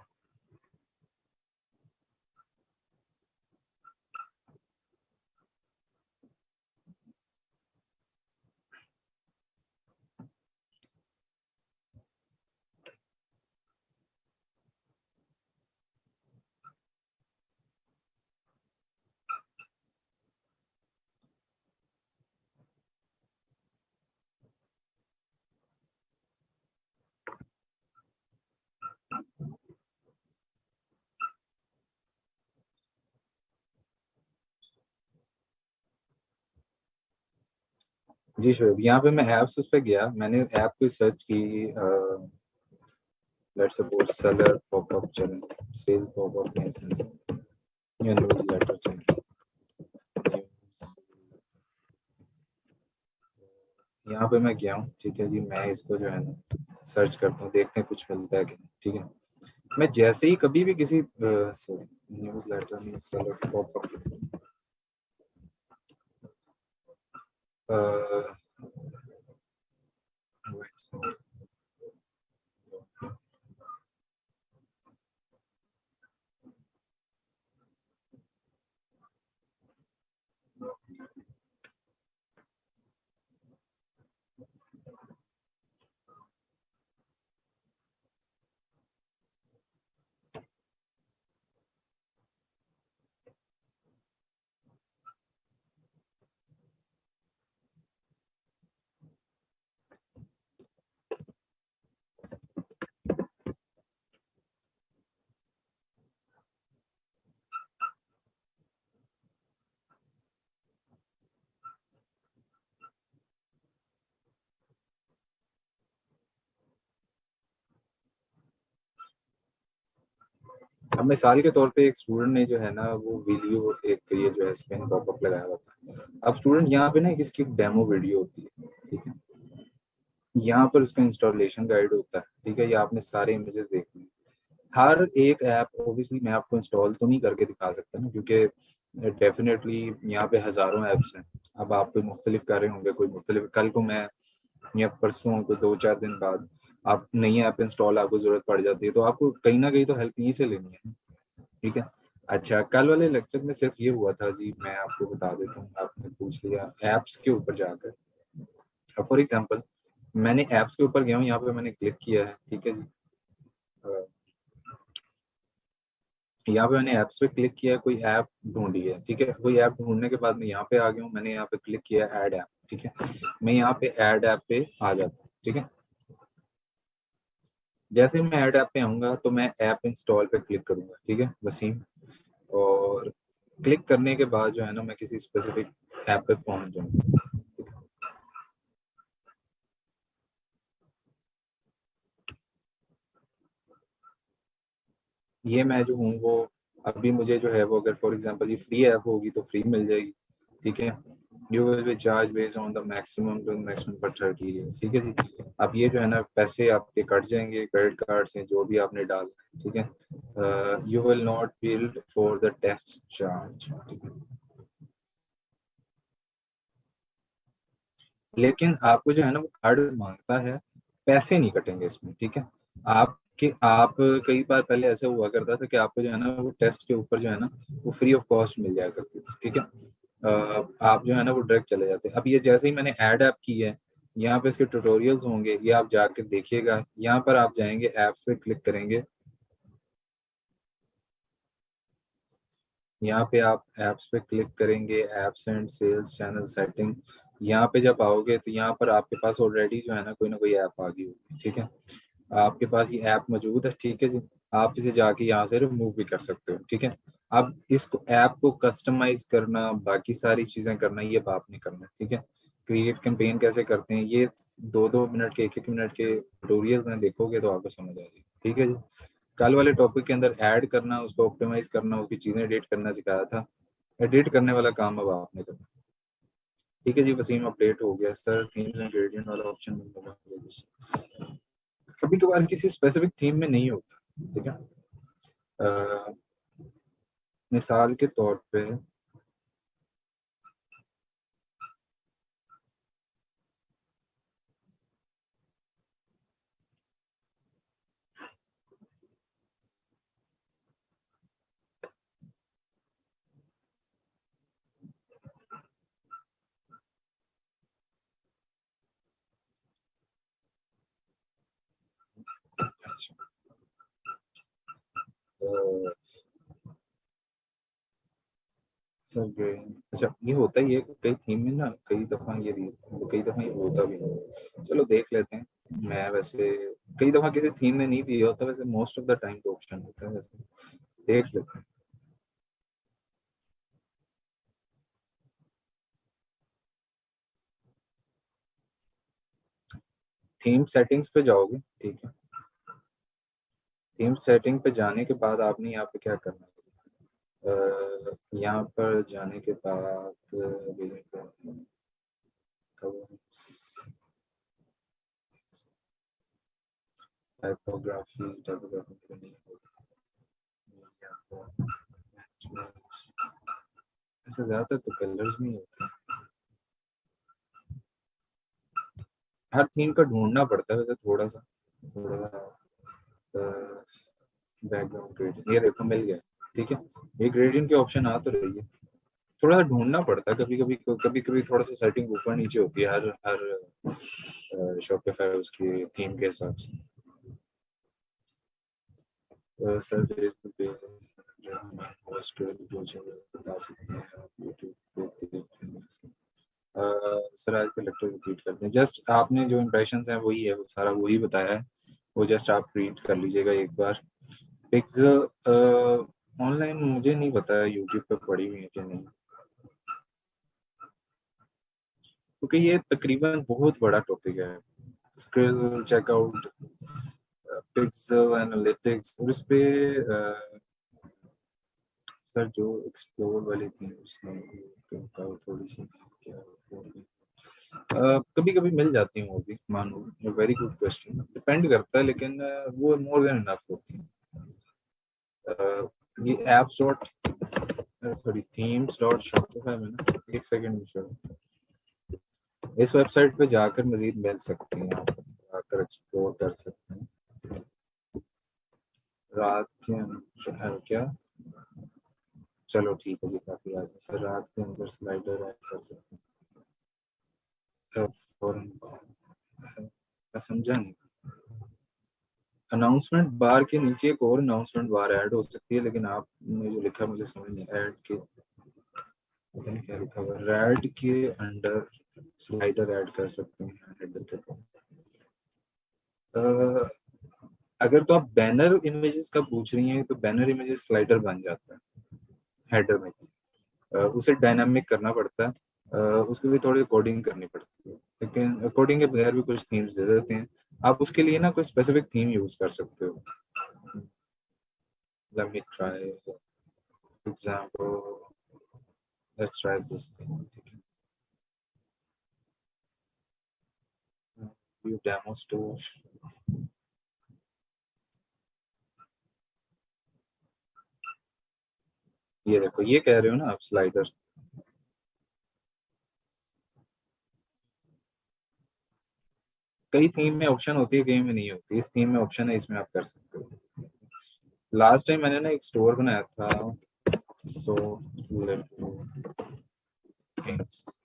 जी शोएब, यहाँ पे मैं ऐप्स उस पर गया, मैंने ऐप को सर्च की, let's suppose seller popup channel, sale popup message या न्यूज़ लेटर चैनल। यहाँ पे मैं गया हूँ, ठीक है जी। मैं इसको जो है ना सर्च करता हूँ, देखते हैं कुछ मिलता है कि नहीं, ठीक है। मैं जैसे ही कभी भी किसी न्यूज़ लेटर में सेलर पॉपअप, अब मिसाल के तौर पे एक स्टूडेंट ने जो है ना वो वीडियो, एक ये जो है स्पिन पॉपअप लगाया हुआ था। अब स्टूडेंट यहाँ पे ना एक इसकी डेमो वीडियो होती है, ठीक है। यहाँ पर उसका इंस्टॉलेशन गाइड होता है, ठीक है। ये आपने सारे इमेजेस देखने हैं। हर एक ऐप ऑब्वियसली मैं आपको इंस्टॉल तो नहीं करके दिखा सकता ना, क्योंकि डेफिनेटली यहाँ पे हज़ारों ऐप्स हैं। अब आप कोई मुख्तलिफ कर रहे होंगे, कोई मुख्तलिफ, कल को मैं या परसों को 2-4 दिन बाद आप नई ऐप इंस्टॉल आपको ज़रूरत पड़ जाती है, तो आपको कहीं ना कहीं तो हेल्प यहीं से लेनी है। ठीक है। अच्छा, कल वाले लेक्चर में सिर्फ ये हुआ था जी, मैं आपको बता देता हूँ, आपने पूछ लिया ऐप्स के ऊपर जाकर। फॉर एग्जांपल मैंने ऐप्स के ऊपर गया हूँ, यहाँ पे मैंने क्लिक किया है। ठीक है जी। यहाँ पे मैंने ऐप्स पे क्लिक किया, कोई ऐप ढूंढी है। ठीक है। कोई ऐप ढूंढने के बाद मैं यहाँ पे आ गया हूँ, मैंने यहाँ पे क्लिक किया ऐड ऐप। ठीक है। मैं यहाँ पे ऐड ऐप पे आ जाता हूँ। ठीक है। जैसे ही मैं ऐड ऐप पे आऊंगा तो मैं ऐप इंस्टॉल पे क्लिक करूंगा। ठीक है वसीम। और क्लिक करने के बाद जो है ना, मैं किसी स्पेसिफिक ऐप पे पहुंच जाऊंगा। ये मैं जो हूँ वो अभी मुझे जो है वो, अगर फॉर एग्जांपल ये फ्री ऐप होगी तो फ्री मिल जाएगी। ठीक है। You will be charge based on the maximum to maximum for 30 days. ठीक है जी। अब ये जो है ना, पैसे आपके कट जाएंगे क्रेडिट कार्ड से जो भी आपने डाला है। ठीक है। You will not build for the test charge. ठीक है। लेकिन आपको जो है ना वो कार्ड मांगता है, पैसे नहीं कटेंगे इसमें। ठीक है। आप कई बार पहले ऐसा हुआ करता था कि आपको जो है ना वो टेस्ट के ऊपर जो है ना वो फ्री ऑफ कॉस्ट मिल जाया करती थी। ठीक है। आप जो है ना वो डायरेक्ट चले जाते। अब ये जैसे ही मैंने ऐड ऐप की है, यहाँ पे इसके ट्यूटोरियल्स होंगे, ये आप जाके देखिएगा। यहाँ पर आप जाएंगे, ऐप्स पे क्लिक करेंगे। यहाँ पे आप ऐप्स पे क्लिक करेंगे, apps and sales channel setting. यहाँ पे जब आओगे तो यहाँ पर आपके पास ऑलरेडी जो है ना कोई ऐप आ गई होगी। ठीक है। आपके पास ये ऐप मौजूद है। ठीक है जी। आप इसे जाके यहाँ से रिमूव भी कर सकते हो। ठीक है। अब इसको ऐप को कस्टमाइज करना, बाकी सारी चीजें करना, ये बात नहीं करना है। ठीक है। क्रिएट कैंपेन कैसे करते हैं, ये 2-2 मिनट के, 1-1 मिनट के ट्यूटोरियल्स हैं, देखोगे तो आपको समझ आ जाएगी। ठीक है जी। कल वाले टॉपिक के अंदर ऐड करना, उसको ऑप्टिमाइज करना, उसकी चीजें एडिट करना सिखाया था। एडिट करने वाला काम अब आपने करना। ठीक है जी। वसीम अपडेट हो गया सर, थीम्स एंड ग्रेडियंट वाला ऑप्शन मिल गया। कभी कभार किसी स्पेसिफिक थीम में नहीं होता। ठीक है। अ, मिसाल के तौर पे अच्छा, अ, सर अच्छा ये होता ही है कि कई थीम में ना कई दफा ये होता भी नहीं। चलो देख लेते हैं। मैं वैसे कई दफा किसी थीम में नहीं दिया होता, वैसे मोस्ट ऑफ द टाइम तो ऑप्शन होता है। वैसे देख लेते हैं। थीम सेटिंग्स पे जाओगे। ठीक है। थीम सेटिंग पे जाने के बाद आपने यहाँ पे क्या करना है, यहाँ पर जाने के बाद टाइपोग्राफी टाइपोग्राफी तो नहीं होगा। ऐसे ज्यादातर तो कलर्स में ही होते हैं। हर थीम का ढूंढना पड़ता है वैसे, थोड़ा सा बैकग्राउंड ग्रेडियंट, ये देखो मिल गया। ठीक है। ये ग्रेडियंट के ऑप्शन आ तो रही है। थोड़ा सा ढूंढना पड़ता है कभी कभी थोड़ा सा सेटिंग ऊपर नीचे होती है हर हर शॉपिफाई उसकी थीम के हिसाब से। सर फेसबुक पे पोस्ट बता सकते हैं आप, यूट्यूब पे देख लेंगे। सर आज का लेक्चर रिपीट करते हैं, जस्ट आपने जो इम्प्रेशन हैं वही है, वो सारा वही बताया है। वो जस्ट आप रीड कर लीजिएगा एक बार। पिक्स ऑनलाइन मुझे नहीं पता यूट्यूब पे पड़ी हुई है कि नहीं, क्योंकि ये तकरीबन बहुत बड़ा टॉपिक है। स्किल चेकआउट, पिक्सल एनालिटिक्स, और इस पे सर जो एक्सप्लोर वाली थी उसमें तो थोड़ी सी कभी कभी मिल जाती हूँ वो भी, मानो। वेरी गुड क्वेश्चन, डिपेंड करता है, लेकिन वो मोर देन इनफ होती है। ये apps dot sorry themes dot shopify में ना, एक सेकेंड इस वेबसाइट पे जाकर मजीद मिल सकती हैं, आप जाकर एक्सप्लोर कर सकते हैं। रात के अंदर क्या, चलो ठीक है जी, काफी आज सर रात के अंदर स्लाइडर ऐड कर सकते हैं फौरन मैं समझा नहीं। अनाउंसमेंट बार के नीचे एक और अनाउंसमेंट बार ऐड हो सकती है, लेकिन आपने जो लिखा मुझे समझ नहीं, ऐड के पता नहीं क्या लिखा हुआ, रेड के अंडर स्लाइडर ऐड कर सकते हैं हेडर के ऊपर। अगर तो आप बैनर इमेजेस का पूछ रही हैं तो बैनर इमेजेस स्लाइडर बन जाता है हेडर में। उसे डायनामिक करना पड़ता है, उसको भी थोड़ी कोडिंग करनी पड़ती है, लेकिन कोडिंग के बगैर भी कुछ थीम्स दे देते हैं। आप उसके लिए ना कोई स्पेसिफिक थीम यूज कर सकते हो। Let me try example. Let's try this thing. View demo store. ये देखो, ये कह रहे हो ना आप स्लाइडर, कई थीम में ऑप्शन होती है, कई में नहीं होती। इस थीम में ऑप्शन है, इसमें आप कर सकते हो। लास्ट टाइम मैंने ना एक स्टोर बनाया था, सो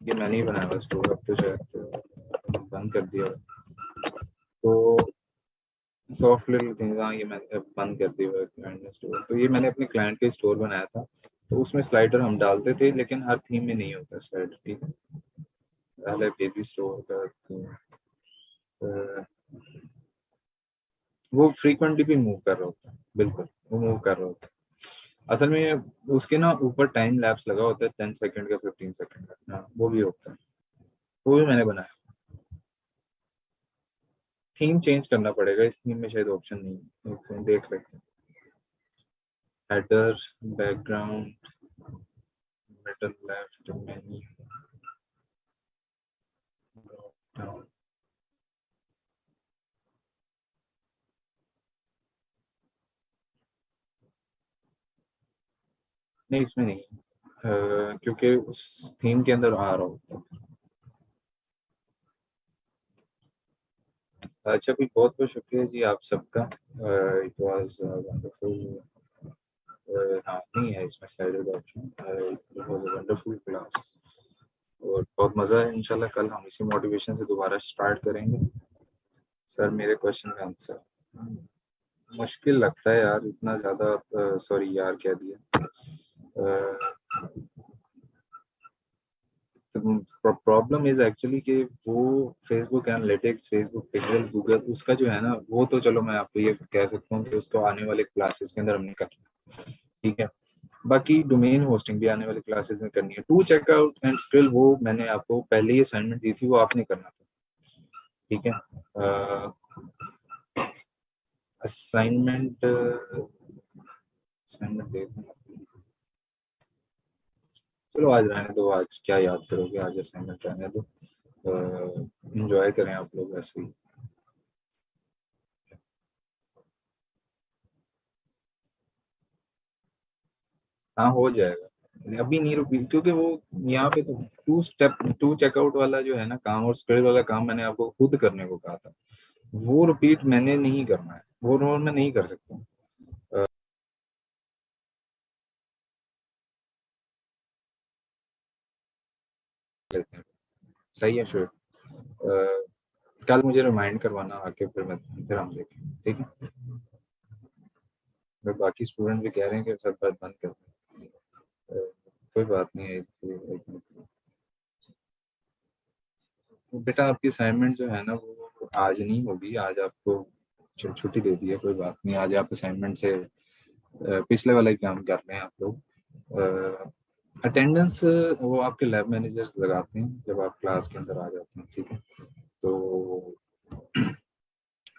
ये मैंने ही बनाया हुआ स्टोर, अब तो शायद बंद कर दिया। तो सॉफ्ट लिटिल थिंग्स, हाँ ये मैंने बंद कर दिया हुआ क्लाइंट ने स्टोर। तो ये मैंने अपने क्लाइंट के स्टोर बनाया था, तो उसमें स्लाइडर हम डालते थे, लेकिन हर थीम में नहीं होता स्लाइडर, ठीक है। पहले बेबी स्टोर का वो फ्रीक्वेंटली भी मूव कर रहा होता है, बिल्कुल वो मूव कर रहा होता है। असल में उसके ना ऊपर टाइम लैप्स लगा होता है 10 सेकंड का, 15 सेकंड का, हाँ वो भी होता है, वो भी मैंने बनाया। थीम चेंज करना पड़ेगा, इस थीम में शायद ऑप्शन नहीं है, एक सेकंड देख लेते हैं। Header, background, middle left menu, down, नहीं इसमें नहीं, क्योंकि उस थीम के अंदर आ रहा होता है। अच्छा, भी बहुत बहुत शुक्रिया जी आप सबका, इट वाज वंडरफुल। हाँ नहीं है इसमें स्लाइडर का option, it was a wonderful class और बहुत मज़ा है। इंशाल्लाह कल हम इसी मोटिवेशन से दोबारा स्टार्ट करेंगे। सर मेरे क्वेश्चन का आंसर मुश्किल लगता है यार, इतना ज़्यादा, सॉरी यार कह दिया। प्रॉब्लम इज एक्चुअली कि वो Facebook analytics, Facebook pixel, Google, उसका जो है ना, वो तो चलो मैं आपको ये कह सकता हूँ कि उसको आने वाले क्लासेस के अंदर हमने करना है, ठीक है। बाकी डोमेन होस्टिंग भी आने वाले क्लासेस में करनी है। टू चेकआउट एंड स्क्रिल वो मैंने आपको पहले ही असाइनमेंट दी थी, वो आपने करना था, ठीक है। असाइनमेंट असाइनमेंट दे दूँ, चलो आज रहने दो, आज क्या याद करोगे, आज असाइनमेंट रहने दो, इंजॉय करें आप लोग वैसे ही। हाँ हो जाएगा, अभी नहीं रुकी, क्योंकि वो यहाँ पे तो टू चेकआउट वाला जो है ना काम, और स्क्रिल वाला काम मैंने आपको खुद करने को कहा था, वो रिपीट मैंने नहीं करना है, वो रोल मैं नहीं कर सकता। लेते हैं, सही है श्योर। कल मुझे रिमाइंड करवाना आके, फिर हम देखें, ठीक है। फिर बाकी स्टूडेंट भी कह रहे हैं कि सब बात बंद कर दें, कोई बात नहीं है, बेटा आपकी असाइनमेंट जो है ना वो आज नहीं होगी, आज आपको छुट्टी दे दी है, कोई बात नहीं, आज आप असाइनमेंट से पिछले वाला ही काम कर रहे हैं आप लोग। अटेंडेंस वो आपके लैब मैनेजर्स लगाते हैं जब आप क्लास के अंदर आ जाते हैं, ठीक है। तो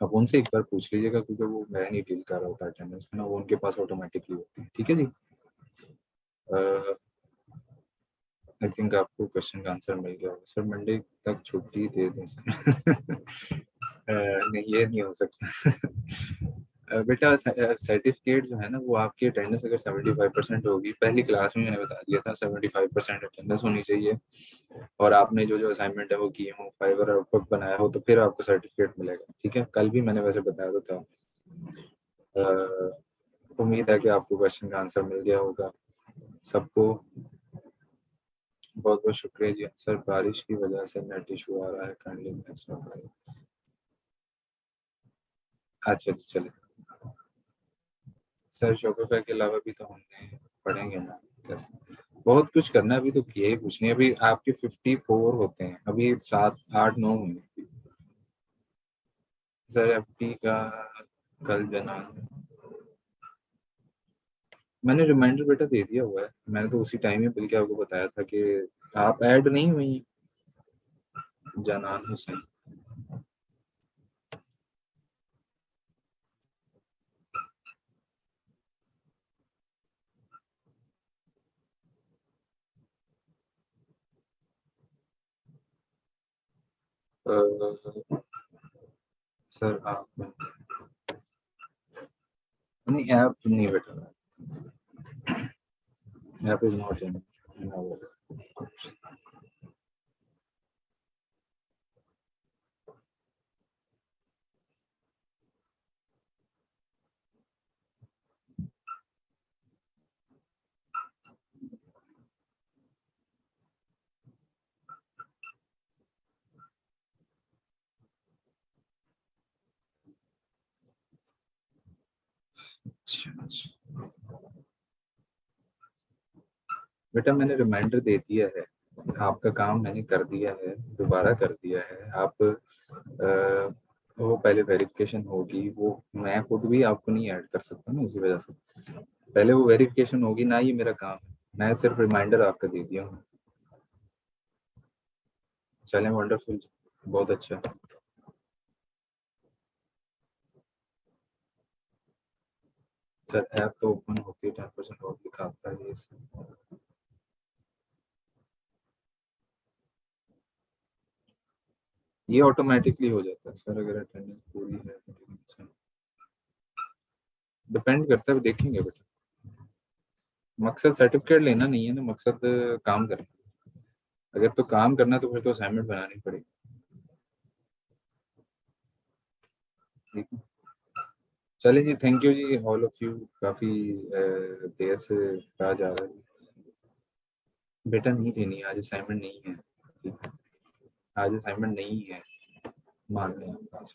आप उनसे एक बार पूछ लीजिएगा, क्योंकि वो मैं नहीं डील कर रहा होता अटेंडेंस में ना, वो उनके पास ऑटोमेटिकली होती है, ठीक है जी। आई थिंक आपको क्वेश्चन का आंसर मिल गया होगा। सर मंडे तक छुट्टी दे दें सर। नहीं ये नहीं हो सकता। बेटा सर्टिफिकेट जो है ना वो आपकी अटेंडेंस अगर 75% होगी, पहली क्लास में मैंने बता दिया था 75% अटेंडेंस होनी चाहिए, और आपने जो जो असाइनमेंट है वो किए हो, फाइवर आउटपुट बनाया हो, तो फिर आपको सर्टिफिकेट मिलेगा। ठीक है, कल भी मैंने वैसे बताया तो था। उम्मीद है कि आपको क्वेश्चन का आंसर मिल गया होगा सबको। बहुत बहुत शुक्रिया जी। सर बारिश की वजह से नेट इशू आ रहा है, काइंडली नेक्स्ट बताइए। अच्छा जी चलिए सर, शोकोफा के अलावा भी तो हमने पढ़ेंगे ना कैसे, बहुत कुछ करना है, अभी तो किए ही कुछ नहीं। अभी आपके 54 होते हैं, अभी 7 8 9 हुए। सर एफटी का कल जना, मैंने रिमाइंडर बेटा दे दिया हुआ है, मैंने तो उसी टाइम ही बल्कि आपको बताया था कि आप ऐड नहीं हुई जनान हुसैन। अ, सर आप नहीं, ऐप नहीं बेटा, ऐप इज नॉट इन। बेटा मैंने रिमाइंडर दे दिया है, आपका काम मैंने कर दिया है, दोबारा कर दिया है। आप वो पहले वेरिफिकेशन होगी, वो मैं खुद भी आपको नहीं ऐड कर सकता ना, इसी वजह से पहले वो वेरिफिकेशन होगी ना, ये मेरा काम है, मैं सिर्फ रिमाइंडर आपका दे दिया हूँ। चलें, वंडरफुल, बहुत अच्छा। सर ऐप तो ओपन होती है, 10% ऑफ दिखाता है ये सब। ये ऑटोमेटिकली हो जाता है सर, अगर अटेंडेंस पूरी है तो। डिपेंड करता है, देखेंगे बेटा। मकसद सर्टिफिकेट लेना नहीं है ना, मकसद काम करना। अगर तो काम करना है तो फिर तो असाइनमेंट बनानी पड़ेगी। ठीक है, चलिए जी, थैंक यू जी ऑल ऑफ यू। काफ़ी देर से कहा जा रहा है बेटा, नहीं देनी आज असाइनमेंट नहीं है। ठीक है, आज असाइनमेंट नहीं है, मान लें आप आज।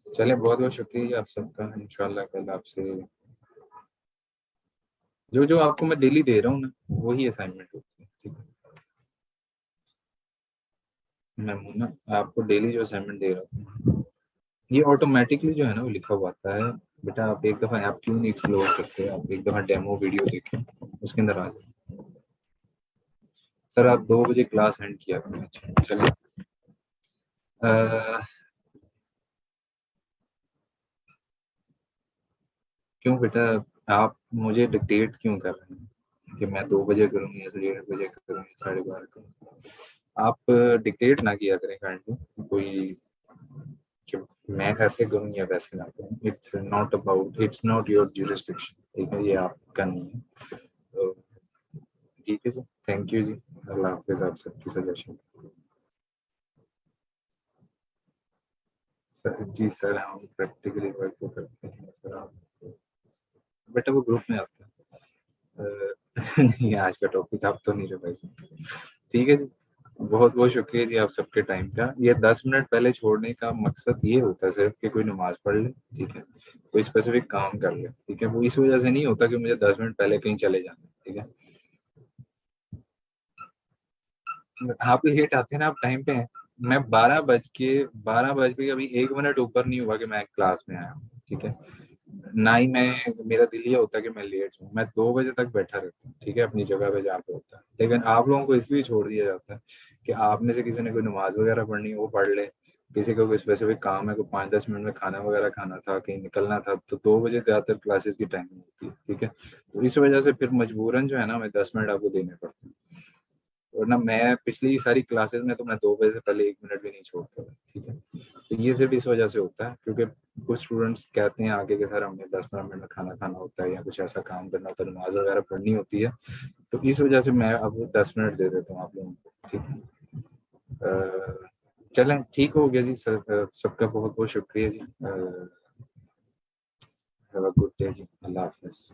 चलिए, बहुत बहुत शुक्रिया आप सबका, इंशाल्लाह कल आपसे जो जो आपको मैं डेली दे रहा हूँ ना, वही असाइनमेंट होती है। ठीक है, मैं हूँ ना, आपको डेली जो असाइनमेंट दे रहा हूँ, ये ऑटोमेटिकली जो है ना वो लिखा हुआ आता है। बेटा आप एक दफ़ा ऐप क्यों नहीं एक्सप्लोर करते, आप एक दफ़ा डेमो वीडियो देखें, उसके अंदर आ जाए। सर आप 2 बजे क्लास एंड किया करें। अच्छा चलिए, अह, क्यों बेटा, आप मुझे डिक्टेट क्यों कर रहे हैं कि मैं 2 बजे करूँ या 1:30 बजे करूँ या 12:30 करूँ? आप डिक्टेट ना किया करें काइंडली कोई, कि मैं ऐसे करूँ या वैसे ना करूँ। It's not your jurisdiction। ठीक है, ये आपका नहीं है। तो ठीक है जी, थैंक यू जी, अल्लाह हाफिज आप सबकी सजेशन। सर जी सर, हम प्रैक्टिकली वर्क तो करते हैं सर। आप बेटा वो ग्रुप में आता है। नहीं, आज का टॉपिक आप तो नहीं रिवाइज। ठीक है जी, बहुत बहुत शुक्रिया जी आप सबके टाइम का। ये 10 मिनट पहले छोड़ने का मकसद ये होता है सिर्फ कि कोई नमाज पढ़ ले, ठीक है, कोई स्पेसिफिक काम कर ले। ठीक है, वो इस वजह से नहीं होता कि मुझे 10 मिनट पहले कहीं चले जाना है। ठीक है, आप लेट आते हैं ना, आप टाइम पे हैं। मैं 12 बज के अभी 1 मिनट ऊपर नहीं हुआ कि मैं क्लास में आया हूँ। ठीक है, ना ही मैं, मेरा दिल ये होता कि मैं लेट हूँ, मैं 2 बजे तक बैठा रहता हूँ। ठीक है, अपनी जगह पे जहाँ पे होता है। लेकिन आप लोगों को इसलिए छोड़ दिया जाता है कि आप में से किसी ने कोई नमाज वगैरह पढ़नी है वो पढ़ ले, किसी को कोई स्पेसिफिक काम है, कोई 5 10 मिनट में खाना वगैरह खाना था, कहीं निकलना था, तो 2 बजे ज्यादातर क्लासेस की टाइमिंग होती है। ठीक है, तो इस वजह से फिर मजबूरन जो है ना, मैं 10 मिनट आपको देने पड़ते हैं, वरना मैं पिछली सारी क्लासेस में तो मैं 2 बजे से पहले 1 मिनट भी नहीं छोड़ता था। ठीक है, तो ये सिर्फ इस वजह से होता है क्योंकि कुछ स्टूडेंट्स कहते हैं आगे के सर हमें 10-15 मिनट में खाना खाना होता है या कुछ ऐसा काम करना होता है, नमाज वगैरह पढ़नी होती है, तो इस वजह से मैं अब 10 मिनट दे देता हूँ आप लोगों को। ठीक है, चलें ठीक हो गया जी सर, सबका बहुत बहुत शुक्रिया जी। हैव अ गुड डे जी, अल्लाह हाफिज़।